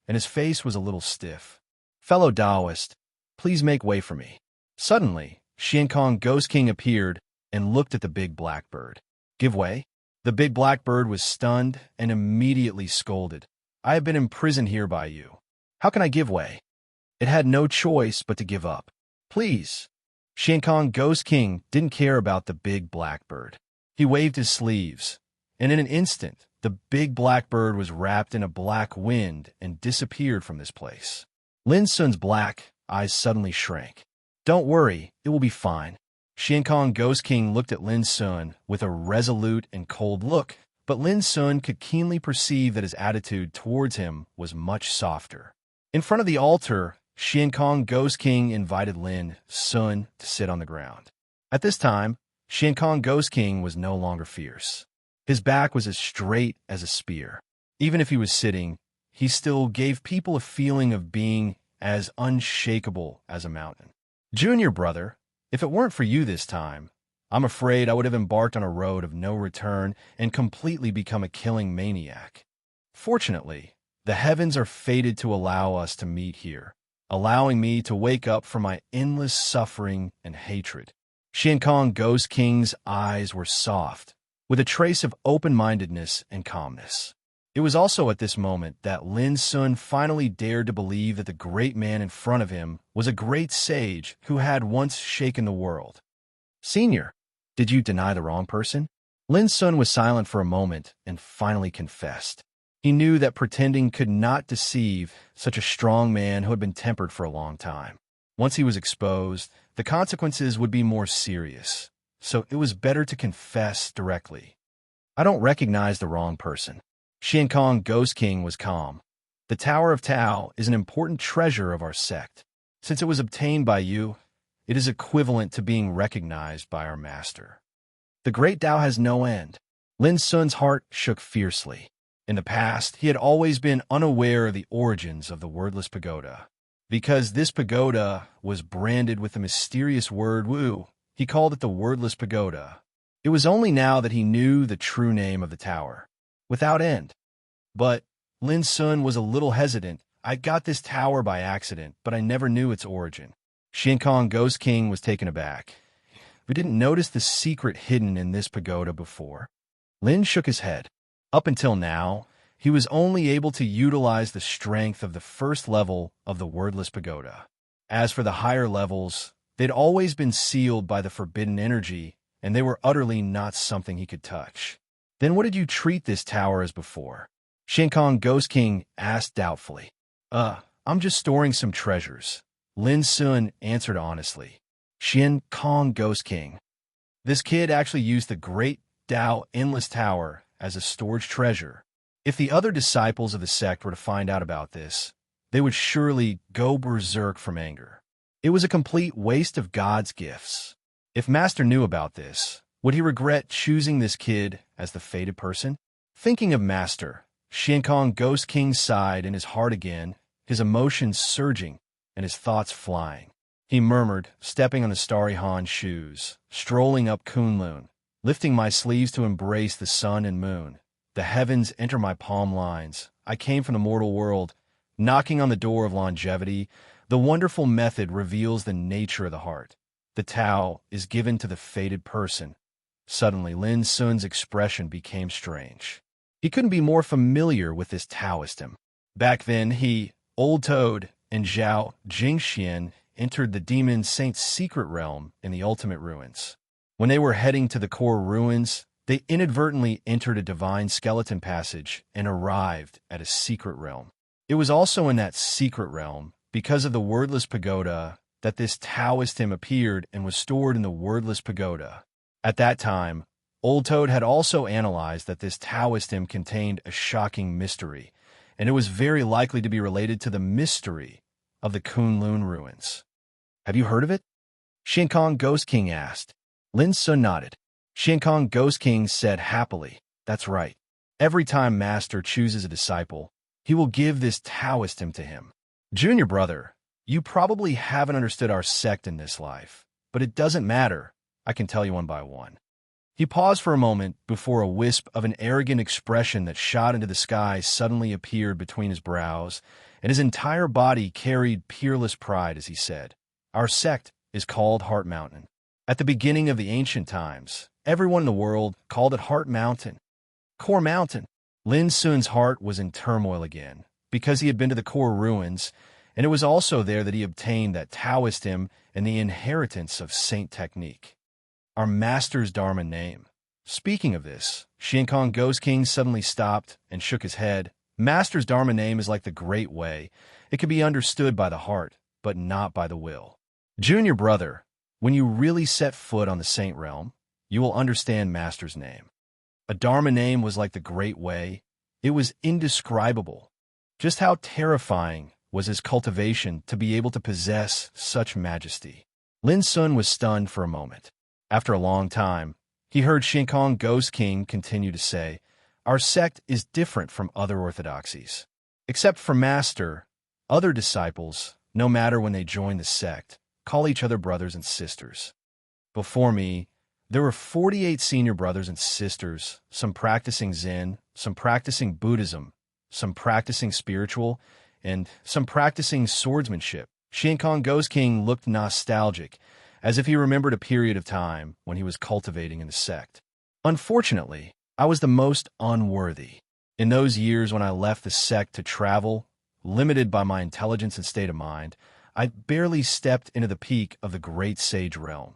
Speaker 1: and his face was a little stiff. "Fellow Taoist, please make way for me." Suddenly, Xiankong Ghost King appeared and looked at the big blackbird. "Give way?" The big black bird was stunned and immediately scolded. I have been imprisoned here by you. How can I give way? It had no choice but to give up. Please. Shan Kong Ghost King didn't care about the big black bird. He waved his sleeves, and in an instant, the big black bird was wrapped in a black wind and disappeared from this place. Lin Sun's black eyes suddenly shrank. Don't worry, it will be fine. Shan Kong Ghost King looked at Lin Sun with a resolute and cold look, but Lin Sun could keenly perceive that his attitude towards him was much softer. In front of the altar, Shan Kong Ghost King invited Lin Sun to sit on the ground. At this time, Shan Kong Ghost King was no longer fierce. His back was as straight as a spear. Even if he was sitting, he still gave people a feeling of being as unshakable as a mountain. Junior brother, if it weren't for you this time, I'm afraid I would have embarked on a road of no return and completely become a killing maniac. Fortunately, the heavens are fated to allow us to meet here, allowing me to wake up from my endless suffering and hatred. Shan Kong Ghost King's eyes were soft, with a trace of open-mindedness and calmness. It was also at this moment that Lin Sun finally dared to believe that the great man in front of him was a great sage who had once shaken the world. Senior, did you deny the wrong person? Lin Sun was silent for a moment and finally confessed. He knew that pretending could not deceive such a strong man who had been tempered for a long time. Once he was exposed, the consequences would be more serious, so it was better to confess directly. I don't recognize the wrong person. Shan Kong Ghost King was calm. The Tower of Tao is an important treasure of our sect. Since it was obtained by you, it is equivalent to being recognized by our master. The great Tao has no end. Lin Sun's heart shook fiercely. In the past, he had always been unaware of the origins of the wordless pagoda. Because this pagoda was branded with the mysterious word Wu, he called it the wordless pagoda. It was only now that he knew the true name of the tower. Without end. But Lin Sun was a little hesitant. I got this tower by accident, but I never knew its origin. Shan Kong Ghost King was taken aback. We didn't notice the secret hidden in this pagoda before. Lin shook his head. Up until now, he was only able to utilize the strength of the first level of the wordless pagoda. As for the higher levels, they'd always been sealed by the forbidden energy, and they were utterly not something he could touch. Then what did you treat this tower as before? Shan Kong Ghost King asked doubtfully. I'm just storing some treasures. Lin Sun answered honestly. Shan Kong Ghost King. This kid actually used the Great Tao Endless Tower as a storage treasure. If the other disciples of the sect were to find out about this, they would surely go berserk from anger. It was a complete waste of God's gifts. If Master knew about this, would he regret choosing this kid as the fated person? Thinking of Master, Shan Kong Ghost King sighed in his heart again, his emotions surging and his thoughts flying. He murmured, stepping on the starry Han shoes, strolling up Kunlun, lifting my sleeves to embrace the sun and moon. The heavens enter my palm lines. I came from the mortal world, knocking on the door of longevity. The wonderful method reveals the nature of the heart. The Tao is given to the fated person. Suddenly, Lin Sun's expression became strange. He couldn't be more familiar with this Taoism. Back then, he, Old Toad, and Zhao Jingxian entered the Demon Saint's secret realm in the Ultimate Ruins. When they were heading to the core ruins, they inadvertently entered a divine skeleton passage and arrived at a secret realm. It was also in that secret realm, because of the wordless pagoda, that this Taoist hymn appeared and was stored in the wordless pagoda. At that time, Old Toad had also analyzed that this Taoist hymn contained a shocking mystery, and it was very likely to be related to the mystery of the Kunlun ruins. Have you heard of it? Shan Kong Ghost King asked. Lin Sun nodded. Shan Kong Ghost King said happily, that's right. Every time Master chooses a disciple, he will give this Taoist hymn to him. Junior brother, you probably haven't understood our sect in this life, but it doesn't matter. I can tell you one by one. He paused for a moment before a wisp of an arrogant expression that shot into the sky suddenly appeared between his brows, and his entire body carried peerless pride as he said, Our sect is called Heart Mountain. At the beginning of the ancient times, everyone in the world called it Heart Mountain. Core Mountain. Lin Sun's heart was in turmoil again, because he had been to the Core ruins, and it was also there that he obtained that Taoist hymn and the inheritance of Saint Technique. Our master's Dharma name. Speaking of this, Xiankong Ghost King suddenly stopped and shook his head. Master's Dharma name is like the Great Way. It can be understood by the heart, but not by the will. Junior brother, when you really set foot on the Saint Realm, you will understand Master's name. A Dharma name was like the Great Way. It was indescribable. Just how terrifying was his cultivation to be able to possess such majesty. Lin Sun was stunned for a moment. After a long time, he heard Xiankong Ghost King continue to say, "Our sect is different from other orthodoxies. Except for Master, other disciples, no matter when they join the sect, call each other brothers and sisters. Before me, there were 48 senior brothers and sisters, some practicing Zen, some practicing Buddhism, some practicing spiritual, and some practicing swordsmanship." Xiankong Ghost King looked nostalgic, as if he remembered a period of time when he was cultivating in the sect. "Unfortunately, I was the most unworthy. In those years when I left the sect to travel, limited by my intelligence and state of mind, I barely stepped into the peak of the great sage realm."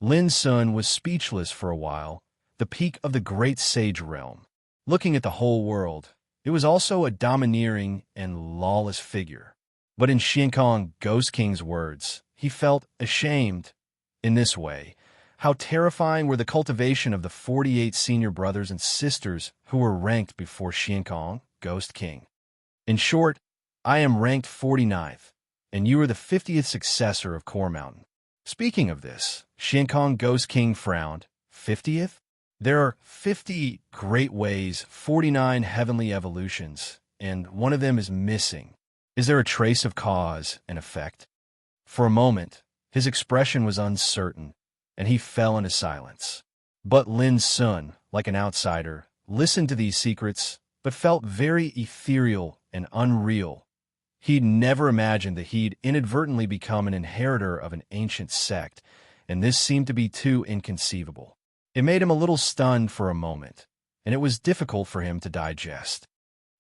Speaker 1: Lin Sun was speechless for a while. The peak of the great sage realm. Looking at the whole world, it was also a domineering and lawless figure. But in Xiankong Ghost King's words, he felt ashamed. In this way, how terrifying were the cultivation of the 48 senior brothers and sisters who were ranked before Xiankong Ghost King. In short, I am ranked 49th, and you are the 50th successor of Core Mountain. Speaking of this, Xiankong Ghost King frowned. 50th? There are 50 great ways, 49 heavenly evolutions, and one of them is missing. Is there a trace of cause and effect? For a moment, his expression was uncertain, and he fell into silence. But Lin Sun, like an outsider, listened to these secrets, but felt very ethereal and unreal. He'd never imagined that he'd inadvertently become an inheritor of an ancient sect, and this seemed to be too inconceivable. It made him a little stunned for a moment, and it was difficult for him to digest.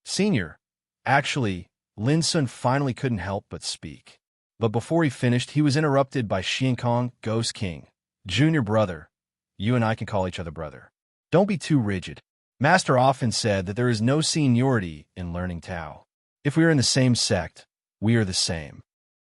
Speaker 1: "Senior, actually," Lin Sun finally couldn't help but speak. But before he finished, he was interrupted by Xiankong Ghost King. "Junior brother, you and I can call each other brother. Don't be too rigid. Master often said that there is no seniority in learning Tao. If we are in the same sect, we are the same."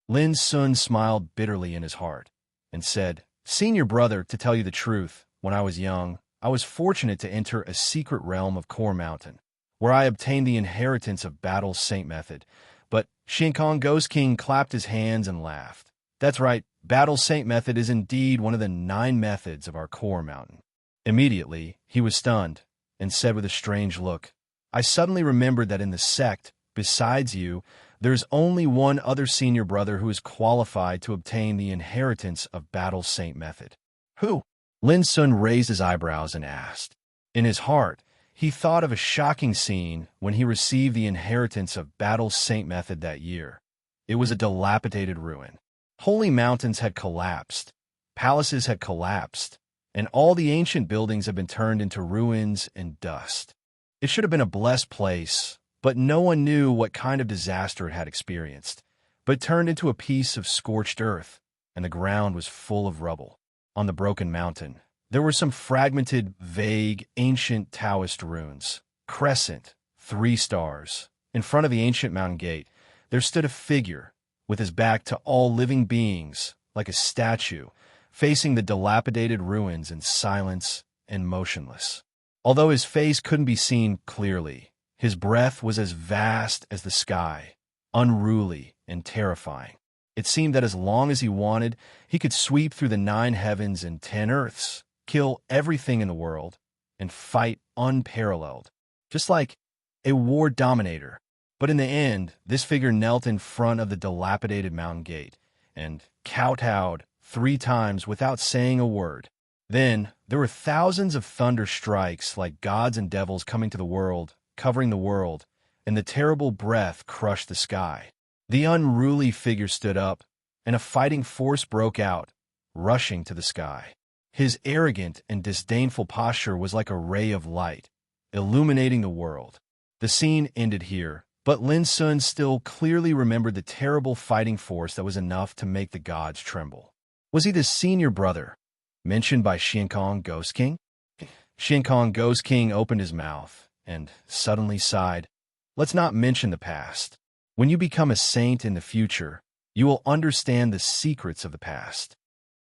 Speaker 1: Lin Sun smiled bitterly in his heart and said, "Senior brother, to tell you the truth, when I was young, I was fortunate to enter a secret realm of Core Mountain, where I obtained the inheritance of Battle's Saint Method." But Xiankong Ghost King clapped his hands and laughed. "That's right, Battle's Saint Method is indeed one of the 9 methods of our Core Mountain." Immediately, he was stunned and said with a strange look, "I suddenly remembered that in the sect, besides you, there's only one other senior brother who is qualified to obtain the inheritance of Battle's Saint Method." "Who?" Lin Sun raised his eyebrows and asked. In his heart, he thought of a shocking scene when he received the inheritance of Battle's Saint Method that year. It was a dilapidated ruin. Holy mountains had collapsed, palaces had collapsed, and all the ancient buildings had been turned into ruins and dust. It should have been a blessed place, but no one knew what kind of disaster it had experienced. But it turned into a piece of scorched earth, and the ground was full of rubble. On the broken mountain, there were some fragmented, vague, ancient Taoist runes. Crescent, 3 stars. In front of the ancient mountain gate, there stood a figure, with his back to all living beings, like a statue, facing the dilapidated ruins in silence and motionless. Although his face couldn't be seen clearly, his breath was as vast as the sky, unruly and terrifying. It seemed that as long as he wanted, he could sweep through the 9 heavens and 10 earths, kill everything in the world, and fight unparalleled, just like a war dominator. But in the end, this figure knelt in front of the dilapidated mountain gate and kowtowed 3 times without saying a word. Then there were thousands of thunder strikes like gods and devils coming to the world, covering the world, and the terrible breath crushed the sky. The unruly figure stood up, and a fighting force broke out, rushing to the sky. His arrogant and disdainful posture was like a ray of light. illuminating the world. The scene ended here, but Lin Sun still clearly remembered the terrible fighting force that was enough to make the gods tremble. Was he the senior brother mentioned by Xiankong Ghost King? Xiankong Ghost King opened his mouth and suddenly sighed. Let's not mention the past. When you become a saint in the future, you will understand the secrets of the past.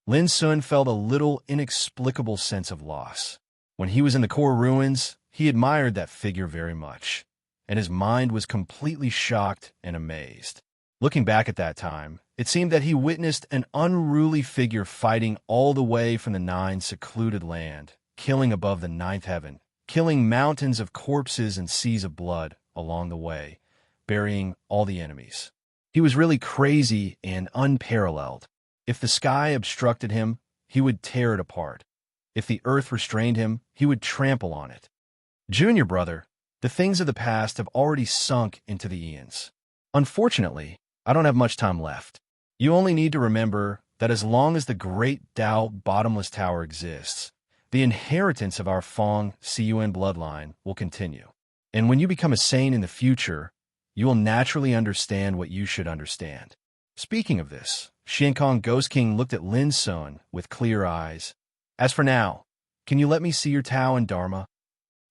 Speaker 1: Lin Sun felt a little inexplicable sense of loss. When he was in the core ruins, he admired that figure very much, and his mind was completely shocked and amazed. Looking back at that time, it seemed that he witnessed an unruly figure fighting all the way from the 9 secluded land, killing above the 9th heaven, killing mountains of corpses and seas of blood along the way, burying all the enemies. He was really crazy and unparalleled. If the sky obstructed him, he would tear it apart. If the earth restrained him, he would trample on it. Junior brother, the things of the past have already sunk into the eons. Unfortunately, I don't have much time left. You only need to remember that as long as the great Tao bottomless tower exists, the inheritance of our Fong Cun bloodline will continue. And when you become a saint in the future, you will naturally understand what you should understand. Speaking of this, Xiankong Ghost King looked at Lin Sun with clear eyes. As for now, can you let me see your Tao and Dharma?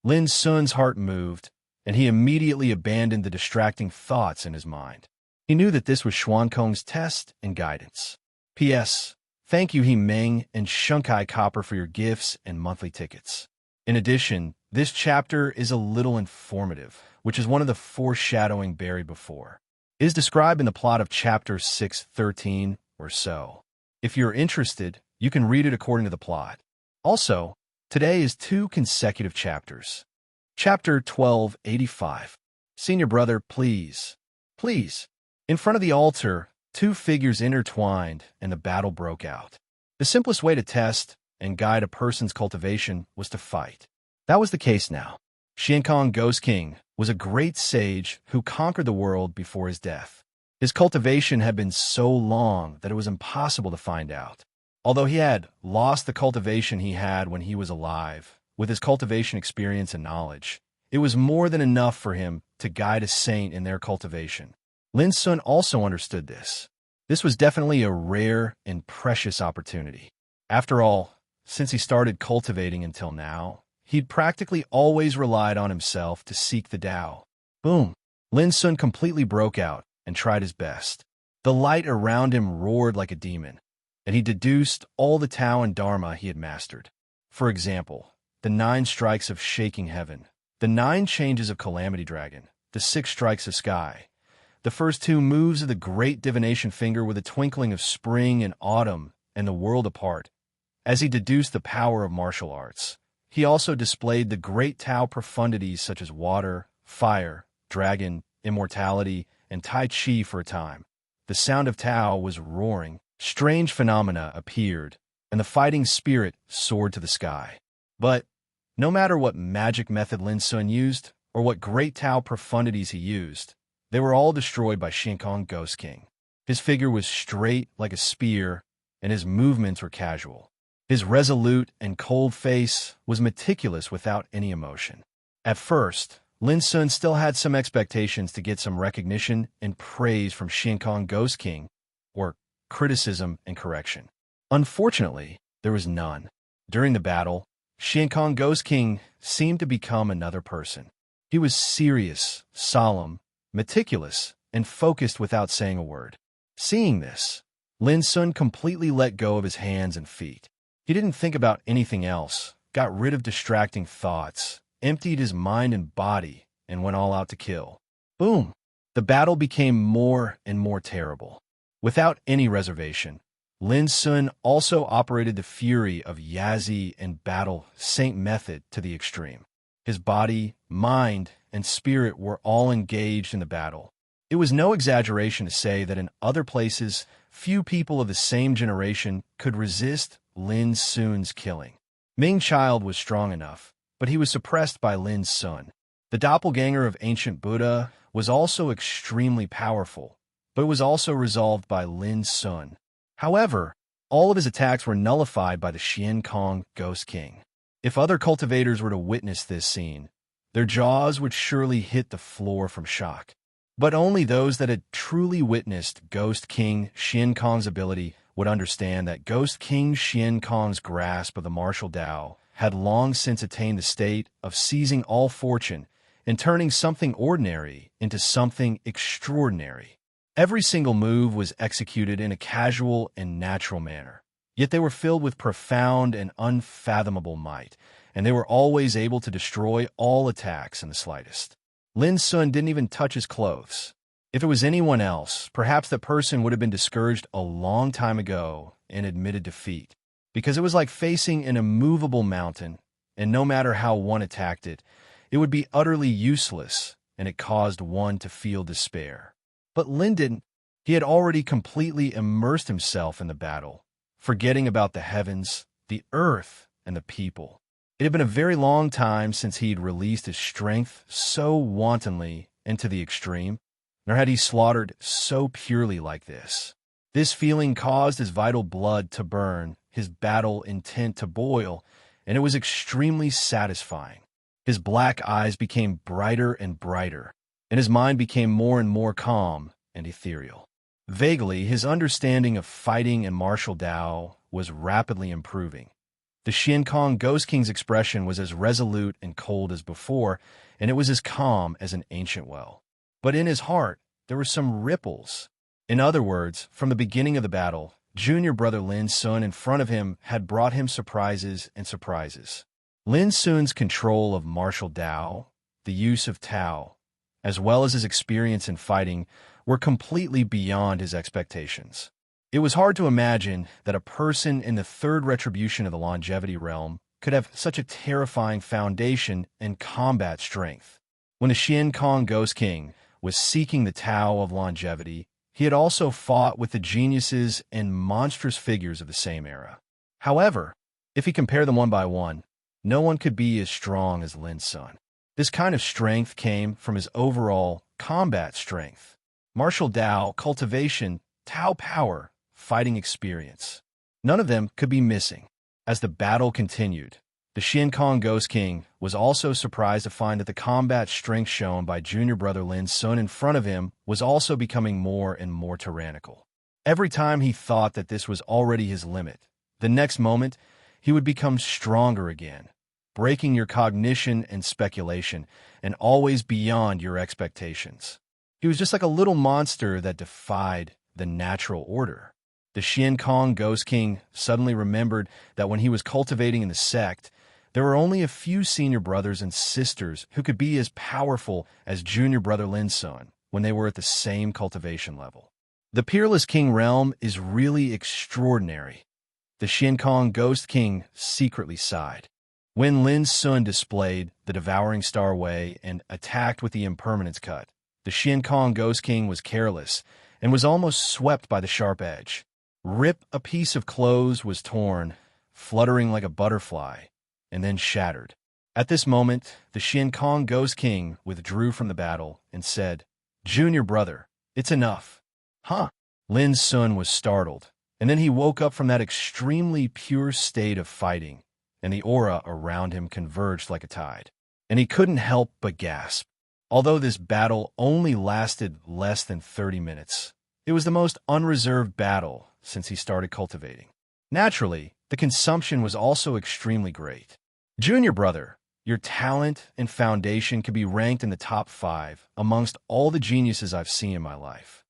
Speaker 1: Lin Sun's heart moved, and he immediately abandoned the distracting thoughts in his mind. He knew that this was Xuankong's test and guidance. P.S. Thank you He Meng and Shunkai Copper for your gifts and monthly tickets. In addition, this chapter is a little informative, which is one of the foreshadowing buried before. It is described in the plot of chapter 613 or so. If you're interested, you can read it according to the plot. Also, today is 2 consecutive chapters. Chapter 1285. Senior brother, please. Please. In front of the altar, 2 figures intertwined and the battle broke out. The simplest way to test and guide a person's cultivation was to fight. That was the case now. Xiankong Ghost King was a great sage who conquered the world before his death. His cultivation had been so long that it was impossible to find out. Although he had lost the cultivation he had when he was alive, with his cultivation experience and knowledge, it was more than enough for him to guide a saint in their cultivation. Lin Sun also understood this. This was definitely a rare and precious opportunity. After all, since he started cultivating until now, he'd practically always relied on himself to seek the Tao. Boom! Lin Sun completely broke out and tried his best. The light around him roared like a demon, and he deduced all the Tao and Dharma he had mastered. For example, the 9 strikes of shaking heaven, the 9 changes of calamity dragon, the 6 strikes of sky, the first 2 moves of the great divination finger with a twinkling of spring and autumn and the world apart. As he deduced the power of martial arts, he also displayed the great Tao profundities such as water, fire, dragon, immortality, and Tai Chi for a time. The sound of Tao was roaring, strange phenomena appeared, and the fighting spirit soared to the sky. But no matter what magic method Lin Sun used, or what great Tao profundities he used, they were all destroyed by Xiankong Ghost King. His figure was straight like a spear, and his movements were casual. His resolute and cold face was meticulous without any emotion. At first, Lin Sun still had some expectations to get some recognition and praise from Xiankong Ghost King, or criticism and correction. Unfortunately, there was none. During the battle, Xiankong Ghost King seemed to become another person. He was serious, solemn, meticulous, and focused without saying a word. Seeing this, Lin Sun completely let go of his hands and feet. He didn't think about anything else, got rid of distracting thoughts, emptied his mind and body, and went all out to kill. Boom! The battle became more and more terrible. Without any reservation, Lin Sun also operated the fury of Yazi and battle saint method to the extreme. His body, mind, and spirit were all engaged in the battle. It was no exaggeration to say that in other places, few people of the same generation could resist Lin Sun's killing. Ming Child was strong enough, but he was suppressed by Lin Sun. The doppelganger of ancient Buddha was also extremely powerful, but it was also resolved by Lin Sun. However, all of his attacks were nullified by the Xiankong Ghost King. If other cultivators were to witness this scene, Their jaws would surely hit the floor from shock. But only those that had truly witnessed Ghost King Shin Kong's ability would understand that Ghost King Shin Kong's grasp of the martial Tao had long since attained the state of seizing all fortune and turning something ordinary into something extraordinary. Every single move was executed in a casual and natural manner, yet they were filled with profound and unfathomable might, and they were always able to destroy all attacks in the slightest. Lin Sun didn't even touch his clothes. If it was anyone else, perhaps that person would have been discouraged a long time ago and admitted defeat, because it was like facing an immovable mountain, and no matter how one attacked it, it would be utterly useless, and it caused one to feel despair. But Lin didn't. He had already completely immersed himself in the battle, forgetting about the heavens, the earth, and the people. It had been a very long time since he had released his strength so wantonly and to the extreme, nor had he slaughtered so purely like this. This feeling caused his vital blood to burn, his battle intent to boil, and it was extremely satisfying. His black eyes became brighter and brighter, and his mind became more and more calm and ethereal. Vaguely, his understanding of fighting and martial Tao was rapidly improving. The Shin Kong Ghost King's expression was as resolute and cold as before, and it was as calm as an ancient well. But in his heart, there were some ripples. In other words, from the beginning of the battle, junior brother Lin Sun in front of him had brought him surprises and surprises. Lin Sun's control of martial Tao, the use of Tao, as well as his experience in fighting, were completely beyond his expectations. It was hard to imagine that a person in the third retribution of the longevity realm could have such a terrifying foundation in combat strength. When the Shin Kong Ghost King was seeking the Tao of longevity, he had also fought with the geniuses and monstrous figures of the same era. However, if he compared them one by one, no one could be as strong as Lin Sun. This kind of strength came from his overall combat strength, martial Tao cultivation, Tao power, fighting experience. None of them could be missing. As the battle continued, the Shin Kong Ghost King was also surprised to find that the combat strength shown by junior brother Lin Sun in front of him was also becoming more and more tyrannical. Every time he thought that this was already his limit, the next moment he would become stronger again, breaking your cognition and speculation, and always beyond your expectations. He was just like a little monster that defied the natural order. The Shin Kong Ghost King suddenly remembered that when he was cultivating in the sect, there were only a few senior brothers and sisters who could be as powerful as junior brother Lin Sun when they were at the same cultivation level. The Peerless King realm is really extraordinary. The Shin Kong Ghost King secretly sighed. When Lin Sun displayed the Devouring Star Way and attacked with the Impermanence Cut, the Shin Kong Ghost King was careless and was almost swept by the sharp edge. Rip, a piece of clothes was torn, fluttering like a butterfly, and then shattered. At this moment, the Shin Kong Ghost King withdrew from the battle and said, "Junior brother, it's enough." Huh? Lin Sun was startled, and then he woke up from that extremely pure state of fighting, and the aura around him converged like a tide, and he couldn't help but gasp. Although this battle only lasted less than 30 minutes, it was the most unreserved battle since he started cultivating. Naturally, the consumption was also extremely great. Junior brother, your talent and foundation could be ranked in the top 5 amongst all the geniuses I've seen in my life.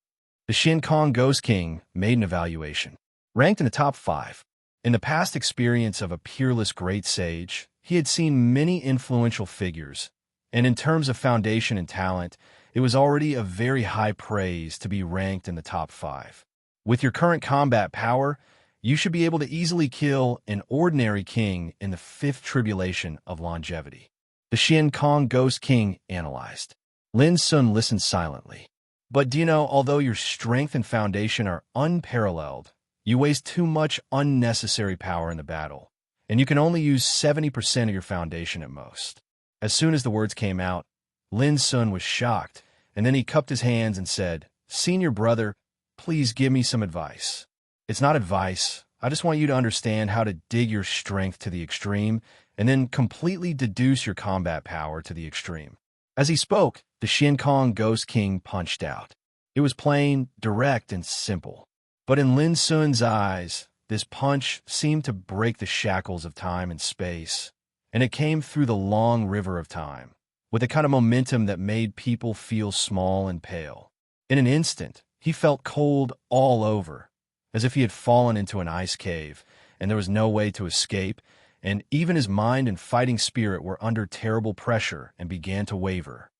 Speaker 1: The Shin Kong Ghost King made an evaluation. Ranked in the top 5. In the past experience of a peerless great sage, he had seen many influential figures, and in terms of foundation and talent, it was already a very high praise to be ranked in the top 5. With your current combat power, you should be able to easily kill an ordinary king in the 5th tribulation of longevity. The Shin Kong Ghost King analyzed. Lin Sun listened silently. But do you know, although your strength and foundation are unparalleled, you waste too much unnecessary power in the battle, and you can only use 70% of your foundation at most. As soon as the words came out, Lin Sun was shocked, and then he cupped his hands and said, "Senior brother, please give me some advice." "It's not advice. I just want you to understand how to dig your strength to the extreme and then completely deduce your combat power to the extreme. As he spoke, the Shin Kong Ghost King punched out. It was plain, direct, and simple. But in Lin Sun's eyes, this punch seemed to break the shackles of time and space, and it came through the long river of time, with a kind of momentum that made people feel small and pale. In an instant, he felt cold all over, as if he had fallen into an ice cave, and there was no way to escape, and even his mind and fighting spirit were under terrible pressure and began to waver.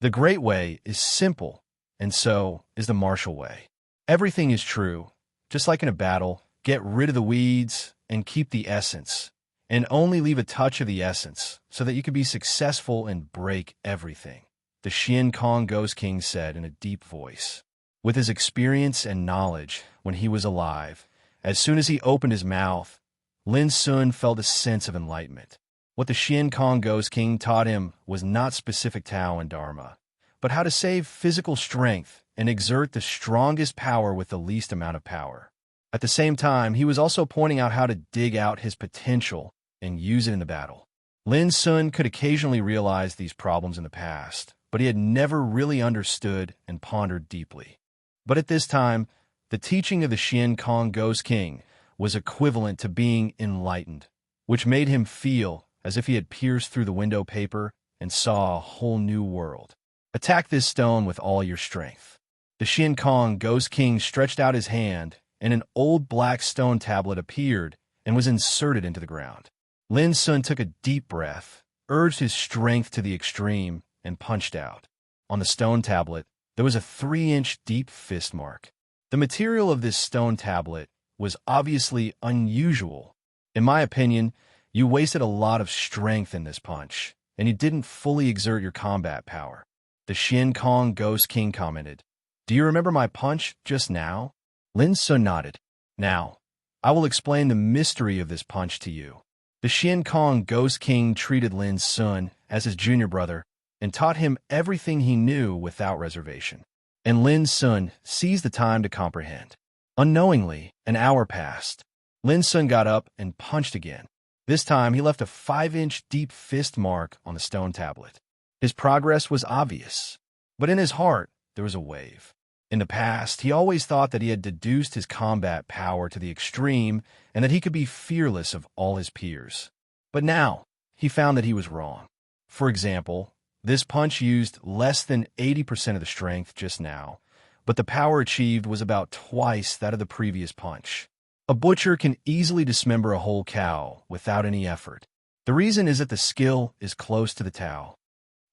Speaker 1: The Great Way is simple, and so is the martial way. Everything is true. Just like in a battle, get rid of the weeds and keep the essence, and only leave a touch of the essence so that you can be successful and break everything, the Shin Kong Ghost King said in a deep voice. With his experience and knowledge when he was alive, as soon as he opened his mouth, Lin Sun felt a sense of enlightenment. What the Shin Kong Ghost King taught him was not specific Tao and Dharma, but how to save physical strength and exert the strongest power with the least amount of power. At the same time, he was also pointing out how to dig out his potential and use it in the battle. Lin Sun could occasionally realize these problems in the past, but he had never really understood and pondered deeply. But at this time, the teaching of the Shin Kong Ghost King was equivalent to being enlightened, which made him feel as if he had pierced through the window paper and saw a whole new world. Attack this stone with all your strength. The Shin Kong Ghost King stretched out his hand, and an old black stone tablet appeared and was inserted into the ground. Lin Sun took a deep breath, urged his strength to the extreme, and punched out. On the stone tablet, there was a 3-inch deep fist mark. The material of this stone tablet was obviously unusual. In my opinion, you wasted a lot of strength in this punch, and you didn't fully exert your combat power. The Shin Kong Ghost King commented, "Do you remember my punch just now?" Lin Sun nodded. "Now, I will explain the mystery of this punch to you." The Shin Kong Ghost King treated Lin Sun as his junior brother and taught him everything he knew without reservation. And Lin Sun seized the time to comprehend. Unknowingly, an hour passed. Lin Sun got up and punched again. This time, he left a 5-inch deep fist mark on the stone tablet. His progress was obvious, but in his heart, there was a wave. In the past, he always thought that he had deduced his combat power to the extreme and that he could be fearless of all his peers. But now, he found that he was wrong. For example, this punch used less than 80% of the strength just now, but the power achieved was about twice that of the previous punch. A butcher can easily dismember a whole cow without any effort. The reason is that the skill is close to the Tao.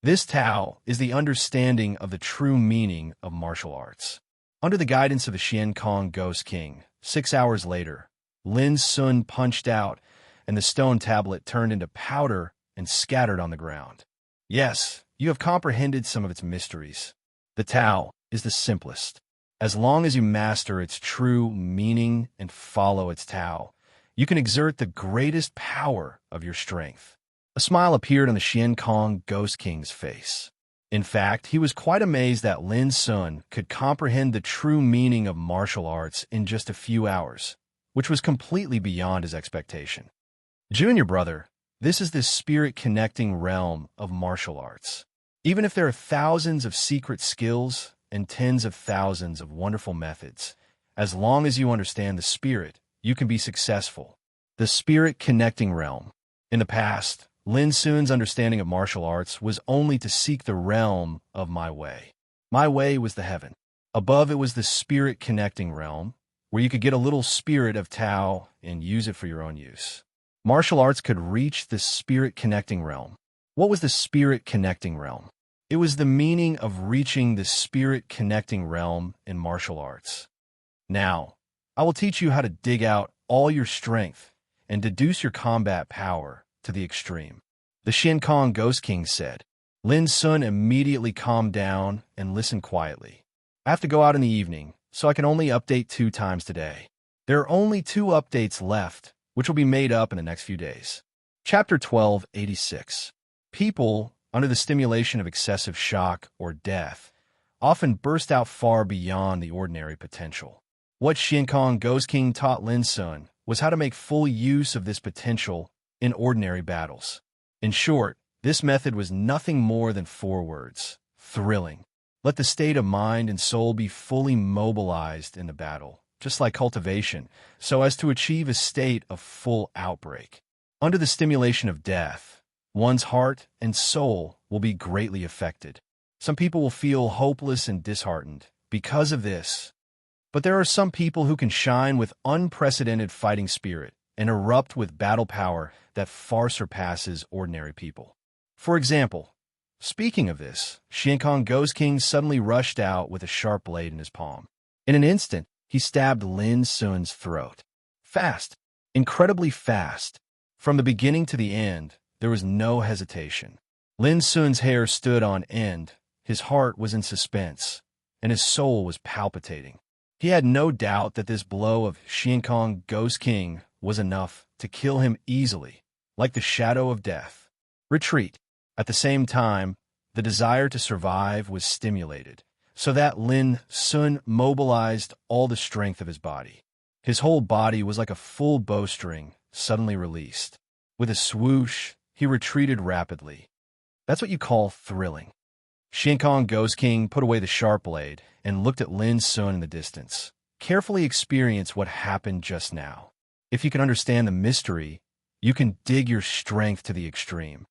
Speaker 1: This Tao is the understanding of the true meaning of martial arts. Under the guidance of the Shin Kong Ghost King, 6 hours later, Lin Sun punched out, and the stone tablet turned into powder and scattered on the ground. Yes, you have comprehended some of its mysteries. The Tao is the simplest. As long as you master its true meaning and follow its Tao, you can exert the greatest power of your strength. A smile appeared on the Shin Kong Ghost King's face. In fact, he was quite amazed that Lin Sun could comprehend the true meaning of martial arts in just a few hours, which was completely beyond his expectation. Junior brother, this is the spirit-connecting realm of martial arts. Even if there are thousands of secret skills and tens of thousands of wonderful methods, as long as you understand the spirit, you can be successful. The spirit-connecting realm. In the past, Lin Sun's understanding of martial arts was only to seek the realm of my way. My way was the heaven. Above it was the spirit-connecting realm, where you could get a little spirit of Tao and use it for your own use. Martial arts could reach the spirit-connecting realm. What was the spirit-connecting realm? It was the meaning of reaching the spirit-connecting realm in martial arts. Now, I will teach you how to dig out all your strength and deduce your combat power to the extreme. The Shin Kong Ghost King said. Lin Sun immediately calmed down and listened quietly. I have to go out in the evening, so I can only update 2 times today. There are only 2 updates left, which will be made up in the next few days. Chapter 1286. People, under the stimulation of excessive shock or death, often burst out far beyond the ordinary potential. What Shin Kong Ghost King taught Lin Sun was how to make full use of this potential in ordinary battles. In short, this method was nothing more than 4 words: thrilling. Let the state of mind and soul be fully mobilized in the battle, just like cultivation, so as to achieve a state of full outbreak. Under the stimulation of death, one's heart and soul will be greatly affected. Some people will feel hopeless and disheartened because of this, but there are some people who can shine with unprecedented fighting spirit and erupt with battle power that far surpasses ordinary people. For example, speaking of this, Xiankong Ghost King suddenly rushed out with a sharp blade in his palm. In an instant, he stabbed Lin Sun's throat. Fast, incredibly fast. From the beginning to the end, there was no hesitation. Lin Sun's hair stood on end, his heart was in suspense, and his soul was palpitating. He had no doubt that this blow of Xiankong Ghost King was enough to kill him easily, like the shadow of death. Retreat. At the same time, the desire to survive was stimulated, so that Lin Sun mobilized all the strength of his body. His whole body was like a full bowstring suddenly released. With a swoosh, he retreated rapidly. That's what you call thrilling. Xiankong Ghost King put away the sharp blade and looked at Lin Sun in the distance. Carefully experience what happened just now. If you can understand the mystery, you can dig your strength to the extreme.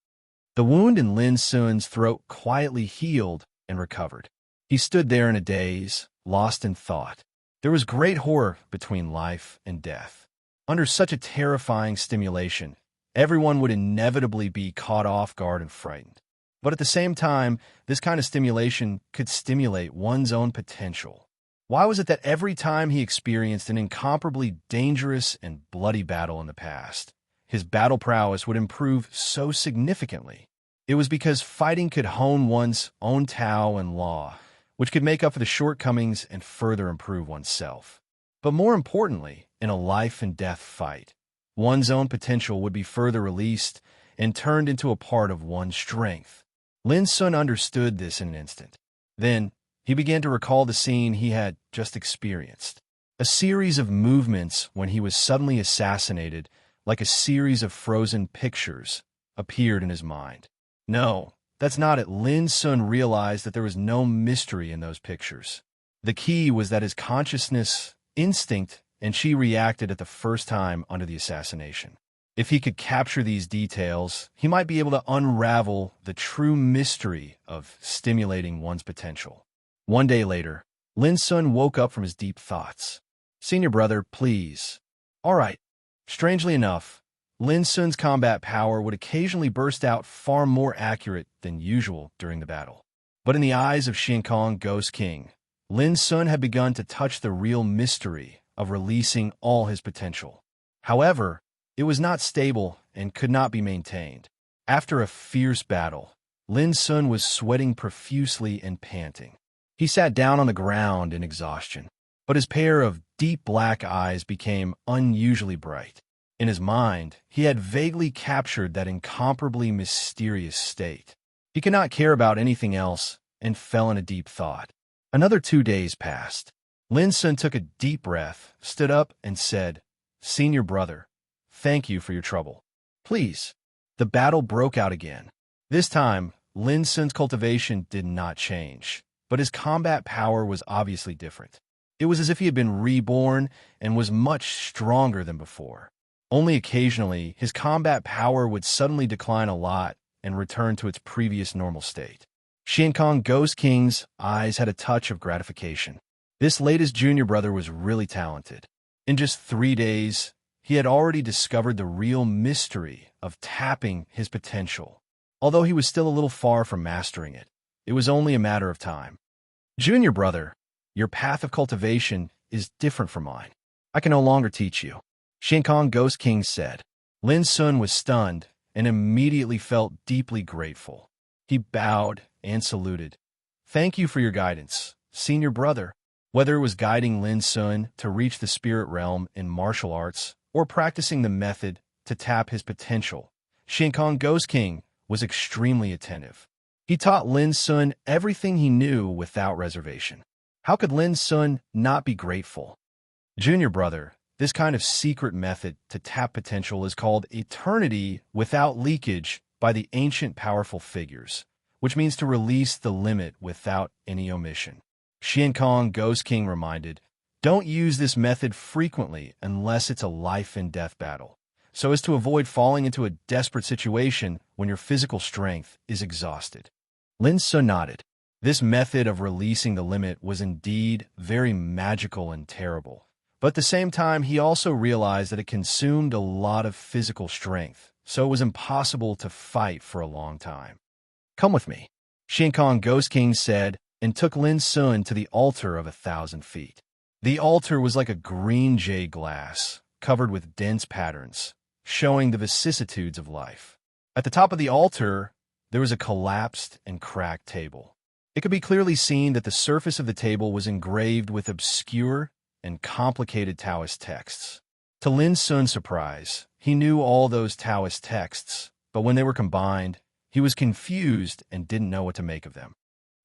Speaker 1: The wound in Lin Sun's throat quietly healed and recovered. He stood there in a daze, lost in thought. There was great horror between life and death. Under such a terrifying stimulation, everyone would inevitably be caught off guard and frightened. But at the same time, this kind of stimulation could stimulate one's own potential. Why was it that every time he experienced an incomparably dangerous and bloody battle in the past, his battle prowess would improve so significantly? It was because fighting could hone one's own Tao and law, which could make up for the shortcomings and further improve oneself. But more importantly, in a life and death fight, one's own potential would be further released and turned into a part of one's strength. Lin Sun understood this in an instant. Then, he began to recall the scene he had just experienced. A series of movements when he was suddenly assassinated, like a series of frozen pictures, appeared in his mind. No, that's not it. Lin Sun realized that there was no mystery in those pictures. The key was that his consciousness, instinct, and she reacted at the first time under the assassination. If he could capture these details, he might be able to unravel the true mystery of stimulating one's potential. One day later, Lin Sun woke up from his deep thoughts. "Senior brother, please." "All right." Strangely enough, Lin Sun's combat power would occasionally burst out far more accurate than usual during the battle. But in the eyes of Xiankong Ghost King, Lin Sun had begun to touch the real mystery of releasing all his potential. However, it was not stable and could not be maintained. After a fierce battle, Lin Sun was sweating profusely and panting. He sat down on the ground in exhaustion, but his pair of deep black eyes became unusually bright. In his mind, he had vaguely captured that incomparably mysterious state. He could not care about anything else and fell in a deep thought. Another 2 days passed. Lin Sun took a deep breath, stood up, and said, "Senior brother, thank you for your trouble. Please." The battle broke out again. This time, Lin Sun's cultivation did not change, but his combat power was obviously different. It was as if he had been reborn and was much stronger than before. Only occasionally, his combat power would suddenly decline a lot and return to its previous normal state. Xiankong Ghost King's eyes had a touch of gratification. This latest junior brother was really talented. In just 3 days, he had already discovered the real mystery of tapping his potential. Although he was still a little far from mastering it, it was only a matter of time. "Junior brother, your path of cultivation is different from mine. I can no longer teach you," Xiankong Ghost King said. Lin Sun was stunned and immediately felt deeply grateful. He bowed and saluted. "Thank you for your guidance, senior brother." Whether it was guiding Lin Sun to reach the spirit realm in martial arts or practicing the method to tap his potential, Xiankong Ghost King was extremely attentive. He taught Lin Sun everything he knew without reservation. How could Lin Sun not be grateful? "Junior brother, This kind of secret method to tap potential is called eternity without leakage by the ancient powerful figures, which means to release the limit without any omission. Xian Kong, Ghost King, reminded, don't use this method frequently unless it's a life-and-death battle, so as to avoid falling into a desperate situation when your physical strength is exhausted. Lin Sun nodded. This method of releasing the limit was indeed very magical and terrible. But at the same time, he also realized that it consumed a lot of physical strength, so it was impossible to fight for a long time. Come with me, Xian Kong, Ghost King, said, and took Lin Sun to the altar of 1,000 feet. The altar was like a green jade glass, covered with dense patterns, showing the vicissitudes of life. At the top of the altar, there was a collapsed and cracked table. It could be clearly seen that the surface of the table was engraved with obscure and complicated Taoist texts. To Lin Sun's surprise, he knew all those Taoist texts, but when they were combined, he was confused and didn't know what to make of them.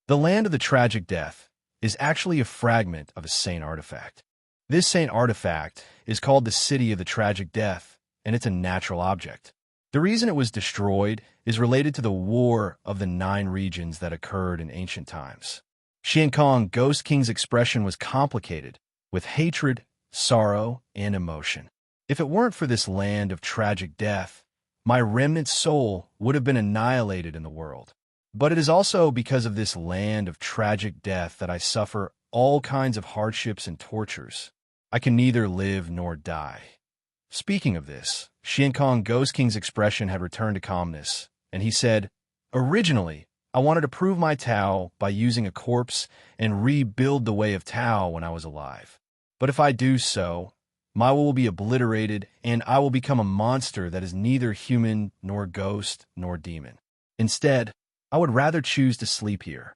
Speaker 1: The Land of the Tragic Death is actually a fragment of a saint artifact. This saint artifact is called the City of the Tragic Death, and it's a natural object. The reason it was destroyed is related to the War of the 9 Regions that occurred in ancient times. Xian Kong, Ghost King's expression was complicated, with hatred, sorrow, and emotion. If it weren't for this land of tragic death, my remnant soul would have been annihilated in the world. But it is also because of this land of tragic death that I suffer all kinds of hardships and tortures. I can neither live nor die. Speaking of this, Xian Kong, Ghost King's expression had returned to calmness, and he said, originally, I wanted to prove my Tao by using a corpse and rebuild the way of Tao when I was alive. But if I do so, my will be obliterated, and I will become a monster that is neither human nor ghost nor demon. Instead, I would rather choose to sleep here.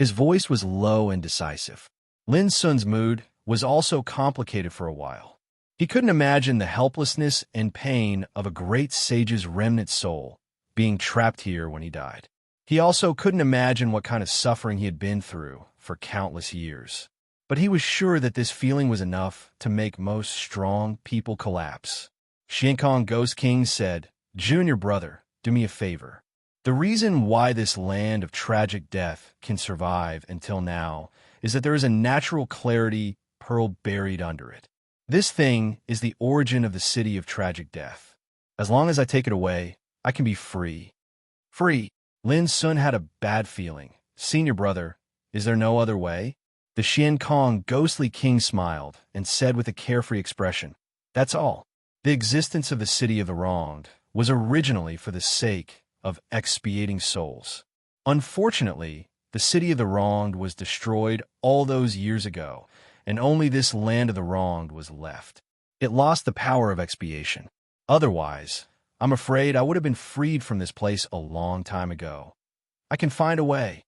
Speaker 1: His voice was low and decisive. Lin Sun's mood was also complicated for a while. He couldn't imagine the helplessness and pain of a great sage's remnant soul being trapped here when he died. He also couldn't imagine what kind of suffering he had been through for countless years. But he was sure that this feeling was enough to make most strong people collapse. Xian Kong, Ghost King, said, Junior brother, do me a favor. The reason why this land of tragic death can survive until now is that there is a natural clarity pearl buried under it. This thing is the origin of the City of Tragic Death. As long as I take it away, I can be free. Free. Lin Sun had a bad feeling. Senior brother, is there no other way? The Xian Kong, Ghostly King, smiled and said with a carefree expression, that's all. The existence of the City of the Wronged was originally for the sake of expiating souls. Unfortunately, the City of the Wronged was destroyed all those years ago, and only this Land of the Wronged was left. It lost the power of expiation. Otherwise, I'm afraid I would have been freed from this place a long time ago. I can find a way.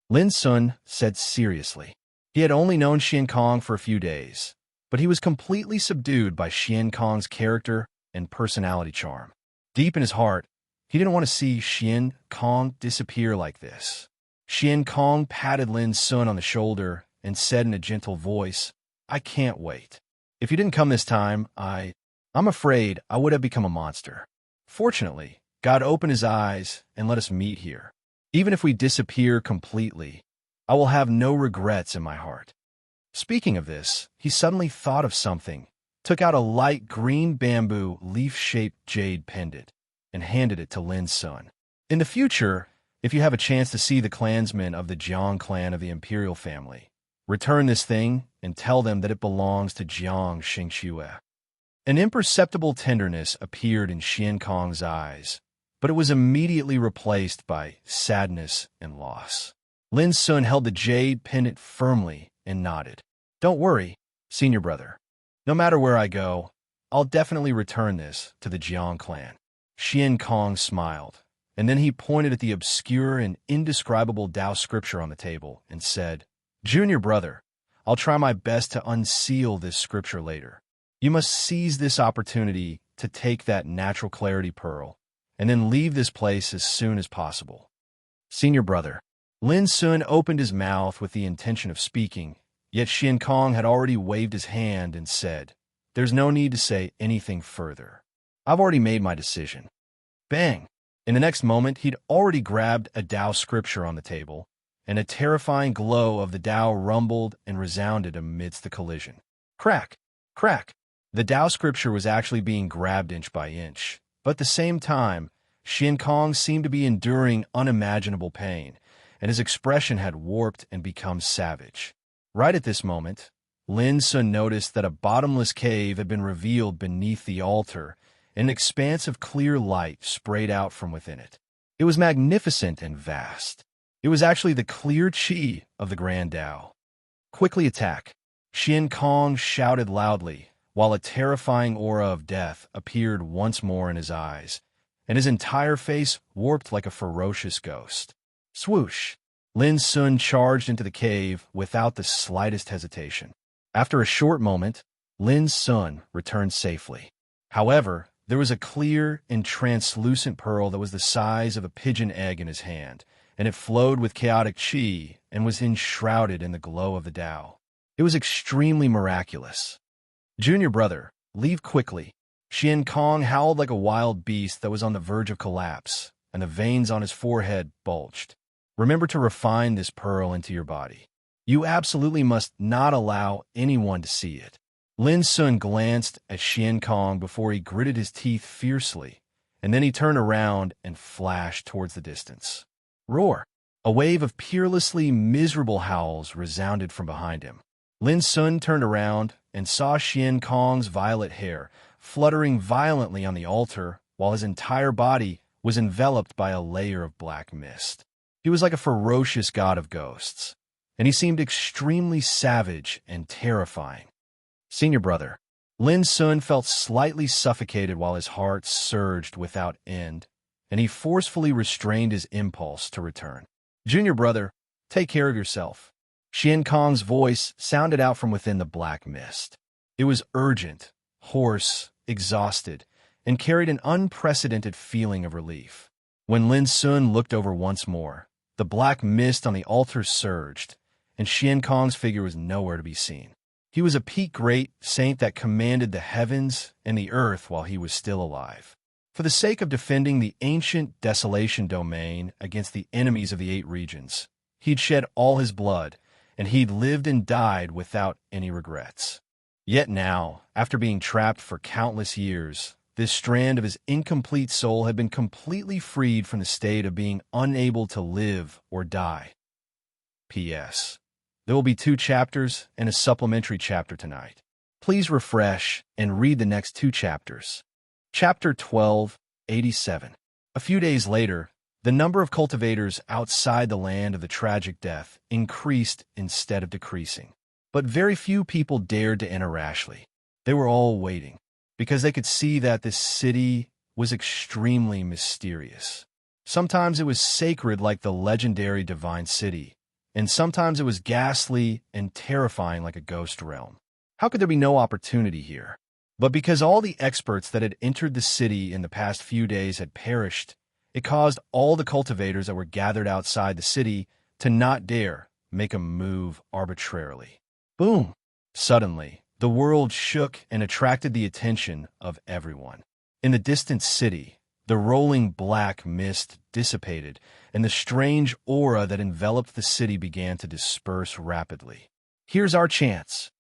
Speaker 1: Lin Sun said seriously. He had only known Xian Kong for a few days, but he was completely subdued by Xian Kong's character and personality charm. Deep in his heart, he didn't want to see Xian Kong disappear like this. Xian Kong patted Lin Sun on the shoulder and said in a gentle voice, I can't wait. If you didn't come this time, I'm afraid I would have become a monster. Fortunately, God opened his eyes and let us meet here. Even if we disappear completely, I will have no regrets in my heart. Speaking of this, he suddenly thought of something, took out a light green bamboo leaf-shaped jade pendant, and handed it to Lin Sun. In the future, if you have a chance to see the clansmen of the Jiang clan of the imperial family, return this thing and tell them that it belongs to Jiang Xingxue. An imperceptible tenderness appeared in Xian Kong's eyes, but it was immediately replaced by sadness and loss. Lin Sun held the jade pendant firmly and nodded. Don't worry, senior brother. No matter where I go, I'll definitely return this to the Jiang clan. Xian Kong smiled, and then he pointed at the obscure and indescribable Tao scripture on the table and said, Junior brother, I'll try my best to unseal this scripture later. You must seize this opportunity to take that natural clarity pearl, and then leave this place as soon as possible. Senior brother. Lin Sun opened his mouth with the intention of speaking, yet Xian Kong had already waved his hand and said, There's no need to say anything further. I've already made my decision. Bang! In the next moment, he'd already grabbed a Tao scripture on the table, and a terrifying glow of the Tao rumbled and resounded amidst the collision. Crack! Crack! The Tao scripture was actually being grabbed inch by inch, but at the same time, Xian Kong seemed to be enduring unimaginable pain, and his expression had warped and become savage. Right at this moment, Lin Sun noticed that a bottomless cave had been revealed beneath the altar, and an expanse of clear light sprayed out from within it. It was magnificent and vast. It was actually the clear qi of the Grand Tao. Quickly attack! Xian Kong shouted loudly, while a terrifying aura of death appeared once more in his eyes, and his entire face warped like a ferocious ghost. Swoosh! Lin Sun charged into the cave without the slightest hesitation. After a short moment, Lin Sun returned safely. However, there was a clear and translucent pearl that was the size of a pigeon egg in his hand, and it flowed with chaotic qi and was enshrouded in the glow of the Tao. It was extremely miraculous. Junior brother, leave quickly. Xian Kong howled like a wild beast that was on the verge of collapse, and the veins on his forehead bulged. Remember to refine this pearl into your body. You absolutely must not allow anyone to see it. Lin Sun glanced at Xian Kong before he gritted his teeth fiercely, and then he turned around and flashed towards the distance. Roar! A wave of peerlessly miserable howls resounded from behind him. Lin Sun turned around and saw Xian Kong's violet hair fluttering violently on the altar while his entire body was enveloped by a layer of black mist. He was like a ferocious god of ghosts, and he seemed extremely savage and terrifying. Senior brother, Lin Sun felt slightly suffocated while his heart surged without end, and he forcefully restrained his impulse to return. Junior brother, take care of yourself. Xian Kong's voice sounded out from within the black mist. It was urgent, hoarse, exhausted, and carried an unprecedented feeling of relief. When Lin Sun looked over once more, the black mist on the altar surged, and Xian Kong's figure was nowhere to be seen. He was a peak great saint that commanded the heavens and the earth while he was still alive. For the sake of defending the ancient desolation domain against the enemies of the 8 regions, he'd shed all his blood, and he'd lived and died without any regrets. Yet now, after being trapped for countless years, this strand of his incomplete soul had been completely freed from the state of being unable to live or die. P.S. There will be 2 chapters and a supplementary chapter tonight. Please refresh and read the next 2 chapters. Chapter 1287. A few days later, the number of cultivators outside the land of the tragic death increased instead of decreasing. But very few people dared to enter rashly. They were all waiting, because they could see that this city was extremely mysterious. Sometimes it was sacred like the legendary Divine City, and sometimes it was ghastly and terrifying like a ghost realm. How could there be no opportunity here? But because all the experts that had entered the city in the past few days had perished, it caused all the cultivators that were gathered outside the city to not dare make a move arbitrarily. Boom! Suddenly, the world shook and attracted the attention of everyone. In the distant city, the rolling black mist dissipated, and the strange aura that enveloped the city began to disperse rapidly. Here's our chance.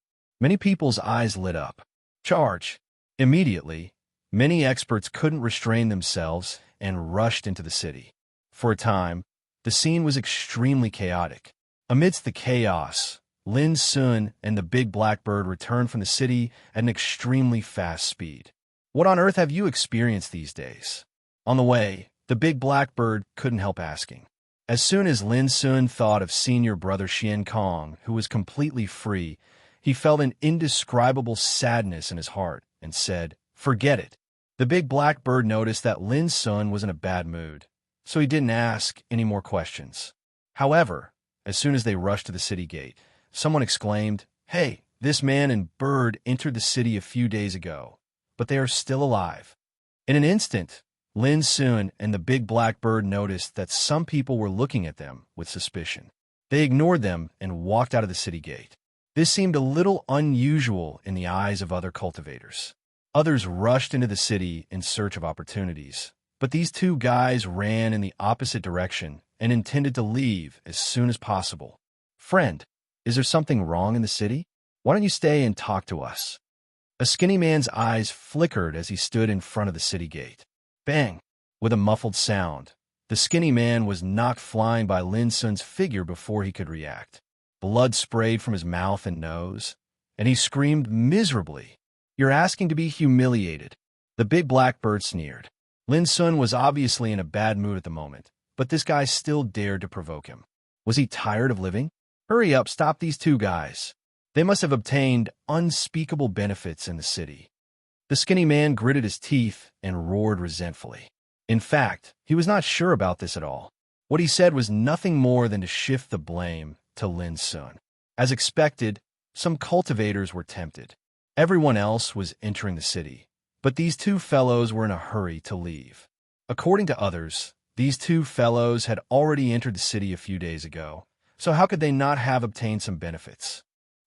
Speaker 1: Many people's eyes lit up. Charge! Immediately, many experts couldn't restrain themselves and rushed into the city. For a time, the scene was extremely chaotic. Amidst the chaos, Lin Sun and the big blackbird returned from the city at an extremely fast speed. What on earth have you experienced these days? On the way, the big blackbird couldn't help asking. As soon as Lin Sun thought of senior brother Xian Kong, who was completely free, he felt an indescribable sadness in his heart and said, "Forget it." The big blackbird noticed that Lin Sun was in a bad mood, so he didn't ask any more questions. However, as soon as they rushed to the city gate, someone exclaimed, "Hey, this man and bird entered the city a few days ago, but they are still alive." In an instant, Lin Sun and the big blackbird noticed that some people were looking at them with suspicion. They ignored them and walked out of the city gate. This seemed a little unusual in the eyes of other cultivators. Others rushed into the city in search of opportunities, but these two guys ran in the opposite direction and intended to leave as soon as possible. "Friend, is there something wrong in the city? Why don't you stay and talk to us?" A skinny man's eyes flickered as he stood in front of the city gate. Bang! With a muffled sound, the skinny man was knocked flying by Lin Sun's figure before he could react. Blood sprayed from his mouth and nose, and he screamed miserably. "You're asking to be humiliated." The big black bird sneered. Lin Sun was obviously in a bad mood at the moment, but this guy still dared to provoke him. Was he tired of living? "Hurry up, stop these two guys. They must have obtained unspeakable benefits in the city." The skinny man gritted his teeth and roared resentfully. In fact, he was not sure about this at all. What he said was nothing more than to shift the blame to Lin Sun. As expected, some cultivators were tempted. Everyone else was entering the city, but these two fellows were in a hurry to leave. According to others, these two fellows had already entered the city a few days ago, so how could they not have obtained some benefits?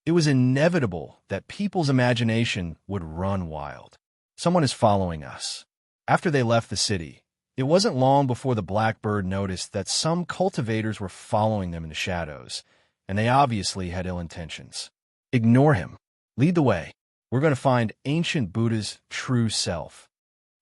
Speaker 1: It was inevitable that people's imagination would run wild. "Someone is following us." After they left the city, it wasn't long before the blackbird noticed that some cultivators were following them in the shadows, and they obviously had ill intentions. "Ignore him. Lead the way. We're going to find ancient Buddha's true self."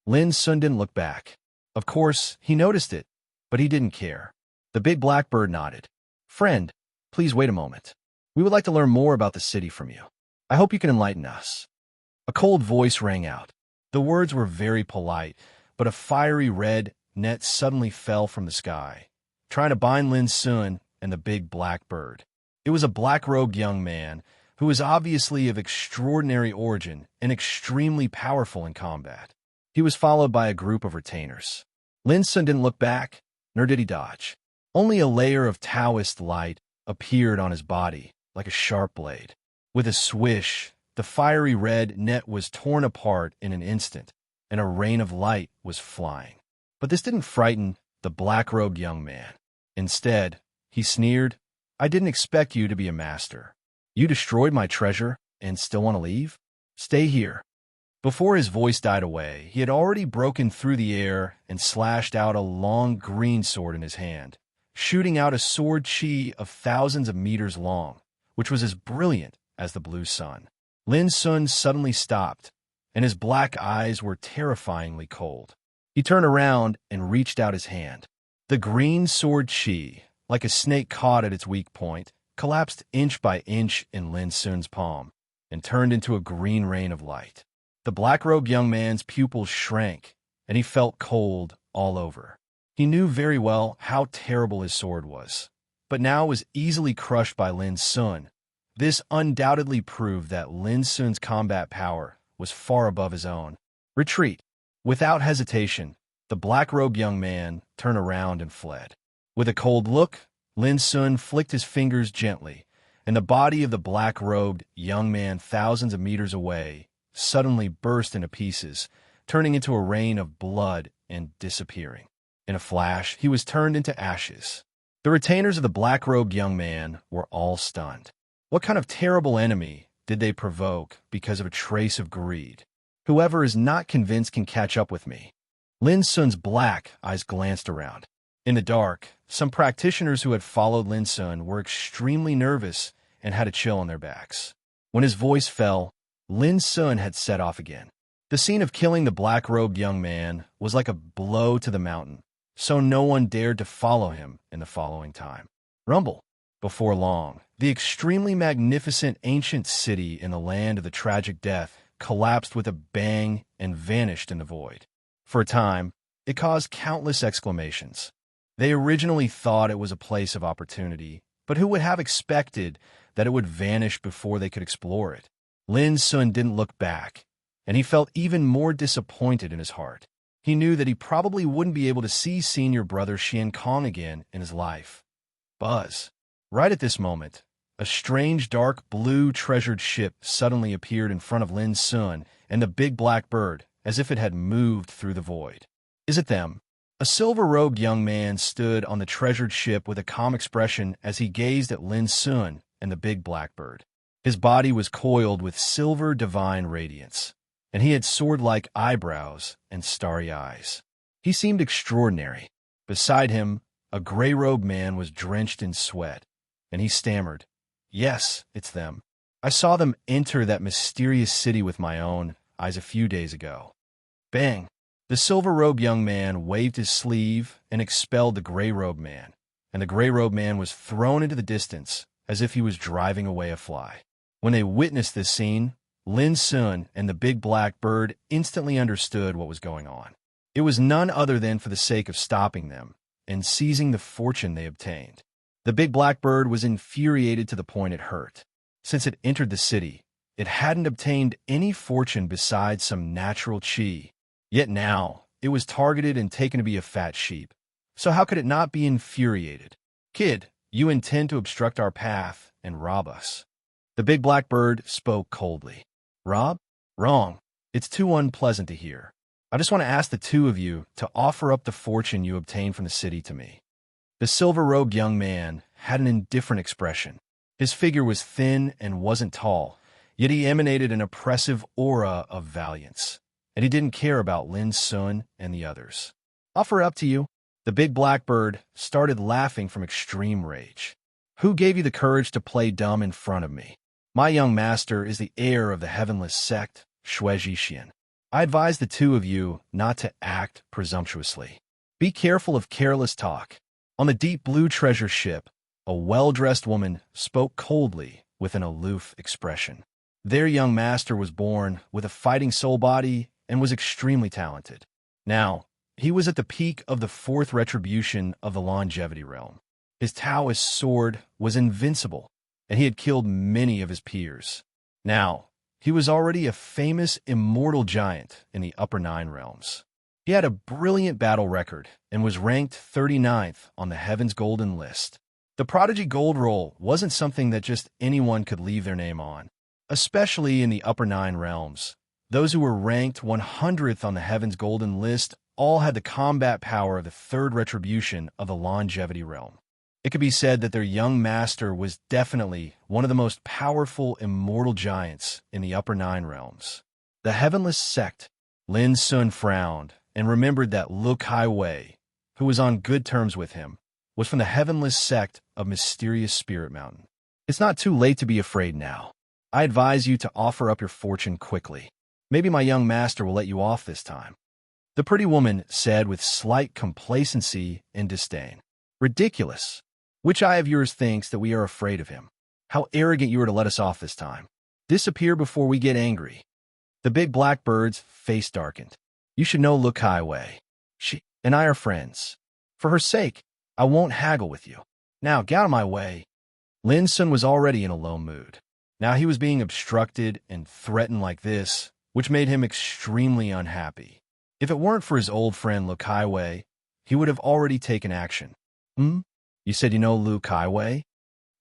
Speaker 1: Lin Sun didn't look back. Of course, he noticed it, but he didn't care. The big blackbird nodded. "Friend, please wait a moment. We would like to learn more about the city from you. I hope you can enlighten us." A cold voice rang out. The words were very polite, but a fiery red net suddenly fell from the sky, trying to bind Lin Sun and the big black bird. It was a black-robed young man who was obviously of extraordinary origin and extremely powerful in combat. He was followed by a group of retainers. Lin Sun didn't look back, nor did he dodge. Only a layer of Taoist light appeared on his body, like a sharp blade. With a swish, the fiery red net was torn apart in an instant, and a rain of light was flying. But this didn't frighten the black-robed young man. Instead, he sneered, "I didn't expect you to be a master. You destroyed my treasure and still want to leave? Stay here." Before his voice died away, he had already broken through the air and slashed out a long green sword in his hand, shooting out a sword chi of thousands of meters long, which was as brilliant as the blue sun. Lin Sun suddenly stopped, and his black eyes were terrifyingly cold. He turned around and reached out his hand. The green sword chi, like a snake caught at its weak point, collapsed inch by inch in Lin Sun's palm and turned into a green rain of light. The black-robed young man's pupils shrank, and he felt cold all over. He knew very well how terrible his sword was, but now was easily crushed by Lin Sun. This undoubtedly proved that Lin Sun's combat power was far above his own. "Retreat." Without hesitation, the black-robed young man turned around and fled. With a cold look, Lin Sun flicked his fingers gently, and the body of the black-robed young man thousands of meters away suddenly burst into pieces, turning into a rain of blood and disappearing. In a flash, he was turned into ashes. The retainers of the black-robed young man were all stunned. What kind of terrible enemy did they provoke because of a trace of greed? Whoever is not convinced can catch up with me. Lin Sun's black eyes glanced around. In the dark, some practitioners who had followed Lin Sun were extremely nervous and had a chill on their backs. When his voice fell, Lin Sun had set off again. The scene of killing the black-robed young man was like a blow to the mountain, so no one dared to follow him in the following time. Rumble. Before long, the extremely magnificent ancient city in the land of the tragic death collapsed with a bang and vanished in the void. For a time, it caused countless exclamations. They originally thought it was a place of opportunity, but who would have expected that it would vanish before they could explore it? Lin Sun didn't look back, and he felt even more disappointed in his heart. He knew that he probably wouldn't be able to see senior brother Xian Kong again in his life. Buzz. Right at this moment, a strange dark blue treasured ship suddenly appeared in front of Lin Sun and the big black bird, as if it had moved through the void. "Is it them?" A silver-robed young man stood on the treasured ship with a calm expression as he gazed at Lin Sun and the big black bird. His body was coiled with silver divine radiance, and he had sword-like eyebrows and starry eyes. He seemed extraordinary. Beside him, a gray-robed man was drenched in sweat, and he stammered, "Yes, it's them. I saw them enter that mysterious city with my own eyes a few days ago." Bang! The silver-robed young man waved his sleeve and expelled the gray-robed man, and the gray-robed man was thrown into the distance as if he was driving away a fly. When they witnessed this scene, Lin Sun and the big black bird instantly understood what was going on. It was none other than for the sake of stopping them and seizing the fortune they obtained. The big black bird was infuriated to the point it hurt. Since it entered the city, it hadn't obtained any fortune besides some natural chi. Yet now, it was targeted and taken to be a fat sheep. So how could it not be infuriated? "Kid, you intend to obstruct our path and rob us." The big black bird spoke coldly. "Rob? Wrong. It's too unpleasant to hear. I just want to ask the two of you to offer up the fortune you obtained from the city to me." The silver-robed young man had an indifferent expression. His figure was thin and wasn't tall, yet he emanated an oppressive aura of valiance, and he didn't care about Lin Sun and the others. "Offer up to you." The big black bird started laughing from extreme rage. "Who gave you the courage to play dumb in front of me? My young master is the heir of the heavenless sect, Shuezhixian. I advise the two of you not to act presumptuously. Be careful of careless talk." On the deep blue treasure ship, a well-dressed woman spoke coldly with an aloof expression. Their young master was born with a fighting soul body and was extremely talented. Now, he was at the peak of the fourth retribution of the longevity realm. His Taoist sword was invincible, and he had killed many of his peers. Now, he was already a famous immortal giant in the upper 9 realms. He had a brilliant battle record and was ranked 39th on the Heaven's Golden List. The Prodigy Gold Roll wasn't something that just anyone could leave their name on, especially in the upper 9 realms. Those who were ranked 100th on the Heaven's Golden List all had the combat power of the third retribution of the longevity realm. It could be said that their young master was definitely one of the most powerful immortal giants in the upper 9 realms. The Heavenless Sect. Lin Sun frowned and remembered that Lu Kai Wei, who was on good terms with him, was from the Heavenless Sect of Mysterious Spirit Mountain. "It's not too late to be afraid now. I advise you to offer up your fortune quickly. Maybe my young master will let you off this time." The pretty woman said with slight complacency and disdain. "Ridiculous. Which eye of yours thinks that we are afraid of him? How arrogant you are to let us off this time. Disappear before we get angry." The big black bird's face darkened. "You should know Lu Kai Wei. She and I are friends. For her sake, I won't haggle with you. Now, get out of my way." Lin Sun was already in a low mood. Now he was being obstructed and threatened like this, which made him extremely unhappy. If it weren't for his old friend Lu Kai Wei, he would have already taken action. You said you know Lu Kai Wei?"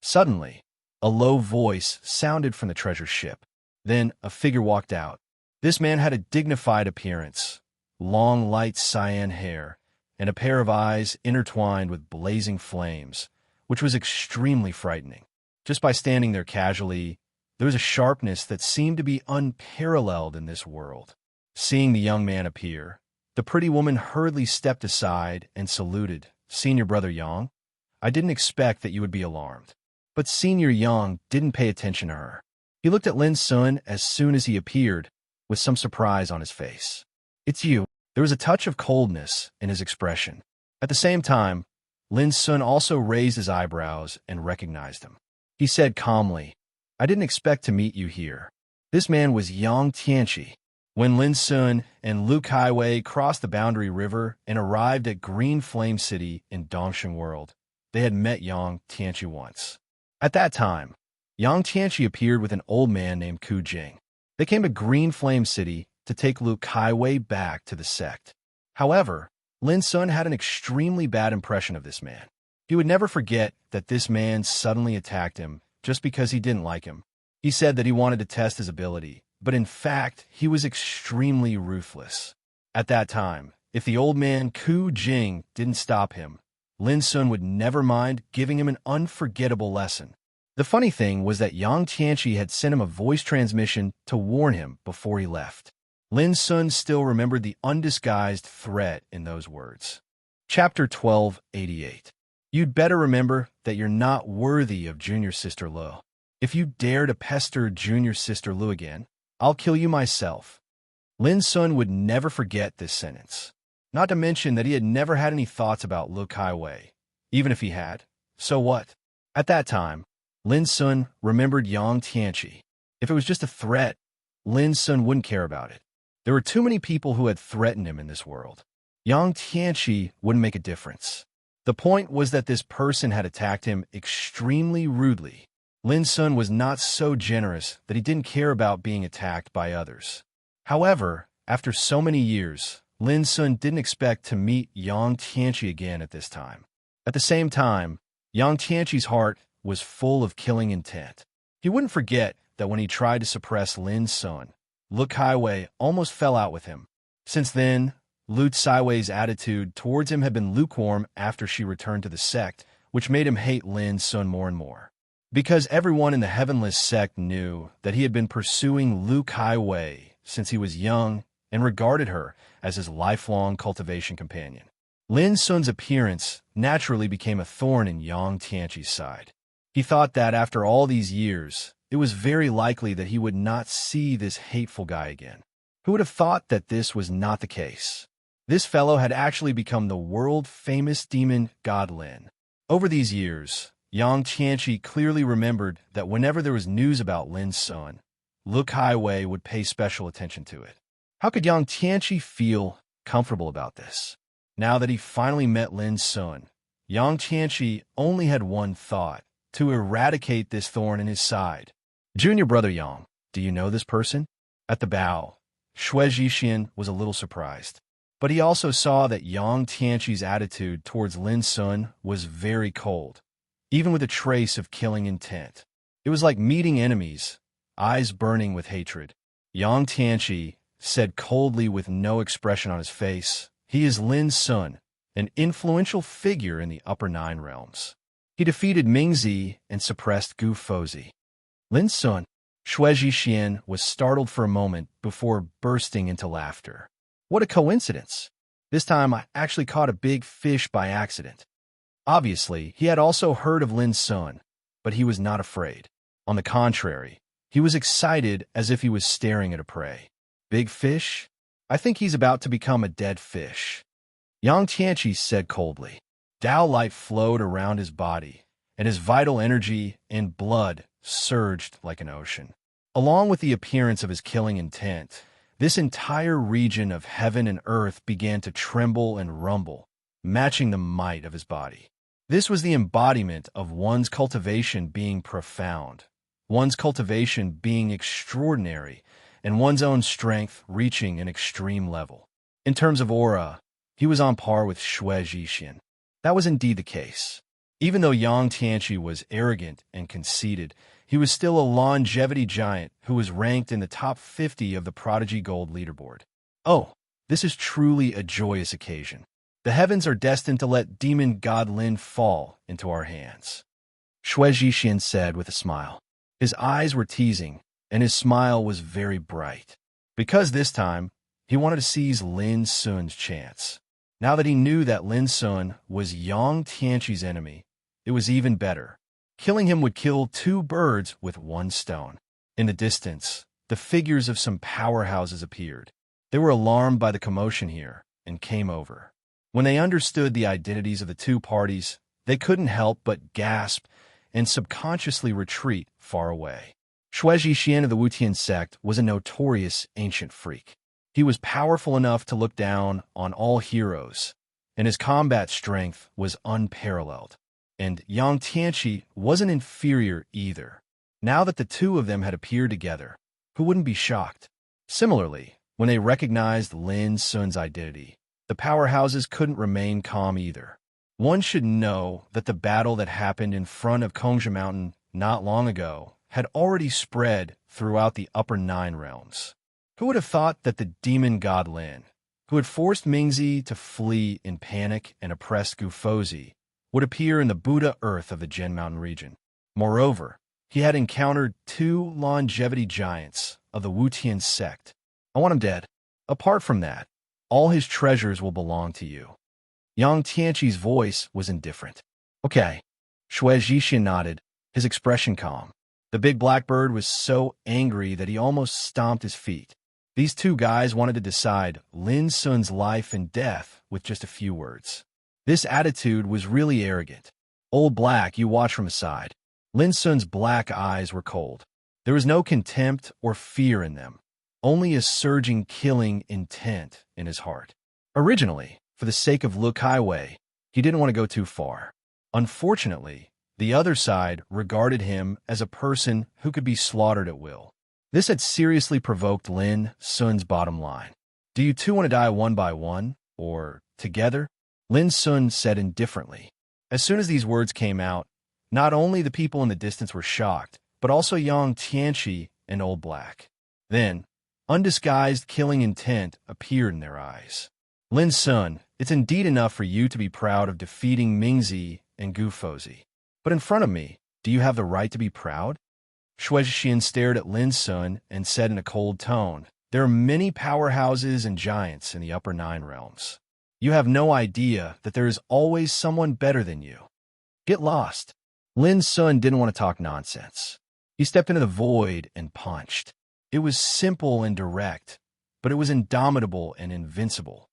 Speaker 1: Suddenly, a low voice sounded from the treasure ship. Then a figure walked out. This man had a dignified appearance, long light cyan hair, and a pair of eyes intertwined with blazing flames, which was extremely frightening. Just by standing there casually, there was a sharpness that seemed to be unparalleled in this world. Seeing the young man appear, the pretty woman hurriedly stepped aside and saluted. "Senior Brother Yang, I didn't expect that you would be alarmed." But Senior Yang didn't pay attention to her. He looked at Lin Sun as soon as he appeared, with some surprise on his face. "It's you." There was a touch of coldness in his expression. At the same time, Lin Sun also raised his eyebrows and recognized him. He said calmly, "I didn't expect to meet you here." This man was Yang Tianqi. When Lin Sun and Lu Kai Wei crossed the Boundary River and arrived at Green Flame City in Dongsheng World, they had met Yang Tianqi once. At that time, Yang Tianqi appeared with an old man named Ku Jing. They came to Green Flame City to take Lu Kai Wei back to the sect. However, Lin Sun had an extremely bad impression of this man. He would never forget that this man suddenly attacked him just because he didn't like him. He said that he wanted to test his ability, but in fact, he was extremely ruthless. At that time, if the old man Ku Jing didn't stop him, Lin Sun would never mind giving him an unforgettable lesson. The funny thing was that Yang Tianqi had sent him a voice transmission to warn him before he left. Lin Sun still remembered the undisguised threat in those words. Chapter 1288. You'd better remember that you're not worthy of Junior Sister Lu. If you dare to pester Junior Sister Lu again, I'll kill you myself. Lin Sun would never forget this sentence. Not to mention that he had never had any thoughts about Lu Kaiwei. Even if he had, so what? At that time, Lin Sun remembered Yang Tianqi. If it was just a threat, Lin Sun wouldn't care about it. There were too many people who had threatened him in this world. Yang Tianqi wouldn't make a difference. The point was that this person had attacked him extremely rudely. Lin Sun was not so generous that he didn't care about being attacked by others. However, after so many years, Lin Sun didn't expect to meet Yang Tianqi again at this time. At the same time, Yang Tianqi's heart was full of killing intent. He wouldn't forget that when he tried to suppress Lin Sun, Lu Kaiwei almost fell out with him. Since then, Lu Kaiwei's attitude towards him had been lukewarm after she returned to the sect, which made him hate Lin Sun more and more. Because everyone in the Heavenless sect knew that he had been pursuing Lu Kaiwei since he was young and regarded her as his lifelong cultivation companion. Lin Sun's appearance naturally became a thorn in Yang Tianqi's side. He thought that after all these years, it was very likely that he would not see this hateful guy again. Who would have thought that this was not the case? This fellow had actually become the world-famous demon god Lin. Over these years, Yang Tianqi clearly remembered that whenever there was news about Lin Sun, Lu Kaiwei would pay special attention to it. How could Yang Tianqi feel comfortable about this? Now that he finally met Lin Sun, Yang Tianqi only had one thought: to eradicate this thorn in his side. Junior brother Yang, do you know this person? At the bow, Xue Zhixian was a little surprised. But he also saw that Yang Tianqi's attitude towards Lin Sun was very cold, even with a trace of killing intent. It was like meeting enemies, eyes burning with hatred. Yang Tianqi said coldly with no expression on his face, "He is Lin Sun, an influential figure in the Upper Nine Realms. He defeated Mingzi and suppressed Gu Fouzi." Lin Sun, Xue Zhixian was startled for a moment before bursting into laughter. What a coincidence! This time I actually caught a big fish by accident. Obviously, he had also heard of Lin Sun, but he was not afraid. On the contrary, he was excited as if he was staring at a prey. Big fish? I think he's about to become a dead fish. Yang Tianqi said coldly. Tao light flowed around his body, and his vital energy and blood surged like an ocean. Along with the appearance of his killing intent, this entire region of heaven and earth began to tremble and rumble, matching the might of his body. This was the embodiment of one's cultivation being profound, one's cultivation being extraordinary, and one's own strength reaching an extreme level. In terms of aura, he was on par with Xue Zhixian. That was indeed the case. Even though Yang Tianqi was arrogant and conceited, he was still a longevity giant who was ranked in the top 50 of the Prodigy Gold leaderboard. Oh, this is truly a joyous occasion. The heavens are destined to let demon god Lin fall into our hands, Xue Zhixian said with a smile. His eyes were teasing, and his smile was very bright. Because this time, he wanted to seize Lin Sun's chance. Now that he knew that Lin Sun was Yang Tianqi's enemy, it was even better. Killing him would kill two birds with one stone. In the distance, the figures of some powerhouses appeared. They were alarmed by the commotion here and came over. When they understood the identities of the two parties, they couldn't help but gasp and subconsciously retreat far away. Xue Zhixian of the Wutian sect was a notorious ancient freak. He was powerful enough to look down on all heroes, and his combat strength was unparalleled. And Yang Tianqi wasn't inferior either. Now that the two of them had appeared together, who wouldn't be shocked? Similarly, when they recognized Lin Sun's identity, the powerhouses couldn't remain calm either. One should know that the battle that happened in front of Kongsha Mountain not long ago had already spread throughout the Upper Nine Realms. Who would have thought that the demon god Lin, who had forced Mingzi to flee in panic and oppressed Gu Fouzi, would appear in the Buddha Earth of the Gen Mountain region? Moreover, He had encountered two longevity giants of the Wutian sect. I want him dead. Apart from that, all his treasures will belong to you. Yang Tianqi's voice was indifferent. Okay. Shui Jixin nodded, his expression calm. The big blackbird was so angry that he almost stomped his feet. These two guys wanted to decide Lin Sun's life and death with just a few words. This attitude was really arrogant. Old Black, you watch from aside. Lin Sun's black eyes were cold. There was no contempt or fear in them, only a surging killing intent in his heart. Originally, for the sake of Lu Kaiwei, he didn't want to go too far. Unfortunately, the other side regarded him as a person who could be slaughtered at will. This had seriously provoked Lin Sun's bottom line. Do you two want to die one by one, or together? Lin Sun said indifferently. As soon as these words came out, not only the people in the distance were shocked, but also Yang Tianqi and Old Black. Then, undisguised killing intent appeared in their eyes. Lin Sun, it's indeed enough for you to be proud of defeating Mingzi and Gu Fouzi. But in front of me, do you have the right to be proud? Shui Jixin stared at Lin Sun and said in a cold tone, there are many powerhouses and giants in the upper 9 realms. You have no idea that there is always someone better than you. Get lost. Lin Sun didn't want to talk nonsense. He stepped into the void and punched. It was simple and direct, but it was indomitable and invincible.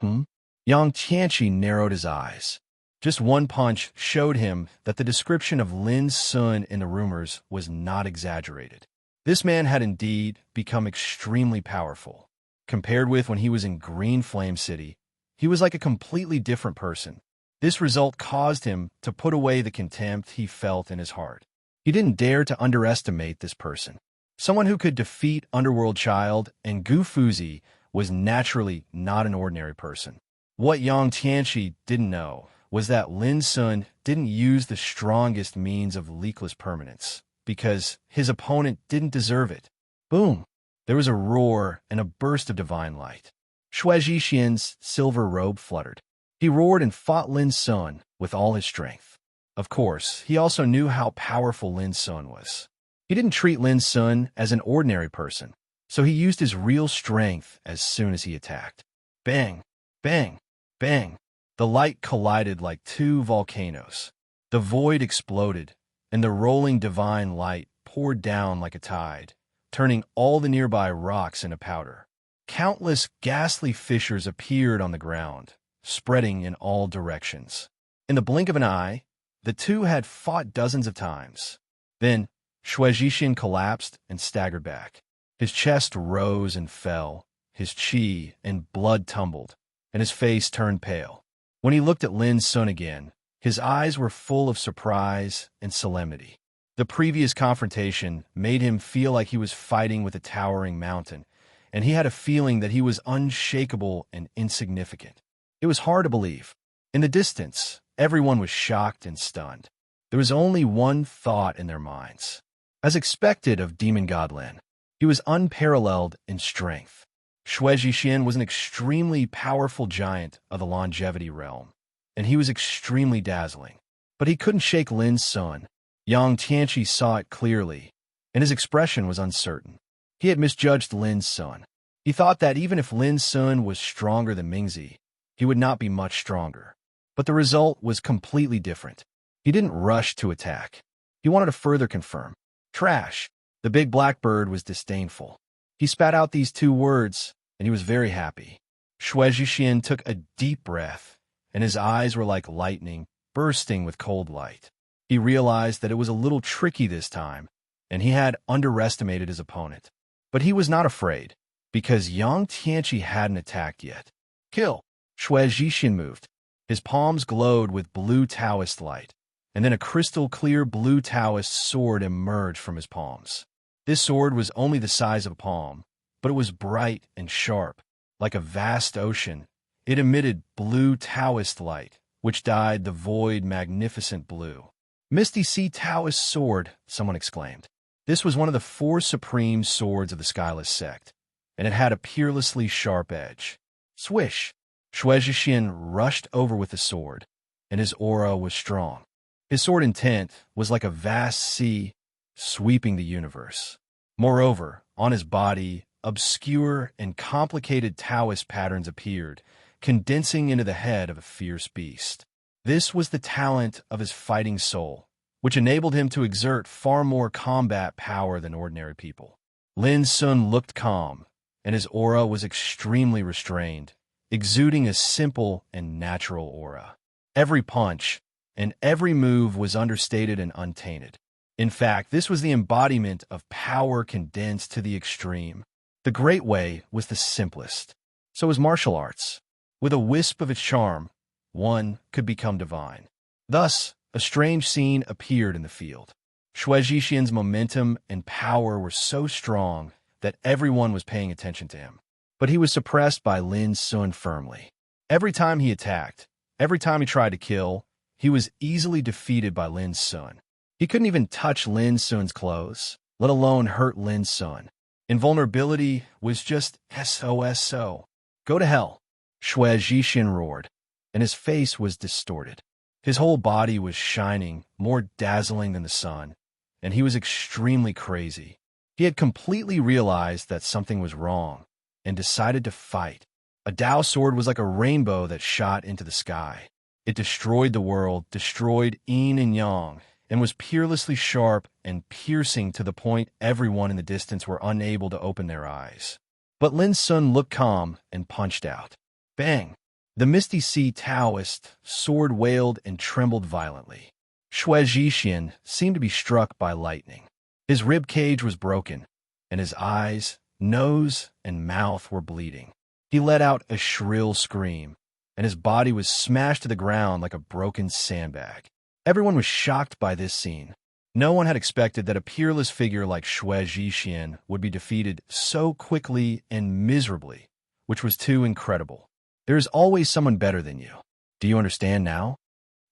Speaker 1: Yang Tianqi narrowed his eyes. Just one punch showed him that the description of Lin Sun in the rumors was not exaggerated. This man had indeed become extremely powerful. Compared with when he was in Green Flame City, he was like a completely different person. This result caused him to put away the contempt he felt in his heart. He didn't dare to underestimate this person. Someone who could defeat Underworld Child and Gu Fouzi was naturally not an ordinary person. What Yang Tianqi didn't know was that Lin Sun didn't use the strongest means of leakless permanence, because his opponent didn't deserve it. Boom! There was a roar and a burst of divine light. Shui Jixin's silver robe fluttered. He roared and fought Lin Sun with all his strength. Of course, he also knew how powerful Lin Sun was. He didn't treat Lin Sun as an ordinary person, so he used his real strength as soon as he attacked. Bang! Bang! Bang! The light collided like two volcanoes. The void exploded, and the rolling divine light poured down like a tide, turning all the nearby rocks into powder. Countless ghastly fissures appeared on the ground, spreading in all directions. In the blink of an eye, the two had fought dozens of times. Then, Shui Jixin collapsed and staggered back. His chest rose and fell, his qi and blood tumbled, and his face turned pale. When he looked at Lin Sun again, his eyes were full of surprise and solemnity. The previous confrontation made him feel like he was fighting with a towering mountain, and he had a feeling that he was unshakable and insignificant. It was hard to believe. In the distance, everyone was shocked and stunned. There was only one thought in their minds. As expected of Demon God Lin, he was unparalleled in strength. Shui Jixin was an extremely powerful giant of the longevity realm, and he was extremely dazzling. But he couldn't shake Lin Sun. Yang Tianqi saw it clearly, and his expression was uncertain. He had misjudged Lin Sun. He thought that even if Lin Sun was stronger than Mingzi, he would not be much stronger. But the result was completely different. He didn't rush to attack. He wanted to further confirm. Trash. The big blackbird was disdainful. He spat out these two words, and he was very happy. Shui Jixin took a deep breath, and his eyes were like lightning, bursting with cold light. He realized that it was a little tricky this time, and he had underestimated his opponent. But he was not afraid, because Yang Tianqi hadn't attacked yet. Kill! Shui Jixin moved. His palms glowed with blue Taoist light, and then a crystal-clear blue Taoist sword emerged from his palms. This sword was only the size of a palm, but it was bright and sharp. Like a vast ocean, it emitted blue Taoist light, which dyed the void magnificent blue. Misty Sea Taoist sword, someone exclaimed. This was one of the 4 supreme swords of the Skyless sect, and it had a peerlessly sharp edge. Swish! Shui Jixin rushed over with the sword, and his aura was strong. His sword intent was like a vast sea, sweeping the universe. Moreover, on his body, obscure and complicated Taoist patterns appeared, condensing into the head of a fierce beast. This was the talent of his fighting soul, which enabled him to exert far more combat power than ordinary people. Lin Sun looked calm, and his aura was extremely restrained, exuding a simple and natural aura. Every punch and every move was understated and untainted. In fact, this was the embodiment of power condensed to the extreme. The Great Way was the simplest. So was martial arts. With a wisp of its charm, one could become divine. Thus, a strange scene appeared in the field. Xue Zhixian's momentum and power were so strong that everyone was paying attention to him. But he was suppressed by Lin Sun firmly. Every time he attacked, every time he tried to kill, he was easily defeated by Lin Sun. He couldn't even touch Lin Sun's clothes, let alone hurt Lin Sun. Invulnerability was just SOSO. Go to hell, Xue Zhixian roared, and his face was distorted. His whole body was shining, more dazzling than the sun, and he was extremely crazy. He had completely realized that something was wrong and decided to fight. A Dao sword was like a rainbow that shot into the sky. It destroyed the world, destroyed yin and yang, and was peerlessly sharp and piercing to the point everyone in the distance were unable to open their eyes. But Lin Sun looked calm and punched out. Bang! The Misty Sea Taoist sword wailed and trembled violently. Xue Zhixian seemed to be struck by lightning. His rib cage was broken, and his eyes, nose, and mouth were bleeding. He let out a shrill scream, and his body was smashed to the ground like a broken sandbag. Everyone was shocked by this scene. No one had expected that a peerless figure like Xue Zhixian would be defeated so quickly and miserably, which was too incredible. There is always someone better than you. Do you understand now?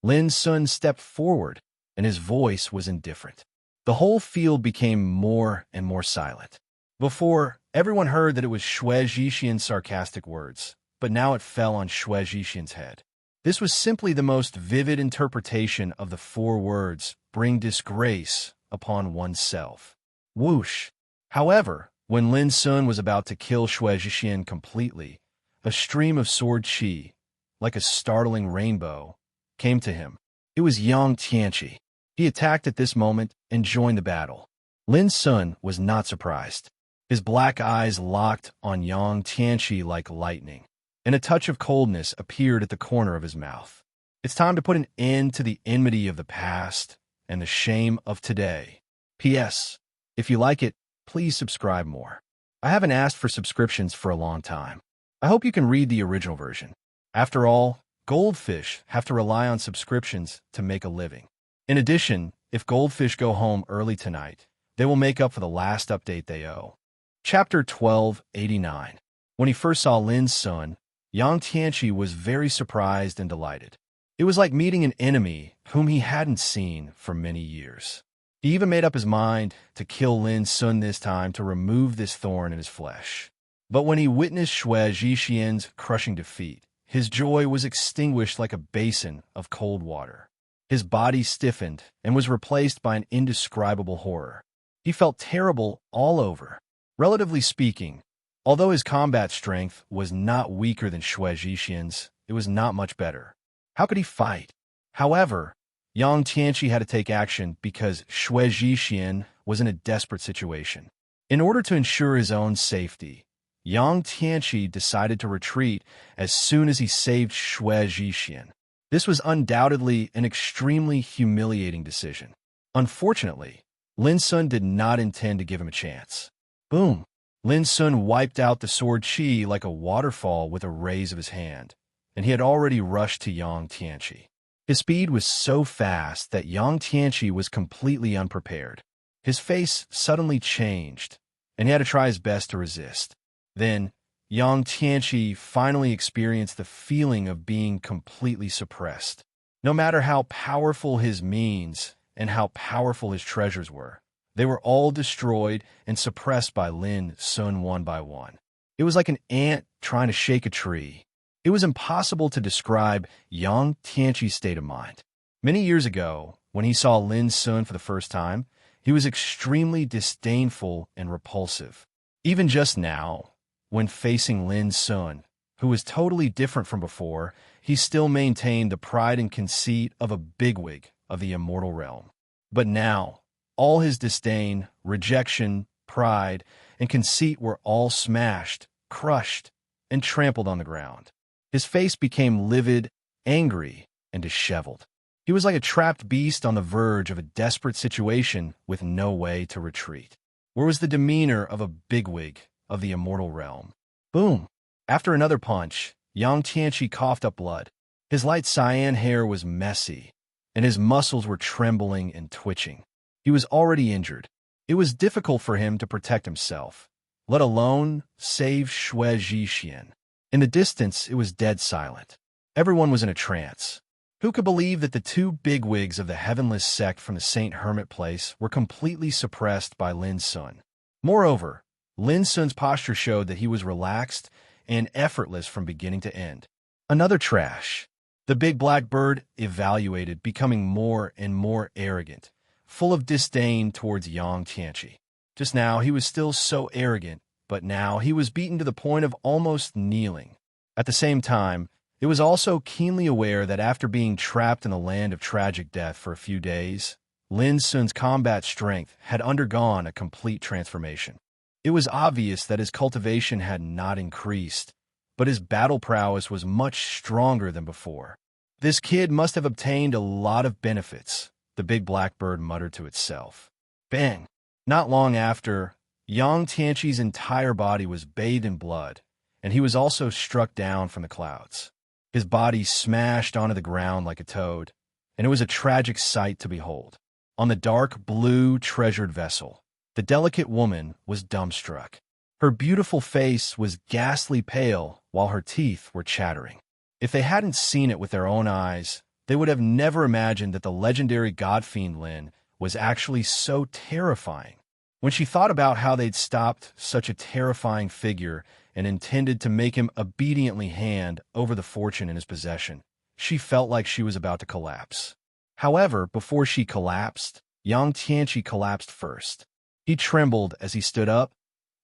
Speaker 1: Lin Sun stepped forward, and his voice was indifferent. The whole field became more and more silent. Before, everyone heard that it was Xue Zhixian's sarcastic words, but now it fell on Xue Zhixian's head. This was simply the most vivid interpretation of the 4 words, bring disgrace upon oneself. Whoosh! However, when Lin Sun was about to kill Xue Zhixian completely, a stream of sword qi, like a startling rainbow, came to him. It was Yang Tianqi. He attacked at this moment and joined the battle. Lin Sun was not surprised. His black eyes locked on Yang Tianqi like lightning, and a touch of coldness appeared at the corner of his mouth. It's time to put an end to the enmity of the past and the shame of today. P.S. If you like it, please subscribe more. I haven't asked for subscriptions for a long time. I hope you can read the original version. After all, goldfish have to rely on subscriptions to make a living. In addition, if goldfish go home early tonight, they will make up for the last update they owe. Chapter 1289. When he first saw Lin Sun, Yang Tianqi was very surprised and delighted. It was like meeting an enemy whom he hadn't seen for many years. He even made up his mind to kill Lin Sun this time to remove this thorn in his flesh. But when he witnessed Xue Zhixian's crushing defeat, his joy was extinguished like a basin of cold water. His body stiffened and was replaced by an indescribable horror. He felt terrible all over. Relatively speaking, although his combat strength was not weaker than Xue Zhixian's, it was not much better. How could he fight? However, Yang Tianqi had to take action because Xue Zhixian was in a desperate situation. In order to ensure his own safety, Yang Tianqi decided to retreat as soon as he saved Xue Zhixian. This was undoubtedly an extremely humiliating decision. Unfortunately, Lin Sun did not intend to give him a chance. Boom! Lin Sun wiped out the sword qi like a waterfall with a raise of his hand, and he had already rushed to Yang Tianqi. His speed was so fast that Yang Tianqi was completely unprepared. His face suddenly changed, and he had to try his best to resist. Then, Yang Tianqi finally experienced the feeling of being completely suppressed. No matter how powerful his means and how powerful his treasures were, they were all destroyed and suppressed by Lin Sun one by one. It was like an ant trying to shake a tree. It was impossible to describe Yang Tianqi's state of mind. Many years ago, when he saw Lin Sun for the first time, He was extremely disdainful and repulsive. Even just now, when facing Lin Sun, who was totally different from before, he still maintained the pride and conceit of a bigwig of the immortal realm. But now, all his disdain, rejection, pride, and conceit were all smashed, crushed, and trampled on the ground. His face became livid, angry, and disheveled. He was like a trapped beast on the verge of a desperate situation with no way to retreat. Where was the demeanor of a bigwig of the immortal realm? Boom! After another punch, Yang Tianqi coughed up blood. His light cyan hair was messy, and his muscles were trembling and twitching. He was already injured. It was difficult for him to protect himself, let alone save Xue Zhixian. In the distance, it was dead silent. Everyone was in a trance. Who could believe that the two bigwigs of the heavenless sect from the Saint Hermit place were completely suppressed by Lin Sun? Moreover, Lin Sun's posture showed that he was relaxed and effortless from beginning to end. Another trash. The big black bird evaluated, becoming more and more arrogant, full of disdain towards Yang Tianqi. Just now, he was still so arrogant, but now he was beaten to the point of almost kneeling. At the same time, it was also keenly aware that after being trapped in the land of tragic death for a few days, Lin Sun's combat strength had undergone a complete transformation. It was obvious that his cultivation had not increased, but his battle prowess was much stronger than before. This kid must have obtained a lot of benefits, the big black bird muttered to itself. Bang! Not long after, Yang Tianqi's entire body was bathed in blood, and he was also struck down from the clouds. His body smashed onto the ground like a toad, and it was a tragic sight to behold. On the dark blue treasured vessel, the delicate woman was dumbstruck. Her beautiful face was ghastly pale while her teeth were chattering. If they hadn't seen it with their own eyes, they would have never imagined that the legendary god-fiend Lin was actually so terrifying. When she thought about how they'd stopped such a terrifying figure and intended to make him obediently hand over the fortune in his possession, she felt like she was about to collapse. However, before she collapsed, Yang Tianqi collapsed first. He trembled as he stood up,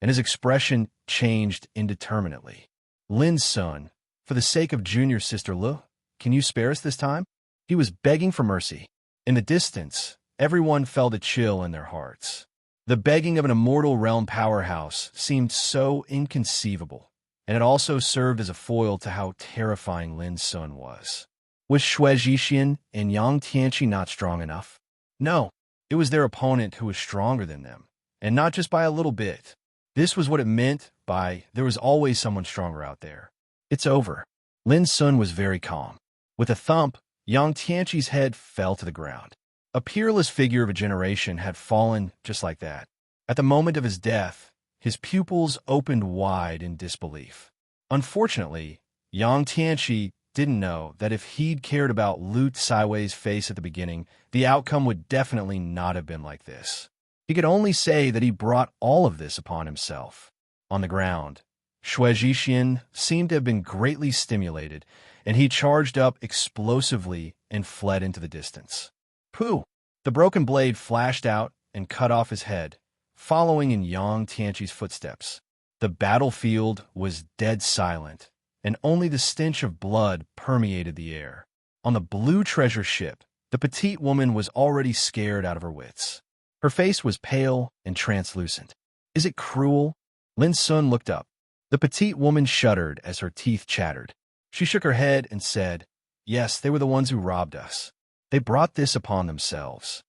Speaker 1: and his expression changed indeterminately. Lin Sun, for the sake of junior sister Lu, can you spare us this time? He was begging for mercy. In the distance, everyone felt a chill in their hearts. The begging of an immortal realm powerhouse seemed so inconceivable, and it also served as a foil to how terrifying Lin Sun was. Was Xue Zhixian and Yang Tianqi not strong enough? No, it was their opponent who was stronger than them, and not just by a little bit. This was what it meant by there was always someone stronger out there. It's over. Lin Sun was very calm. With a thump, Yang Tianqi's head fell to the ground. A peerless figure of a generation had fallen just like that. At the moment of his death, his pupils opened wide in disbelief. Unfortunately, Yang Tianqi didn't know that if he'd cared about Lu Saiwei's face at the beginning, the outcome would definitely not have been like this. He could only say that he brought all of this upon himself. On the ground, Xue Zhixian seemed to have been greatly stimulated, and he charged up explosively and fled into the distance. Pooh! The broken blade flashed out and cut off his head, following in Yang Tianqi's footsteps. The battlefield was dead silent, and only the stench of blood permeated the air. On the blue treasure ship, the petite woman was already scared out of her wits. Her face was pale and translucent. Is it cruel? Lin Sun looked up. The petite woman shuddered as her teeth chattered. She shook her head and said, "Yes, they were the ones who robbed us. They brought this upon themselves."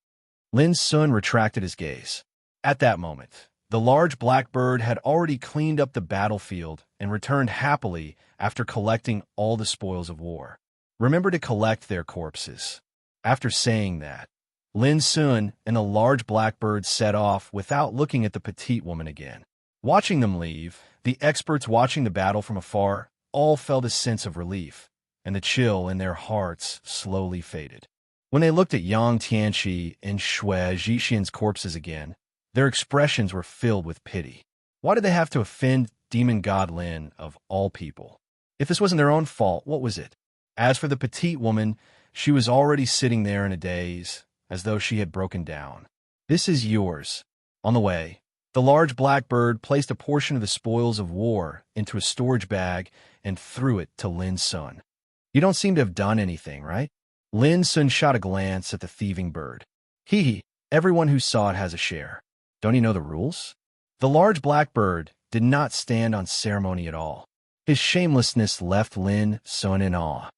Speaker 1: Lin Sun retracted his gaze. At that moment, the large black bird had already cleaned up the battlefield and returned happily after collecting all the spoils of war. Remember to collect their corpses. After saying that, Lin Sun and the large black bird set off without looking at the petite woman again. Watching them leave, the experts watching the battle from afar all felt a sense of relief, and the chill in their hearts slowly faded. When they looked at Yang Tianqi and Xue Zhixian's corpses again, their expressions were filled with pity. Why did they have to offend demon god Lin of all people? If this wasn't their own fault, what was it? As for the petite woman, she was already sitting there in a daze, as though she had broken down. This is yours. On the way, the large black bird placed a portion of the spoils of war into a storage bag and threw it to Lin Sun. You don't seem to have done anything, right? Lin Sun shot a glance at the thieving bird. Hee hee, everyone who saw it has a share. Don't you know the rules? The large black bird did not stand on ceremony at all. His shamelessness left Lin Sun in awe.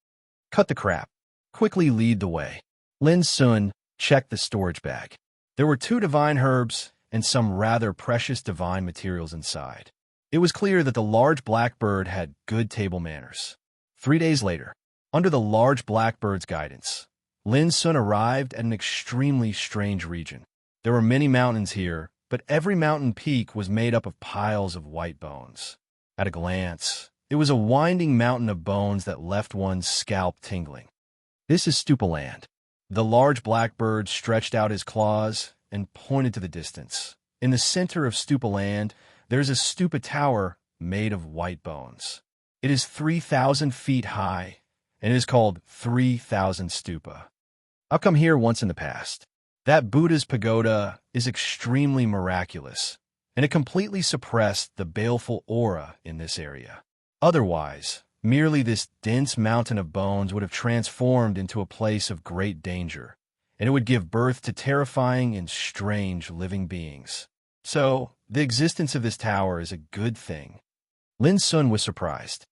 Speaker 1: Cut the crap. Quickly lead the way. Lin Sun checked the storage bag. There were 2 divine herbs and some rather precious divine materials inside. It was clear that the large black bird had good table manners. 3 days later, under the large black bird's guidance, Lin Sun arrived at an extremely strange region. There were many mountains here, but every mountain peak was made up of piles of white bones. At a glance, it was a winding mountain of bones that left one's scalp tingling. This is Stupa Land. The large black bird stretched out his claws and pointed to the distance. In the center of Stupa Land, there's a stupa tower made of white bones. It is 3,000 feet high, and it is called 3,000 Stupa. I've come here once in the past. That Buddha's pagoda is extremely miraculous, and it completely suppressed the baleful aura in this area. Otherwise, merely this dense mountain of bones would have transformed into a place of great danger, and it would give birth to terrifying and strange living beings. So, the existence of this tower is a good thing. Lin Sun was surprised.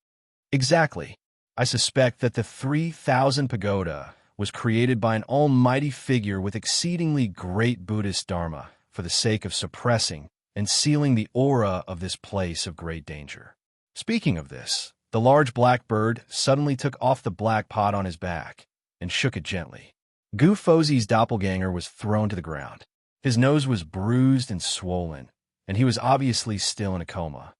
Speaker 1: Exactly. I suspect that the 3,000 pagoda was created by an almighty figure with exceedingly great Buddhist dharma for the sake of suppressing and sealing the aura of this place of great danger. Speaking of this, the large black bird suddenly took off the black pot on his back and shook it gently. Gu Fozi's doppelganger was thrown to the ground. His nose was bruised and swollen, and he was obviously still in a coma.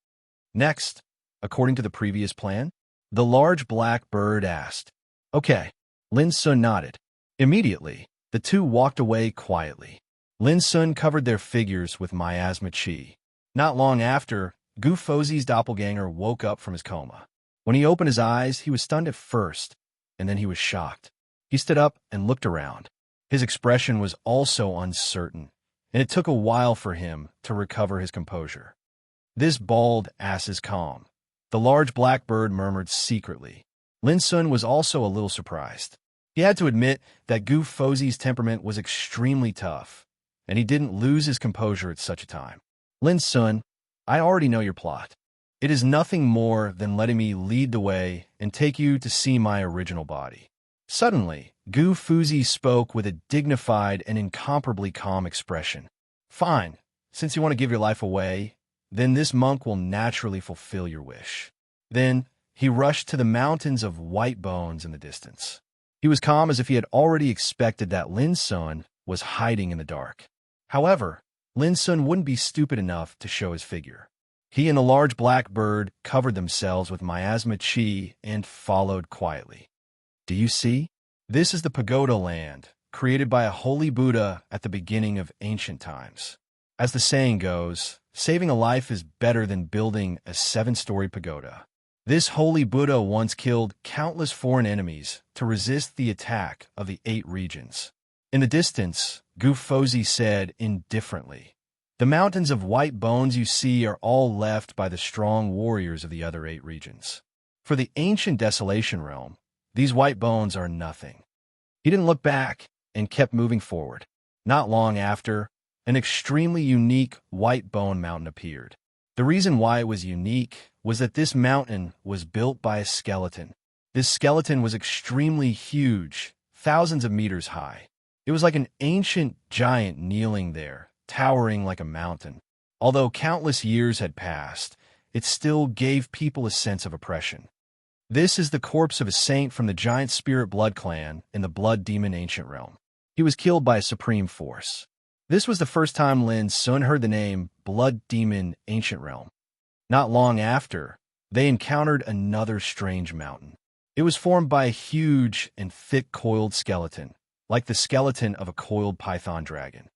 Speaker 1: Next, according to the previous plan, the large black bird asked, "Okay." Lin Sun nodded. Immediately, the 2 walked away quietly. Lin Sun covered their figures with miasma chi. Not long after, Gu Fozi's doppelganger woke up from his coma. When he opened his eyes, he was stunned at first, and then he was shocked. He stood up and looked around. His expression was also uncertain, and it took a while for him to recover his composure. "This bald ass is calm," the large black bird murmured secretly. Lin Sun was also a little surprised. He had to admit that Gu Fozi's temperament was extremely tough, and he didn't lose his composure at such a time. "Lin Sun, I already know your plot. It is nothing more than letting me lead the way and take you to see my original body." Suddenly, Gu Fuzi spoke with a dignified and incomparably calm expression. "Fine, since you want to give your life away, then this monk will naturally fulfill your wish." Then, he rushed to the mountains of white bones in the distance. He was calm as if he had already expected that Lin Sun was hiding in the dark. However, Lin Sun wouldn't be stupid enough to show his figure. He and the large black bird covered themselves with miasma chi and followed quietly. Do you see? This is the pagoda land, created by a holy Buddha at the beginning of ancient times. As the saying goes, saving a life is better than building a 7-story pagoda. This holy Buddha once killed countless foreign enemies to resist the attack of the 8 regions. In the distance, Gu Fozi said indifferently, "The mountains of white bones you see are all left by the strong warriors of the other 8 regions. For the ancient desolation realm, these white bones are nothing." He didn't look back and kept moving forward. Not long after, an extremely unique white bone mountain appeared. The reason why it was unique was that this mountain was built by a skeleton. This skeleton was extremely huge, thousands of meters high. It was like an ancient giant kneeling there, towering like a mountain. Although countless years had passed, it still gave people a sense of oppression. This is the corpse of a saint from the giant spirit blood clan in the blood demon ancient realm. He was killed by a supreme force. This was the first time Lin Sun heard the name Blood Demon Ancient Realm. Not long after, they encountered another strange mountain. It was formed by a huge and thick coiled skeleton, like the skeleton of a coiled python dragon.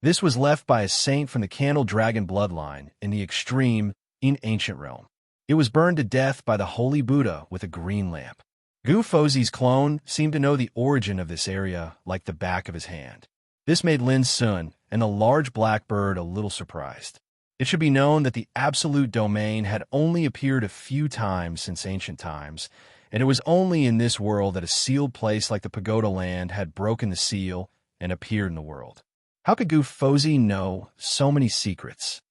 Speaker 1: This was left by a saint from the Candle Dragon bloodline in the extreme, in ancient realm. It was burned to death by the holy Buddha with a green lamp. Gu Fozi's clone seemed to know the origin of this area like the back of his hand. This made Lin Sun and the large black bird a little surprised. It should be known that the absolute domain had only appeared a few times since ancient times, and it was only in this world that a sealed place like the Pagoda Land had broken the seal and appeared in the world. How could Gu Fuzi know so many secrets?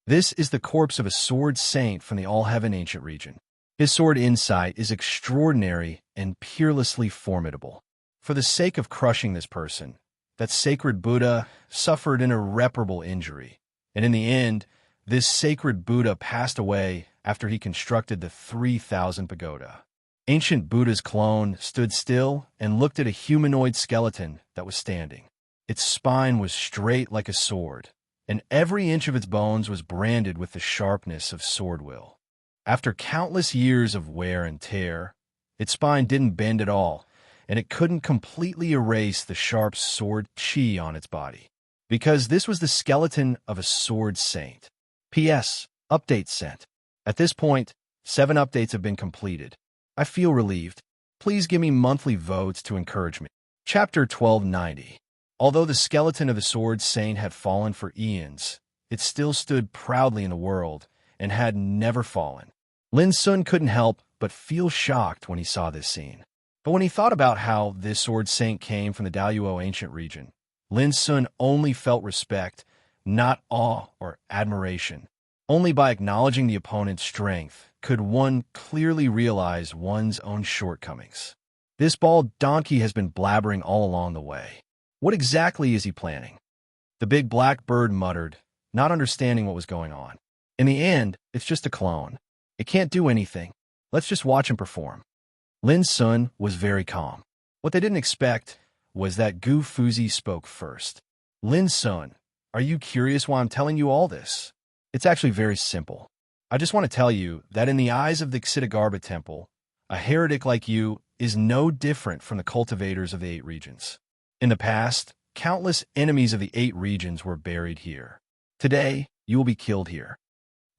Speaker 1: This is the corpse of a sword saint from the All-Heaven ancient region. His sword insight is extraordinary and peerlessly formidable. For the sake of crushing this person, that sacred Buddha suffered an irreparable injury, and in the end, this sacred Buddha passed away after he constructed the 3,000 pagoda. Ancient Buddha's clone stood still and looked at a humanoid skeleton that was standing. Its spine was straight like a sword, and every inch of its bones was branded with the sharpness of sword will. After countless years of wear and tear, its spine didn't bend at all, and it couldn't completely erase the sharp sword chi on its body, because this was the skeleton of a sword saint. P.S. Update sent. At this point, 7 updates have been completed. I feel relieved. Please give me monthly votes to encourage me. Chapter 1290. Although the skeleton of the sword saint had fallen for eons, it still stood proudly in the world and had never fallen. Lin Sun couldn't help but feel shocked when he saw this scene. But when he thought about how this sword saint came from the Daluo ancient region, Lin Sun only felt respect, not awe or admiration. Only by acknowledging the opponent's strength could one clearly realize one's own shortcomings. This bald donkey has been blabbering all along the way. What exactly is he planning? The big black bird muttered, not understanding what was going on. In the end, it's just a clone. It can't do anything. Let's just watch him perform. Lin Sun was very calm. What they didn't expect was that Gu Fuzi spoke first. Lin Sun, are you curious why I'm telling you all this? It's actually very simple. I just want to tell you that in the eyes of the Xitigarbha Temple, a heretic like you is no different from the cultivators of the 8 regions. In the past, countless enemies of the 8 regions were buried here. Today, you will be killed here.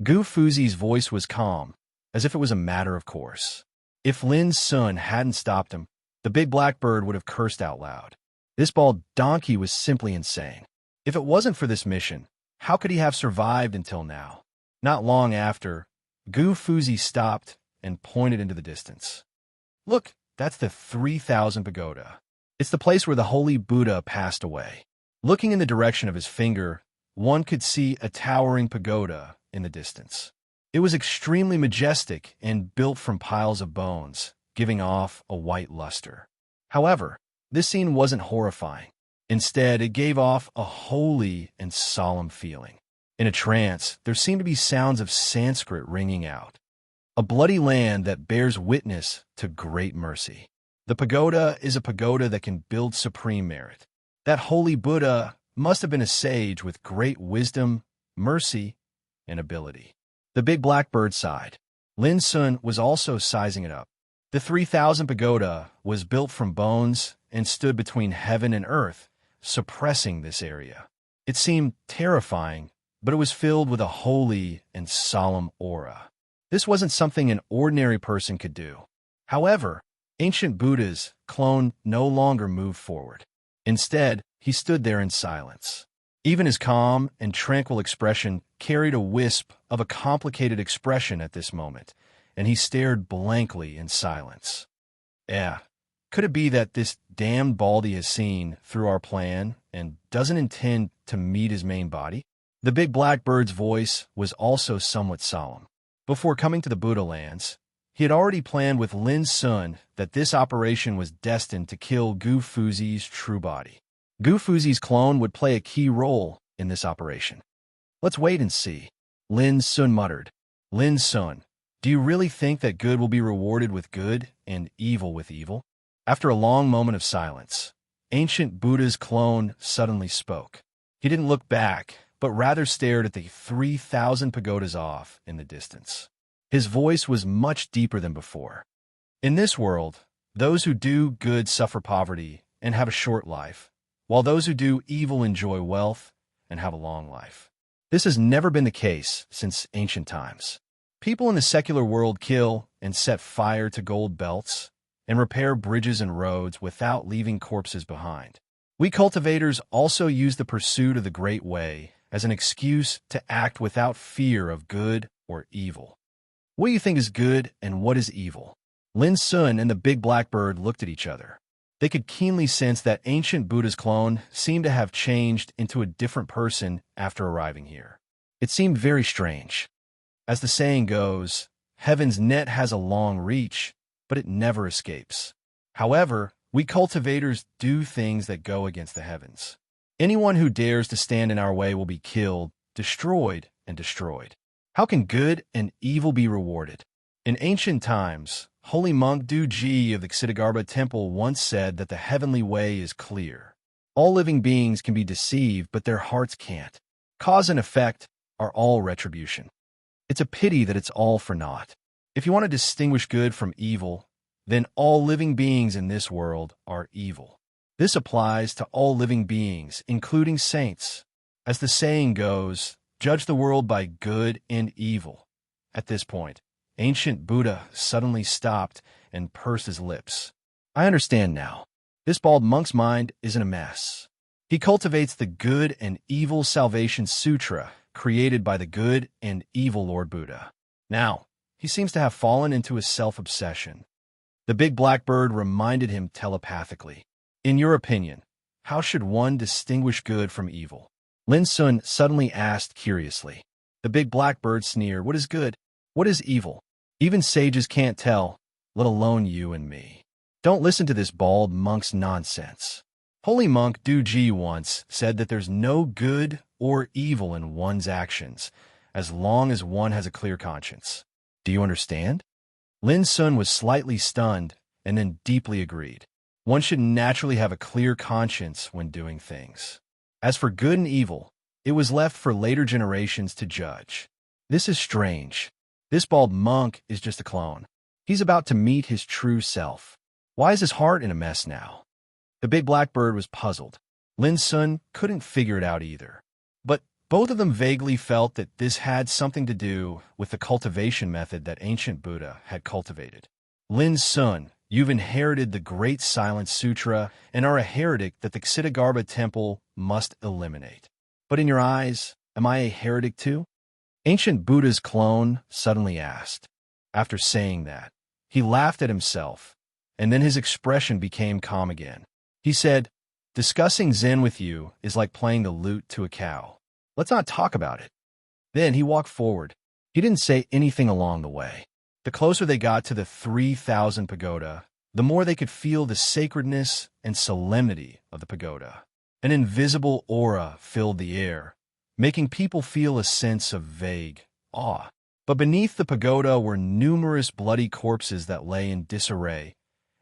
Speaker 1: Gu Fuzi's voice was calm, as if it was a matter of course. If Lin Sun hadn't stopped him, the big black bird would have cursed out loud. This bald donkey was simply insane. If it wasn't for this mission, how could he have survived until now? Not long after, Gu Fuzi stopped and pointed into the distance. Look, that's the 3,000 pagoda. It's the place where the holy Buddha passed away. Looking in the direction of his finger, one could see a towering pagoda in the distance. It was extremely majestic and built from piles of bones, giving off a white luster. However, this scene wasn't horrifying. Instead, it gave off a holy and solemn feeling. In a trance, there seemed to be sounds of Sanskrit ringing out. A bloody land that bears witness to great mercy. The pagoda is a pagoda that can build supreme merit. That holy Buddha must have been a sage with great wisdom, mercy, and ability. The big blackbird sighed. Lin Sun was also sizing it up. The 3,000 pagoda was built from bones and stood between heaven and earth, suppressing this area. It seemed terrifying, but it was filled with a holy and solemn aura. This wasn't something an ordinary person could do. However, ancient Buddha's clone no longer moved forward. Instead, he stood there in silence. Even his calm and tranquil expression carried a wisp of a complicated expression at this moment, and he stared blankly in silence. Could it be that this damned Baldy has seen through our plan and doesn't intend to meet his main body? The big black bird's voice was also somewhat solemn. Before coming to the Buddha lands, he had already planned with Lin Sun that this operation was destined to kill Gu Fuzi's true body. Gu Fuzi's clone would play a key role in this operation. Let's wait and see. Lin Sun muttered. Lin Sun, do you really think that good will be rewarded with good and evil with evil? After a long moment of silence, ancient Buddha's clone suddenly spoke. He didn't look back, but rather stared at the 3,000 pagodas off in the distance. His voice was much deeper than before. In this world, those who do good suffer poverty and have a short life, while those who do evil enjoy wealth and have a long life. This has never been the case since ancient times. People in the secular world kill and set fire to gold belts and repair bridges and roads without leaving corpses behind. We cultivators also use the pursuit of the great way as an excuse to act without fear of good or evil. What do you think is good and what is evil? Lin Sun and the big blackbird looked at each other. They could keenly sense that ancient Buddha's clone seemed to have changed into a different person after arriving here. It seemed very strange. As the saying goes, heaven's net has a long reach, but it never escapes. However, we cultivators do things that go against the heavens. Anyone who dares to stand in our way will be killed, destroyed, and destroyed. How can good and evil be rewarded? In ancient times, Holy Monk Du Ji of the Ksitigarbha Temple once said that the heavenly way is clear. All living beings can be deceived, but their hearts can't. Cause and effect are all retribution. It's a pity that it's all for naught. If you want to distinguish good from evil, then all living beings in this world are evil. This applies to all living beings, including saints. As the saying goes, judge the world by good and evil. At this point, ancient Buddha suddenly stopped and pursed his lips. I understand now. This bald monk's mind isn't a mess. He cultivates the Good and Evil Salvation Sutra created by the good and evil Lord Buddha. Now, he seems to have fallen into his self-obsession. The big blackbird reminded him telepathically. In your opinion, how should one distinguish good from evil? Lin Sun suddenly asked curiously. The big blackbird sneered, what is good? What is evil? Even sages can't tell, let alone you and me. Don't listen to this bald monk's nonsense. Holy Monk Du Ji once said that there's no good or evil in one's actions, as long as one has a clear conscience. Do you understand? Lin Sun was slightly stunned and then deeply agreed. One should naturally have a clear conscience when doing things. As for good and evil, it was left for later generations to judge. This is strange. This bald monk is just a clone. He's about to meet his true self. Why is his heart in a mess now? The big blackbird was puzzled. Lin Sun couldn't figure it out either. But both of them vaguely felt that this had something to do with the cultivation method that ancient Buddha had cultivated. Lin Sun, you've inherited the Great Silent Sutra and are a heretic that the Ksitigarbha Temple must eliminate. But in your eyes, am I a heretic too? Ancient Buddha's clone suddenly asked. After saying that, he laughed at himself, and then his expression became calm again. He said, discussing Zen with you is like playing the lute to a cow. Let's not talk about it. Then he walked forward. He didn't say anything along the way. The closer they got to the 3,000 pagoda, the more they could feel the sacredness and solemnity of the pagoda. An invisible aura filled the air, making people feel a sense of vague awe. But beneath the pagoda were numerous bloody corpses that lay in disarray,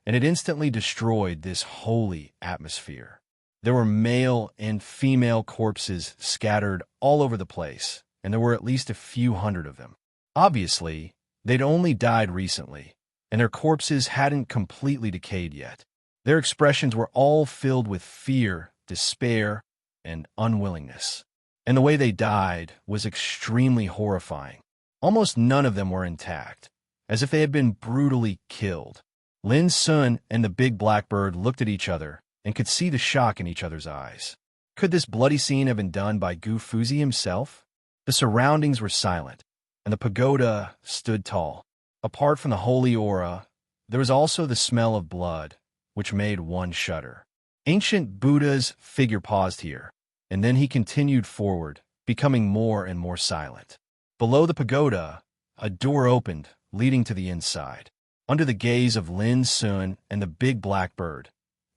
Speaker 1: and it instantly destroyed this holy atmosphere. There were male and female corpses scattered all over the place, and there were at least a few hundred of them. Obviously, they'd only died recently, and their corpses hadn't completely decayed yet. Their expressions were all filled with fear, despair, and unwillingness. And the way they died was extremely horrifying. Almost none of them were intact, as if they had been brutally killed. Lin Sun and the big blackbird looked at each other and could see the shock in each other's eyes. Could this bloody scene have been done by Gu Fuzi himself? The surroundings were silent, and the pagoda stood tall. Apart from the holy aura, there was also the smell of blood, which made one shudder. Ancient Buddha's figure paused here, and then he continued forward, becoming more and more silent. Below the pagoda, a door opened, leading to the inside. Under the gaze of Lin Sun and the big blackbird,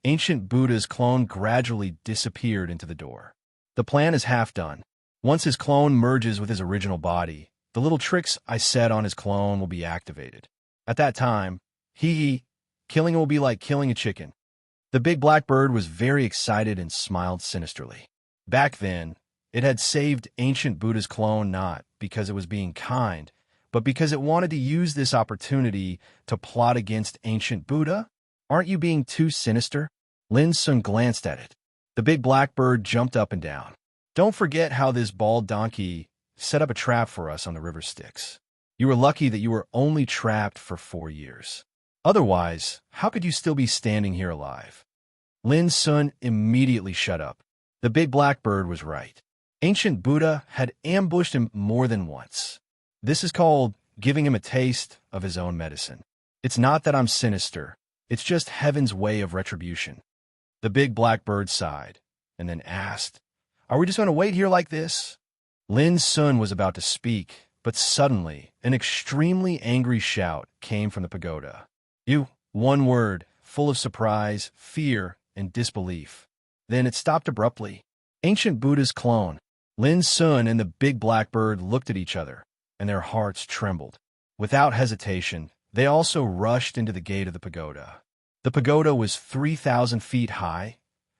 Speaker 1: ancient Buddha's clone gradually disappeared into the door. The plan is half done. Once his clone merges with his original body, the little tricks I set on his clone will be activated. At that time, killing will be like killing a chicken. The big blackbird was very excited and smiled sinisterly. Back then, it had saved ancient Buddha's clone not because it was being kind, but because it wanted to use this opportunity to plot against ancient Buddha. Aren't you being too sinister? Lin Sun glanced at it. The big blackbird jumped up and down. Don't forget how this bald donkey set up a trap for us on the river Styx. You were lucky that you were only trapped for 4 years. Otherwise, how could you still be standing here alive? Lin Sun immediately shut up. The big black bird was right. Ancient Buddha had ambushed him more than once. This is called giving him a taste of his own medicine. It's not that I'm sinister. It's just heaven's way of retribution. The big black bird sighed, and then asked, "Are we just going to wait here like this?" Lin Sun was about to speak, but suddenly an extremely angry shout came from the pagoda. "You," one word, full of surprise, fear, and disbelief. Then it stopped abruptly. Ancient Buddha's clone. Lin Sun and the big black bird looked at each other, and their hearts trembled. Without hesitation, they also rushed into the gate of the pagoda. The pagoda was 3,000 feet high,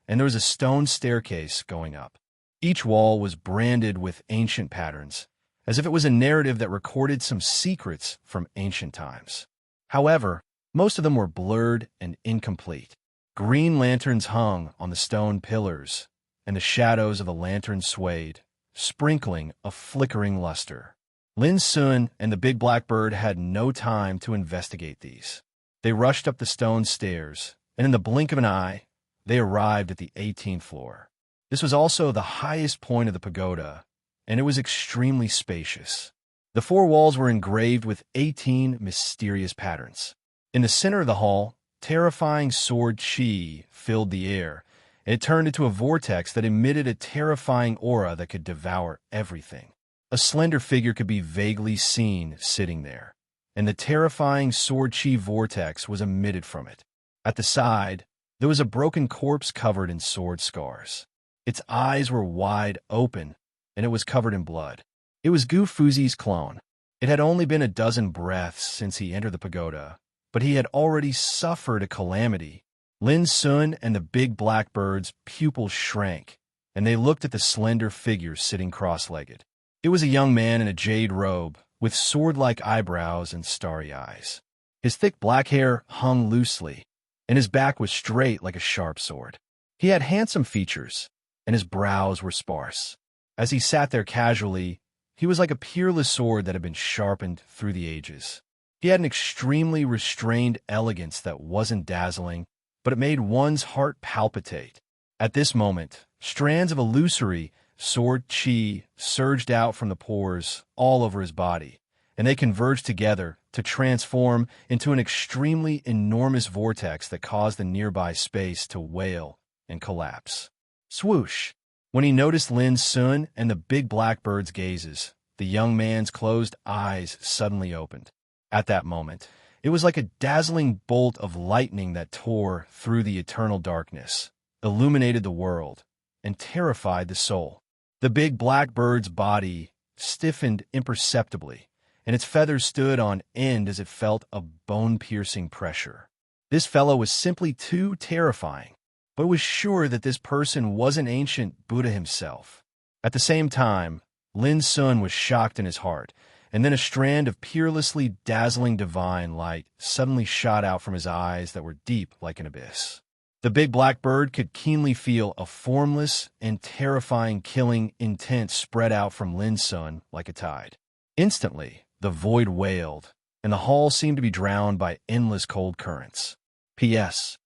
Speaker 1: and there was a stone staircase going up. Each wall was branded with ancient patterns, as if it was a narrative that recorded some secrets from ancient times. However, most of them were blurred and incomplete. Green lanterns hung on the stone pillars, and the shadows of the lanterns swayed, sprinkling a flickering luster. Lin Sun and the big black bird had no time to investigate these. They rushed up the stone stairs, and in the blink of an eye, they arrived at the 18th floor. This was also the highest point of the pagoda, and it was extremely spacious. The four walls were engraved with 18 mysterious patterns. In the center of the hall, terrifying sword chi filled the air, and it turned into a vortex that emitted a terrifying aura that could devour everything. A slender figure could be vaguely seen sitting there, and the terrifying sword chi vortex was emitted from it. At the side, there was a broken corpse covered in sword scars. Its eyes were wide open, and it was covered in blood. It was Gu Fuzi's clone. It had only been a dozen breaths since he entered the pagoda, but he had already suffered a calamity. Lin Sun and the big black bird's pupils shrank, and they looked at the slender figure sitting cross-legged. It was a young man in a jade robe, with sword-like eyebrows and starry eyes. His thick black hair hung loosely, and his back was straight like a sharp sword. He had handsome features, and his brows were sparse. As he sat there casually, he was like a peerless sword that had been sharpened through the ages. He had an extremely restrained elegance that wasn't dazzling, but it made one's heart palpitate. At this moment, strands of illusory sword chi surged out from the pores all over his body, and they converged together to transform into an extremely enormous vortex that caused the nearby space to wail and collapse. Swoosh! When he noticed Lin Sun and the big black bird's gazes, the young man's closed eyes suddenly opened. At that moment, it was like a dazzling bolt of lightning that tore through the eternal darkness, illuminated the world, and terrified the soul. The big black bird's body stiffened imperceptibly, and its feathers stood on end as it felt a bone-piercing pressure. This fellow was simply too terrifying, but was sure that this person wasn't ancient Buddha himself. At the same time, Lin Sun was shocked in his heart, and then a strand of peerlessly dazzling divine light suddenly shot out from his eyes that were deep like an abyss. The big black bird could keenly feel a formless and terrifying killing intent spread out from Lin Sun like a tide. Instantly, the void wailed, and the hall seemed to be drowned by endless cold currents. P.S.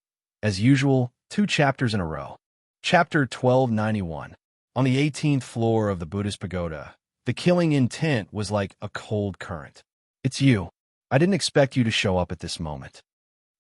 Speaker 1: As usual, 2 chapters in a row. Chapter 1291. On the 18th floor of the Buddhist pagoda, the killing intent was like a cold current. "It's you. I didn't expect you to show up at this moment."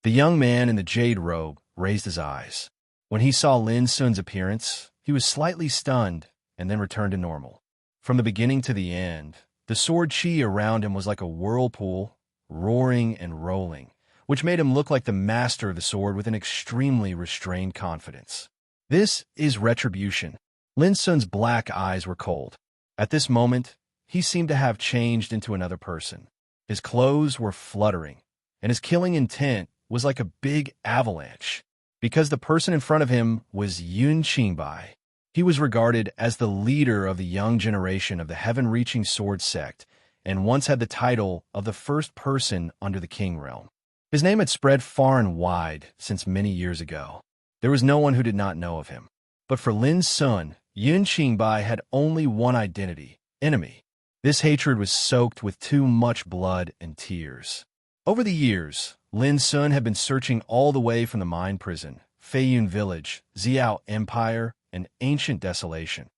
Speaker 1: The young man in the jade robe raised his eyes. When he saw Lin Sun's appearance, he was slightly stunned and then returned to normal. From the beginning to the end, the sword chi around him was like a whirlpool, roaring and rolling, which made him look like the master of the sword with an extremely restrained confidence. This is retribution. Lin Sun's black eyes were cold. At this moment, he seemed to have changed into another person. His clothes were fluttering, and his killing intent was like a big avalanche. Because the person in front of him was Yun Qingbai. He was regarded as the leader of the young generation of the heaven-reaching sword sect, and once had the title of the first person under the king realm. His name had spread far and wide since many years ago. There was no one who did not know of him. But for Lin Sun, Yun Qingbai had only one identity: enemy. This hatred was soaked with too much blood and tears. Over the years, Lin Sun had been searching all the way from the mine prison, Feiyun village, Xiao Empire, and ancient desolation.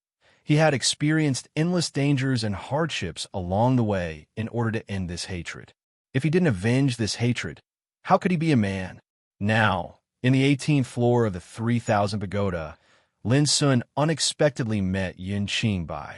Speaker 1: He had experienced endless dangers and hardships along the way in order to end this hatred. If he didn't avenge this hatred, how could he be a man? Now, in the 18th floor of the 3000 pagoda, Lin Sun unexpectedly met Yin Qingbai.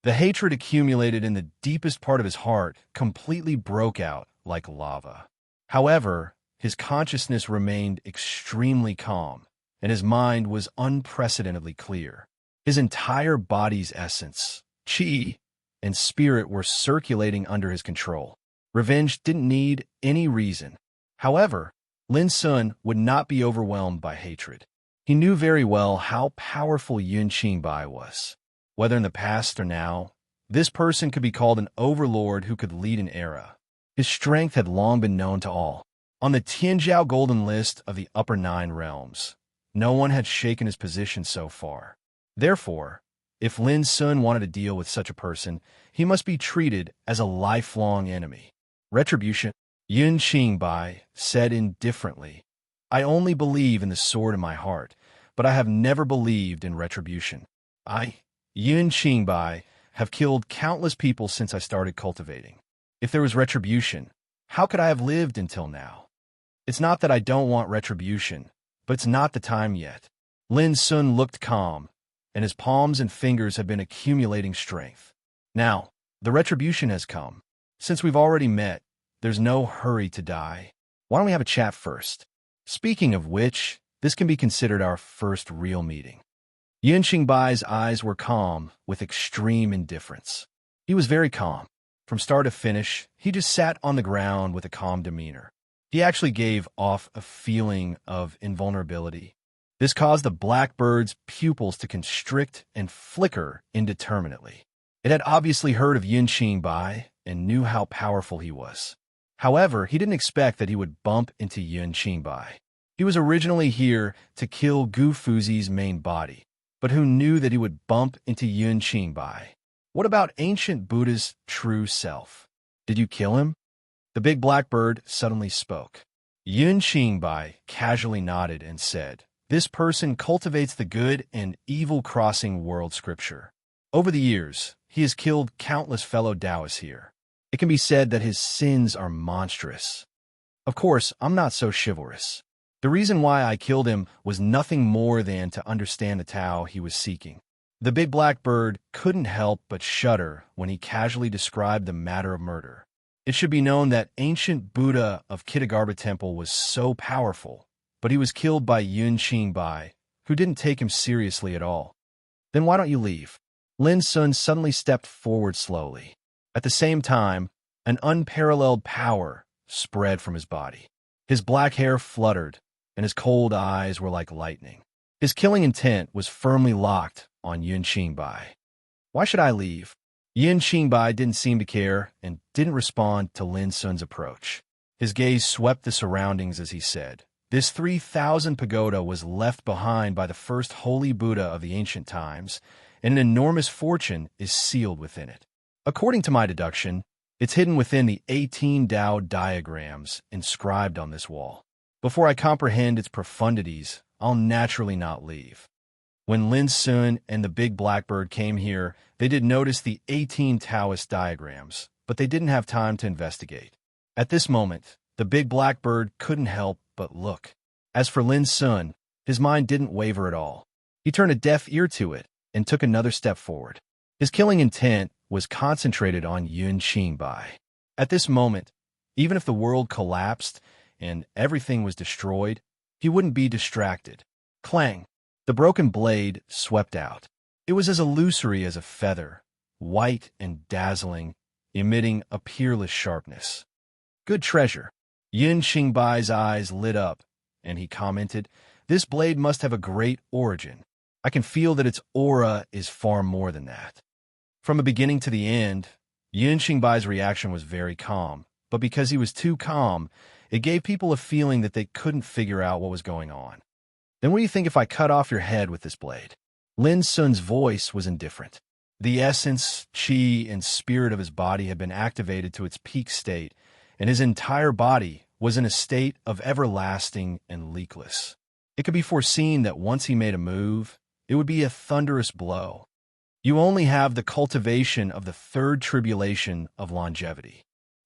Speaker 1: The hatred accumulated in the deepest part of his heart completely broke out like lava. However, his consciousness remained extremely calm, and his mind was unprecedentedly clear. His entire body's essence, qi, and spirit were circulating under his control. Revenge didn't need any reason. However, Lin Sun would not be overwhelmed by hatred. He knew very well how powerful Yun Qingbai was. Whether in the past or now, this person could be called an overlord who could lead an era. His strength had long been known to all. On the Tianjiao Golden List of the Upper Nine Realms, no one had shaken his position so far. Therefore, if Lin Sun wanted to deal with such a person, he must be treated as a lifelong enemy. Retribution. Yun Qingbai said indifferently, "I only believe in the sword in my heart, but I have never believed in retribution. I, Yun Qingbai, have killed countless people since I started cultivating. If there was retribution, how could I have lived until now? It's not that I don't want retribution, but it's not the time yet." Lin Sun looked calm, and his palms and fingers had been accumulating strength. "Now, the retribution has come. Since we've already met, there's no hurry to die. Why don't we have a chat first? Speaking of which, this can be considered our first real meeting." Yin Qingbai's eyes were calm with extreme indifference. He was very calm. From start to finish, he just sat on the ground with a calm demeanor. He actually gave off a feeling of invulnerability. This caused the blackbird's pupils to constrict and flicker indeterminately. It had obviously heard of Yin Qingbai and knew how powerful he was. However, he didn't expect that he would bump into Yin Qingbai. He was originally here to kill Gu Fuzi's main body, but who knew that he would bump into Yin Qingbai? What about ancient Buddha's true self? Did you kill him? The big blackbird suddenly spoke. Yin Qingbai casually nodded and said, "This person cultivates the good and evil crossing world scripture. Over the years, he has killed countless fellow Taoists here. It can be said that his sins are monstrous. Of course, I'm not so chivalrous. The reason why I killed him was nothing more than to understand the Tao he was seeking." The big blackbird couldn't help but shudder when he casually described the matter of murder. It should be known that ancient Buddha of Kitagarbha Temple was so powerful, but he was killed by Yun Qingbai, who didn't take him seriously at all. "Then why don't you leave?" Lin Sun suddenly stepped forward slowly. At the same time, an unparalleled power spread from his body. His black hair fluttered, and his cold eyes were like lightning. His killing intent was firmly locked on Yin Qingbai. "Why should I leave?" Yin Qingbai didn't seem to care and didn't respond to Lin Sun's approach. His gaze swept the surroundings as he said, "This 3000 pagoda was left behind by the first holy Buddha of the ancient times, and an enormous fortune is sealed within it. According to my deduction, it's hidden within the 18 Tao diagrams inscribed on this wall. Before I comprehend its profundities, I'll naturally not leave." When Lin Sun and the big blackbird came here, they did notice the 18 Taoist diagrams, but they didn't have time to investigate. At this moment, the big blackbird couldn't help but look. As for Lin Sun, his mind didn't waver at all. He turned a deaf ear to it and took another step forward. His killing intent was concentrated on Yun Qingbai. At this moment, even if the world collapsed and everything was destroyed, he wouldn't be distracted. Clang! The broken blade swept out. It was as illusory as a feather, white and dazzling, emitting a peerless sharpness. "Good treasure." Yin Qingbai's eyes lit up, and he commented, "This blade must have a great origin. I can feel that its aura is far more than that." From the beginning to the end, Yin Qingbai's reaction was very calm, but because he was too calm, it gave people a feeling that they couldn't figure out what was going on. "Then what do you think if I cut off your head with this blade?" Lin Sun's voice was indifferent. The essence, qi, and spirit of his body had been activated to its peak state, and his entire body was in a state of everlasting and leakless. It could be foreseen that once he made a move, it would be a thunderous blow. You only have the cultivation of the third tribulation of longevity.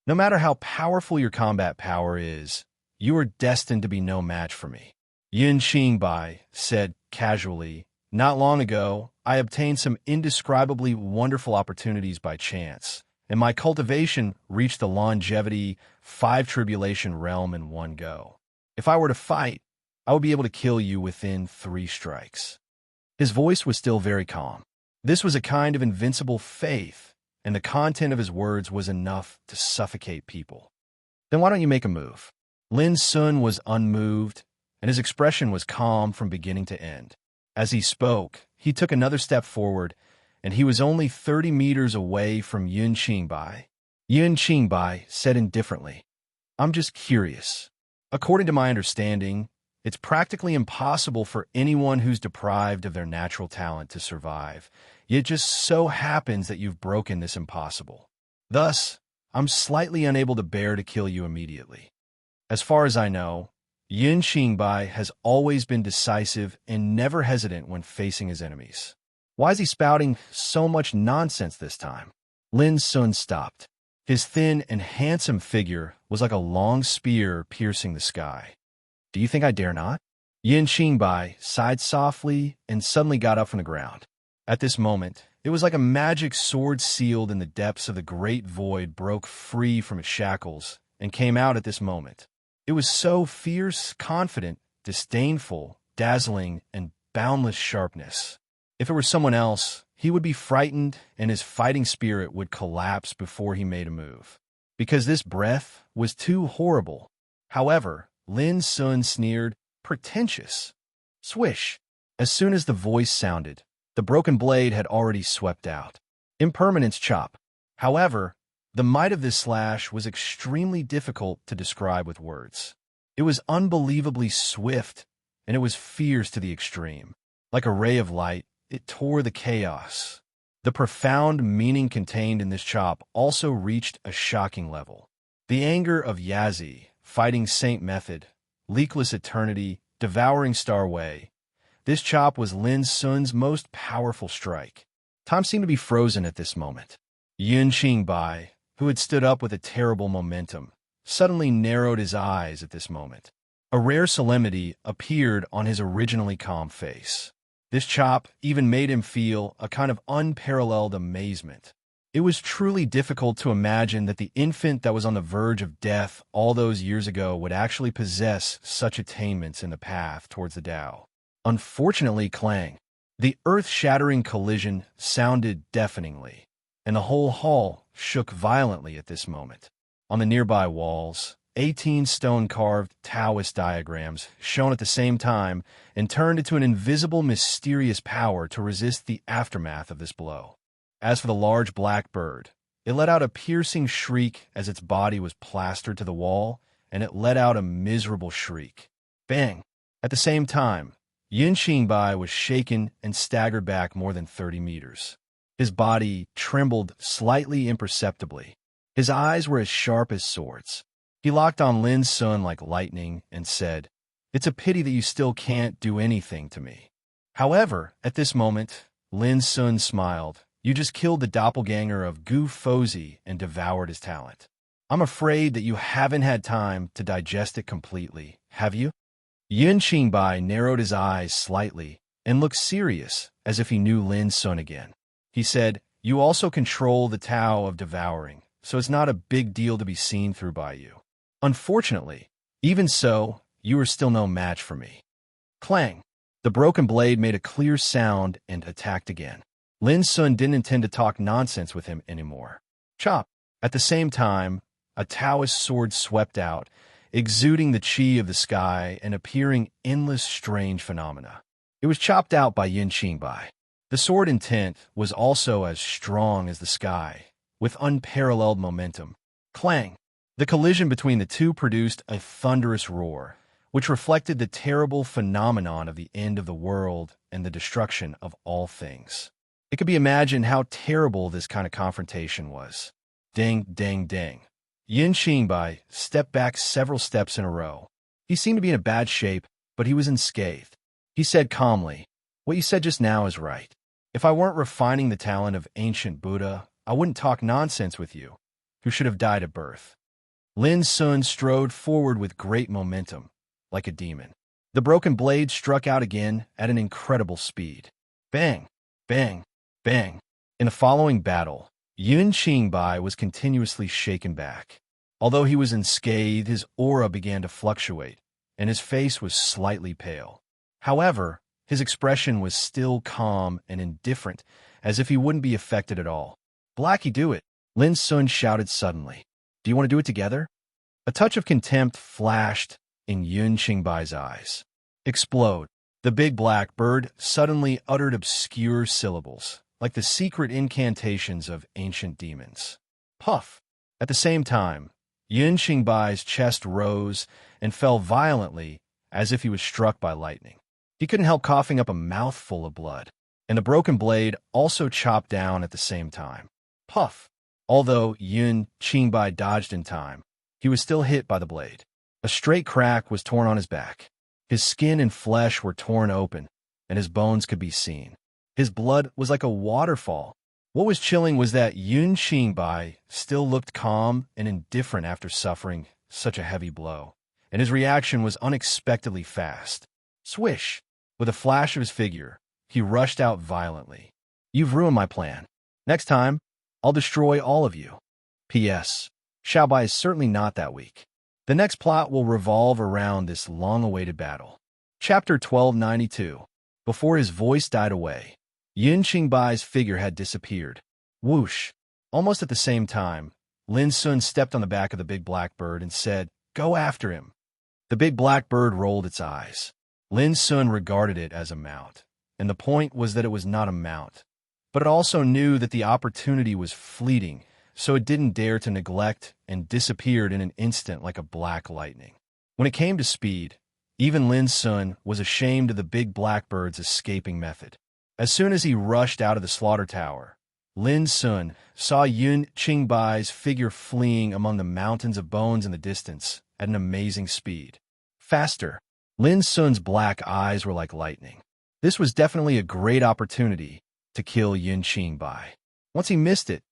Speaker 1: No matter how powerful your combat power is, you are destined to be no match for me. Yin Qingbai said casually, "Not long ago, I obtained some indescribably wonderful opportunities by chance, and my cultivation reached the longevity 5 tribulation realm in one go. If I were to fight, I would be able to kill you within 3 strikes." His voice was still very calm. This was a kind of invincible faith, and the content of his words was enough to suffocate people. "Then why don't you make a move?" Lin Sun was unmoved, and his expression was calm from beginning to end. As he spoke, he took another step forward, and he was only 30 meters away from Yun Qingbai. Yun Qingbai said indifferently, "I'm just curious. According to my understanding, it's practically impossible for anyone who's deprived of their natural talent to survive. It just so happens that you've broken this impossible. Thus, I'm slightly unable to bear to kill you immediately." As far as I know, Yin Qingbai has always been decisive and never hesitant when facing his enemies. Why is he spouting so much nonsense this time? Lin Sun stopped. His thin and handsome figure was like a long spear piercing the sky. "Do you think I dare not?" Yin Qingbai sighed softly and suddenly got up from the ground. At this moment, it was like a magic sword sealed in the depths of the great void broke free from its shackles and came out at this moment. It was so fierce, confident, disdainful, dazzling, and boundless sharpness. If it were someone else, he would be frightened and his fighting spirit would collapse before he made a move, because this breath was too horrible. However, Lin Sun sneered, "Pretentious." Swish! As soon as the voice sounded, the broken blade had already swept out. Impermanence chop. However, the might of this slash was extremely difficult to describe with words. It was unbelievably swift, and it was fierce to the extreme. Like a ray of light, it tore the chaos. The profound meaning contained in this chop also reached a shocking level. The anger of Yazi, fighting Saint Method, leakless eternity, devouring Starway. This chop was Lin Sun's most powerful strike. Time seemed to be frozen at this moment. Yun Qingbai, who had stood up with a terrible momentum, suddenly narrowed his eyes at this moment. A rare solemnity appeared on his originally calm face. This chop even made him feel a kind of unparalleled amazement. It was truly difficult to imagine that the infant that was on the verge of death all those years ago would actually possess such attainments in the path towards the Tao. Unfortunately, clang. The earth-shattering collision sounded deafeningly, and the whole hall shook violently at this moment. On the nearby walls, 18 stone-carved Taoist diagrams shone at the same time and turned into an invisible, mysterious power to resist the aftermath of this blow. As for the large black bird, it let out a piercing shriek as its body was plastered to the wall, and it let out a miserable shriek. Bang! At the same time, Yin Qingbai was shaken and staggered back more than 30 meters. His body trembled slightly imperceptibly. His eyes were as sharp as swords. He locked on Lin Sun like lightning and said, "It's a pity that you still can't do anything to me." However, at this moment, Lin Sun smiled. "You just killed the doppelganger of Gu Fozi and devoured his talent. I'm afraid that you haven't had time to digest it completely, have you?" Yin Qingbai narrowed his eyes slightly and looked serious, as if he knew Lin Sun again. He said, "You also control the Tao of devouring, so it's not a big deal to be seen through by you. Unfortunately, even so, you are still no match for me." Clang! The broken blade made a clear sound and attacked again. Lin Sun didn't intend to talk nonsense with him anymore. Chop! At the same time, a Taoist sword swept out, exuding the qi of the sky and appearing endless strange phenomena. It was chopped out by Yin Qingbai. The sword intent was also as strong as the sky, with unparalleled momentum. Clang! The collision between the two produced a thunderous roar, which reflected the terrible phenomenon of the end of the world and the destruction of all things. It could be imagined how terrible this kind of confrontation was. Ding, ding, ding. Yin Qingbai stepped back several steps in a row. He seemed to be in a bad shape, but he was unscathed. He said calmly, "What you said just now is right. If I weren't refining the talent of ancient Buddha, I wouldn't talk nonsense with you, who should have died at birth." Lin Sun strode forward with great momentum, like a demon. The broken blade struck out again at an incredible speed. Bang, bang, bang. In the following battle, Yun Qingbai was continuously shaken back. Although he was unscathed, his aura began to fluctuate, and his face was slightly pale. However, his expression was still calm and indifferent, as if he wouldn't be affected at all. "Blackie, do it!" Lin Sun shouted suddenly. "Do you want to do it together?" A touch of contempt flashed in Yun Qingbai's eyes. "Explode." The big black bird suddenly uttered obscure syllables, like the secret incantations of ancient demons. Puff! At the same time, Yun Qingbai's chest rose and fell violently as if he was struck by lightning. He couldn't help coughing up a mouthful of blood, and the broken blade also chopped down at the same time. Puff! Although Yun Qingbai dodged in time, he was still hit by the blade. A straight crack was torn on his back. His skin and flesh were torn open, and his bones could be seen. His blood was like a waterfall. What was chilling was that Yun Qingbai still looked calm and indifferent after suffering such a heavy blow, and his reaction was unexpectedly fast. Swish! With a flash of his figure, he rushed out violently. "You've ruined my plan. Next time, I'll destroy all of you." P.S. Xiaobai is certainly not that weak. The next plot will revolve around this long-awaited battle. Chapter 1292. Before his voice died away, Yun Qingbai's figure had disappeared. Whoosh! Almost at the same time, Lin Sun stepped on the back of the big black bird and said, "Go after him." The big black bird rolled its eyes. Lin Sun regarded it as a mount, and the point was that it was not a mount. But it also knew that the opportunity was fleeting, so it didn't dare to neglect and disappeared in an instant like a black lightning. When it came to speed, even Lin Sun was ashamed of the big blackbird's escaping method. As soon as he rushed out of the slaughter tower, Lin Sun saw Yun Qingbai's figure fleeing among the mountains of bones in the distance at an amazing speed. Faster! Lin Sun's black eyes were like lightning. This was definitely a great opportunity to kill Yun Qingbai. Once he missed it,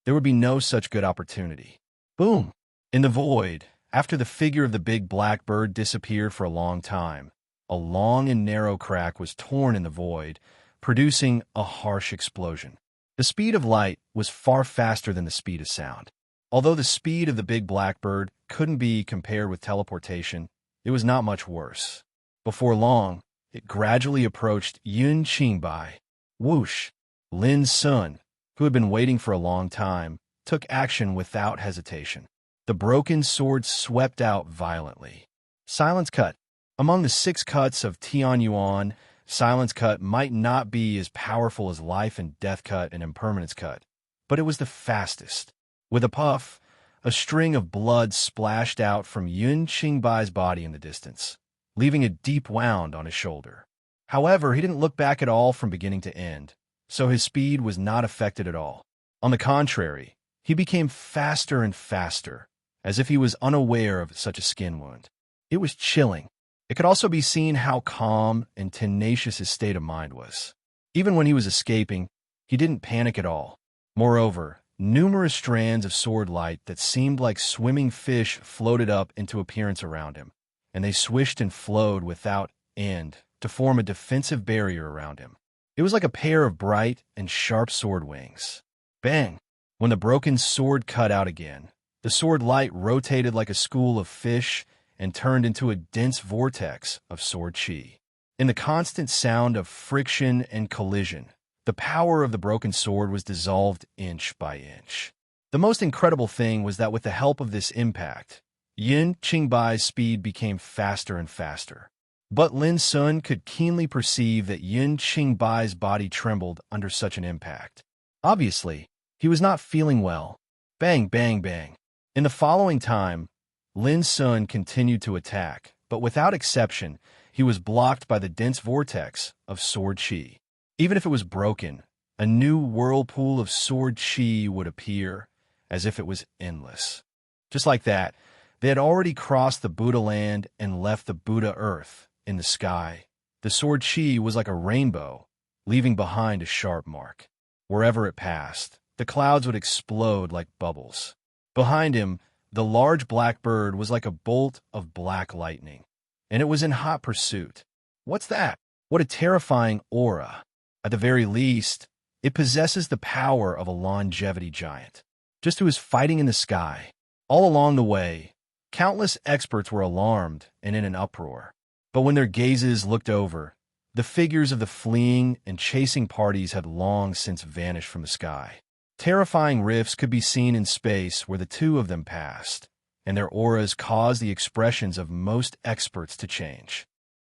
Speaker 1: there would be no such good opportunity. Boom! In the void, after the figure of the big black bird disappeared for a long time, a long and narrow crack was torn in the void, producing a harsh explosion. The speed of light was far faster than the speed of sound. Although the speed of the big blackbird couldn't be compared with teleportation, it was not much worse. Before long, it gradually approached Yun Qingbai. Whoosh! Lin Sun, who had been waiting for a long time, took action without hesitation. The broken sword swept out violently. Silence cut. Among the 6 cuts of Tianyuan, Silence Cut might not be as powerful as Life and Death Cut and Impermanence Cut, but it was the fastest. With a puff, a string of blood splashed out from Yun Qingbai's body in the distance, leaving a deep wound on his shoulder. However, he didn't look back at all from beginning to end, so his speed was not affected at all. On the contrary, he became faster and faster, as if he was unaware of such a skin wound. It was chilling. It could also be seen how calm and tenacious his state of mind was. Even when he was escaping, he didn't panic at all. Moreover, numerous strands of sword light that seemed like swimming fish floated up into appearance around him, and they swished and flowed without end to form a defensive barrier around him. It was like a pair of bright and sharp sword wings. Bang! When the broken sword cut out again, the sword light rotated like a school of fish and turned into a dense vortex of sword chi. In the constant sound of friction and collision, the power of the broken sword was dissolved inch by inch. The most incredible thing was that with the help of this impact, Yun Qingbai's speed became faster and faster. But Lin Sun could keenly perceive that Yun Qingbai's body trembled under such an impact. Obviously, he was not feeling well. Bang, bang, bang. In the following time, Lin Sun continued to attack, but without exception, he was blocked by the dense vortex of sword chi. Even if it was broken, a new whirlpool of sword chi would appear, as if it was endless. Just like that, they had already crossed the Buddha land and left the Buddha earth, in the sky, the sword Qi was like a rainbow, leaving behind a sharp mark. Wherever it passed, the clouds would explode like bubbles. Behind him, the large black bird was like a bolt of black lightning, and it was in hot pursuit. What's that? What a terrifying aura. At the very least, it possesses the power of a longevity giant. Just who is fighting in the sky. All along the way, countless experts were alarmed and in an uproar. But when their gazes looked over, the figures of the fleeing and chasing parties had long since vanished from the sky. Terrifying rifts could be seen in space where the two of them passed, and their auras caused the expressions of most experts to change.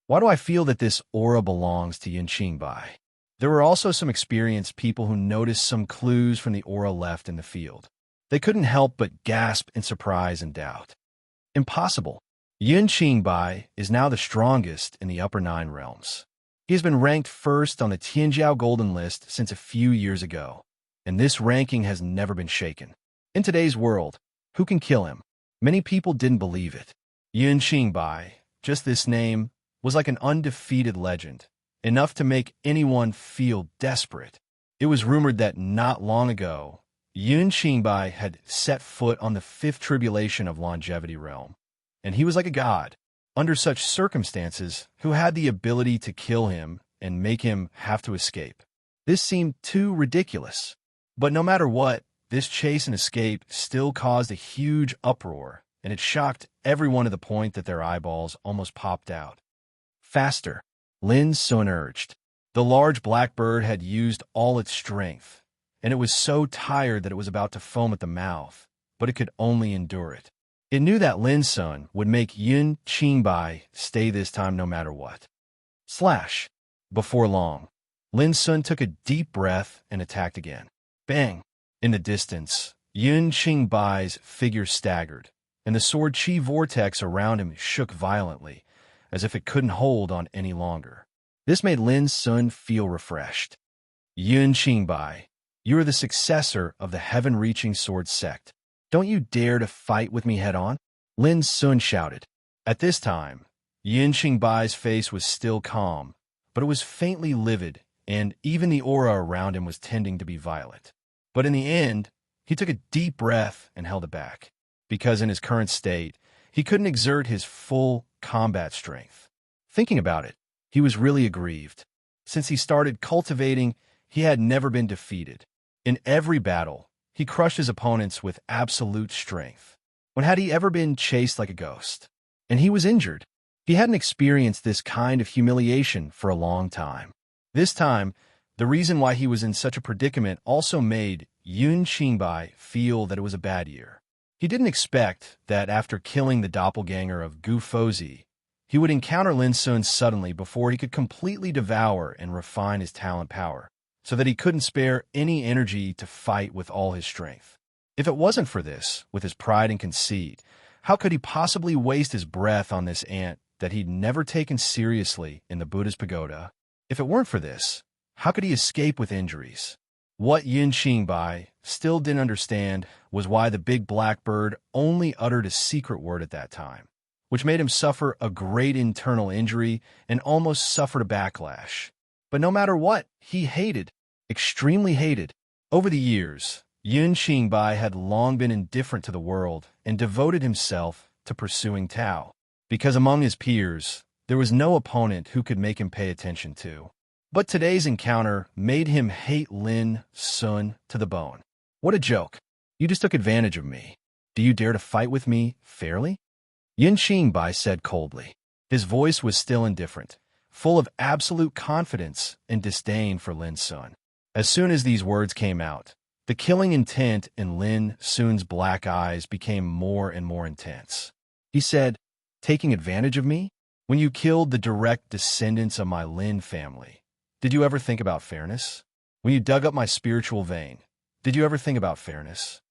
Speaker 1: Why do I feel that this aura belongs to Yin Qingbai? There were also some experienced people who noticed some clues from the aura left in the field. They couldn't help but gasp in surprise and doubt. Impossible. Yin Qingbai is now the strongest in the upper 9 realms. He has been ranked first on the Tianjiao Golden List since a few years ago, and this ranking has never been shaken. In today's world, who can kill him? Many people didn't believe it. Yin Qingbai, just this name, was like an undefeated legend, enough to make anyone feel desperate. It was rumored that not long ago, Yin Qingbai had set foot on the 5th tribulation of longevity realm, and he was like a god. Under such circumstances, who had the ability to kill him and make him have to escape? This seemed too ridiculous. But no matter what, this chase and escape still caused a huge uproar, and it shocked everyone to the point that their eyeballs almost popped out. Faster, Lin Sun urged. The large black bird had used all its strength, and it was so tired that it was about to foam at the mouth, but it could only endure it. It knew that Lin Sun would make Yin Qingbai stay this time no matter what. Slash! Before long, Lin Sun took a deep breath and attacked again. Bang! In the distance, Yin Qingbai's figure staggered, and the sword Qi vortex around him shook violently, as if it couldn't hold on any longer. This made Lin Sun feel refreshed. Yin Qingbai, you are the successor of the heaven-reaching sword sect. Don't you dare to fight with me head-on? Lin Sun shouted. At this time, Yin Qingbai's face was still calm, but it was faintly livid, and even the aura around him was tending to be violet. But in the end, he took a deep breath and held it back, because in his current state, he couldn't exert his full combat strength. Thinking about it, he was really aggrieved. Since he started cultivating, he had never been defeated. In every battle, he crushed his opponents with absolute strength. When had he ever been chased like a ghost? And he was injured. He hadn't experienced this kind of humiliation for a long time. This time, the reason why he was in such a predicament also made Yin Qingbai feel that it was a bad year. He didn't expect that after killing the doppelganger of Gu Fozi, he would encounter Lin Sun suddenly before he could completely devour and refine his talent power, so that he couldn't spare any energy to fight with all his strength. If it wasn't for this, with his pride and conceit, how could he possibly waste his breath on this ant that he'd never taken seriously in the Buddha's pagoda? If it weren't for this, how could he escape with injuries? What Yin Qingbai still didn't understand was why the big black bird only uttered a secret word at that time, which made him suffer a great internal injury and almost suffered a backlash. But no matter what, he hated, extremely hated. Over the years, Yin Qingbai had long been indifferent to the world and devoted himself to pursuing Tao, because among his peers, there was no opponent who could make him pay attention to. But today's encounter made him hate Lin Sun to the bone. What a joke. You just took advantage of me. Do you dare to fight with me fairly? Yin Qingbai said coldly. His voice was still indifferent, full of absolute confidence and disdain for Lin Sun. As soon as these words came out, the killing intent in Lin Sun's black eyes became more and more intense. He said, taking advantage of me? When you killed the direct descendants of my Lin family, did you ever think about fairness? When you dug up my spiritual vein, did you ever think about fairness?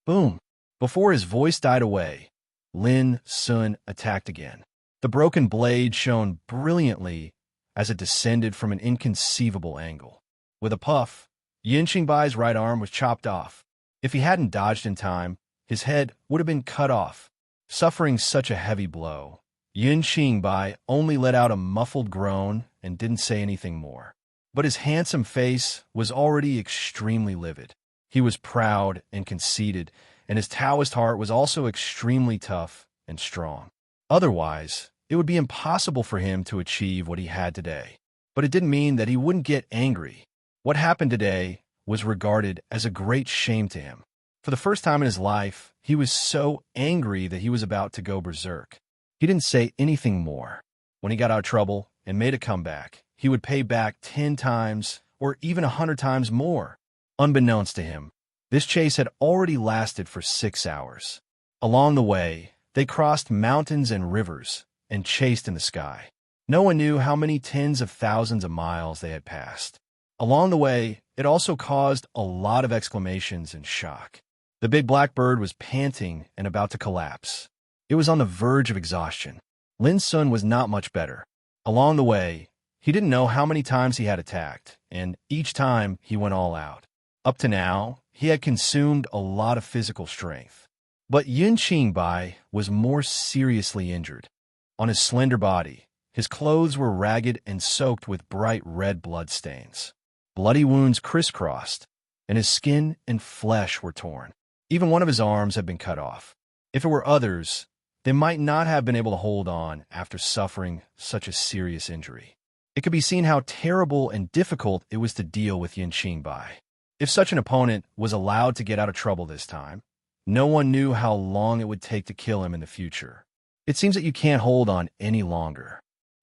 Speaker 1: Boom! Before his voice died away, Lin Sun attacked again. The broken blade shone brilliantly as it descended from an inconceivable angle. With a puff, Yin Qingbai's right arm was chopped off. If he hadn't dodged in time, his head would have been cut off. Suffering such a heavy blow, Yun Qingbai only let out a muffled groan and didn't say anything more. But his handsome face was already extremely livid. He was proud and conceited, and his Taoist heart was also extremely tough and strong. Otherwise, it would be impossible for him to achieve what he had today. But it didn't mean that he wouldn't get angry. What happened today was regarded as a great shame to him. For the first time in his life, he was so angry that he was about to go berserk. He didn't say anything more. When he got out of trouble and made a comeback, he would pay back 10 times or even 100 times more. Unbeknownst to him, this chase had already lasted for 6 hours. Along the way, they crossed mountains and rivers and chased in the sky. No one knew how many tens of thousands of miles they had passed. Along the way, it also caused a lot of exclamations and shock. The big black bird was panting and about to collapse. It was on the verge of exhaustion. Lin Sun was not much better. Along the way, he didn't know how many times he had attacked, and each time he went all out. Up to now, he had consumed a lot of physical strength. But Yun Qingbai was more seriously injured. On his slender body, his clothes were ragged and soaked with bright red blood stains. Bloody wounds crisscrossed, and his skin and flesh were torn. Even one of his arms had been cut off. If it were others, they might not have been able to hold on after suffering such a serious injury. It could be seen how terrible and difficult it was to deal with Yun Qingbai. If such an opponent was allowed to get out of trouble this time, no one knew how long it would take to kill him in the future. It seems that you can't hold on any longer.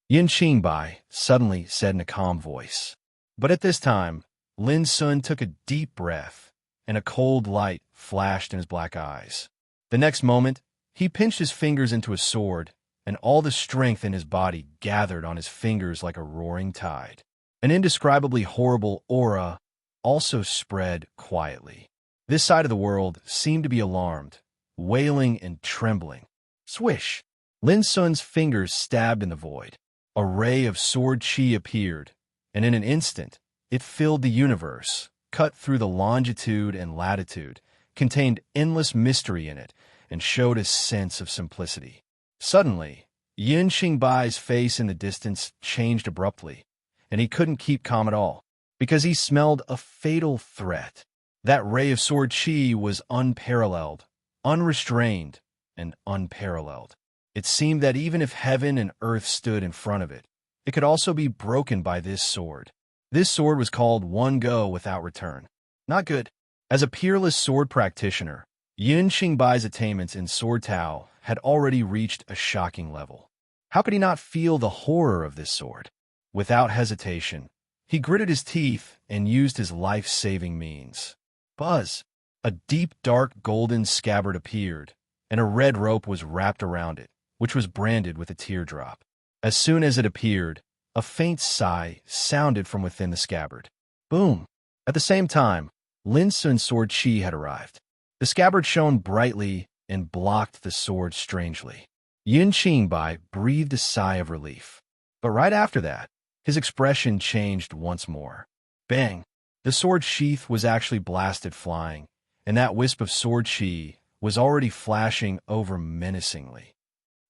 Speaker 1: Yun Qingbai suddenly said in a calm voice. But at this time, Lin Sun took a deep breath, and a cold light flashed in his black eyes. The next moment, he pinched his fingers into his sword, and all the strength in his body gathered on his fingers like a roaring tide. An indescribably horrible aura also spread quietly. This side of the world seemed to be alarmed, wailing and trembling. Swish! Lin Sun's fingers stabbed in the void. A ray of sword chi appeared, and in an instant, it filled the universe, cut through the longitude and latitude, contained endless mystery in it, and showed a sense of simplicity. Suddenly, Yun Qingbai's face in the distance changed abruptly, and he couldn't keep calm at all, because he smelled a fatal threat. That ray of sword chi was unparalleled, unrestrained, and unparalleled. It seemed that even if heaven and earth stood in front of it, it could also be broken by this sword. This sword was called One Go Without Return. Not good. As a peerless sword practitioner, Yun Qingbai's attainments in Sword Tao had already reached a shocking level. How could he not feel the horror of this sword? Without hesitation, he gritted his teeth and used his life-saving means. Buzz! A deep, dark golden scabbard appeared, and a red rope was wrapped around it, which was branded with a teardrop. As soon as it appeared, a faint sigh sounded from within the scabbard. Boom! At the same time, Lin Sun's sword chi had arrived. The scabbard shone brightly and blocked the sword strangely. Yun Qingbai breathed a sigh of relief. But right after that, his expression changed once more. Bang! The sword sheath was actually blasted flying, and that wisp of sword chi was already flashing over menacingly.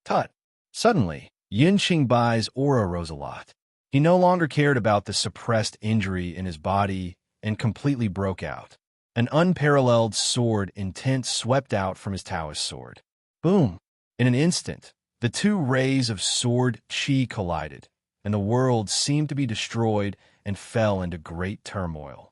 Speaker 1: Tut! Suddenly, Yun Qingbai's aura rose a lot. He no longer cared about the suppressed injury in his body and completely broke out. An unparalleled sword intent swept out from his Taoist sword. Boom! In an instant, the two rays of sword chi collided, and the world seemed to be destroyed and fell into great turmoil.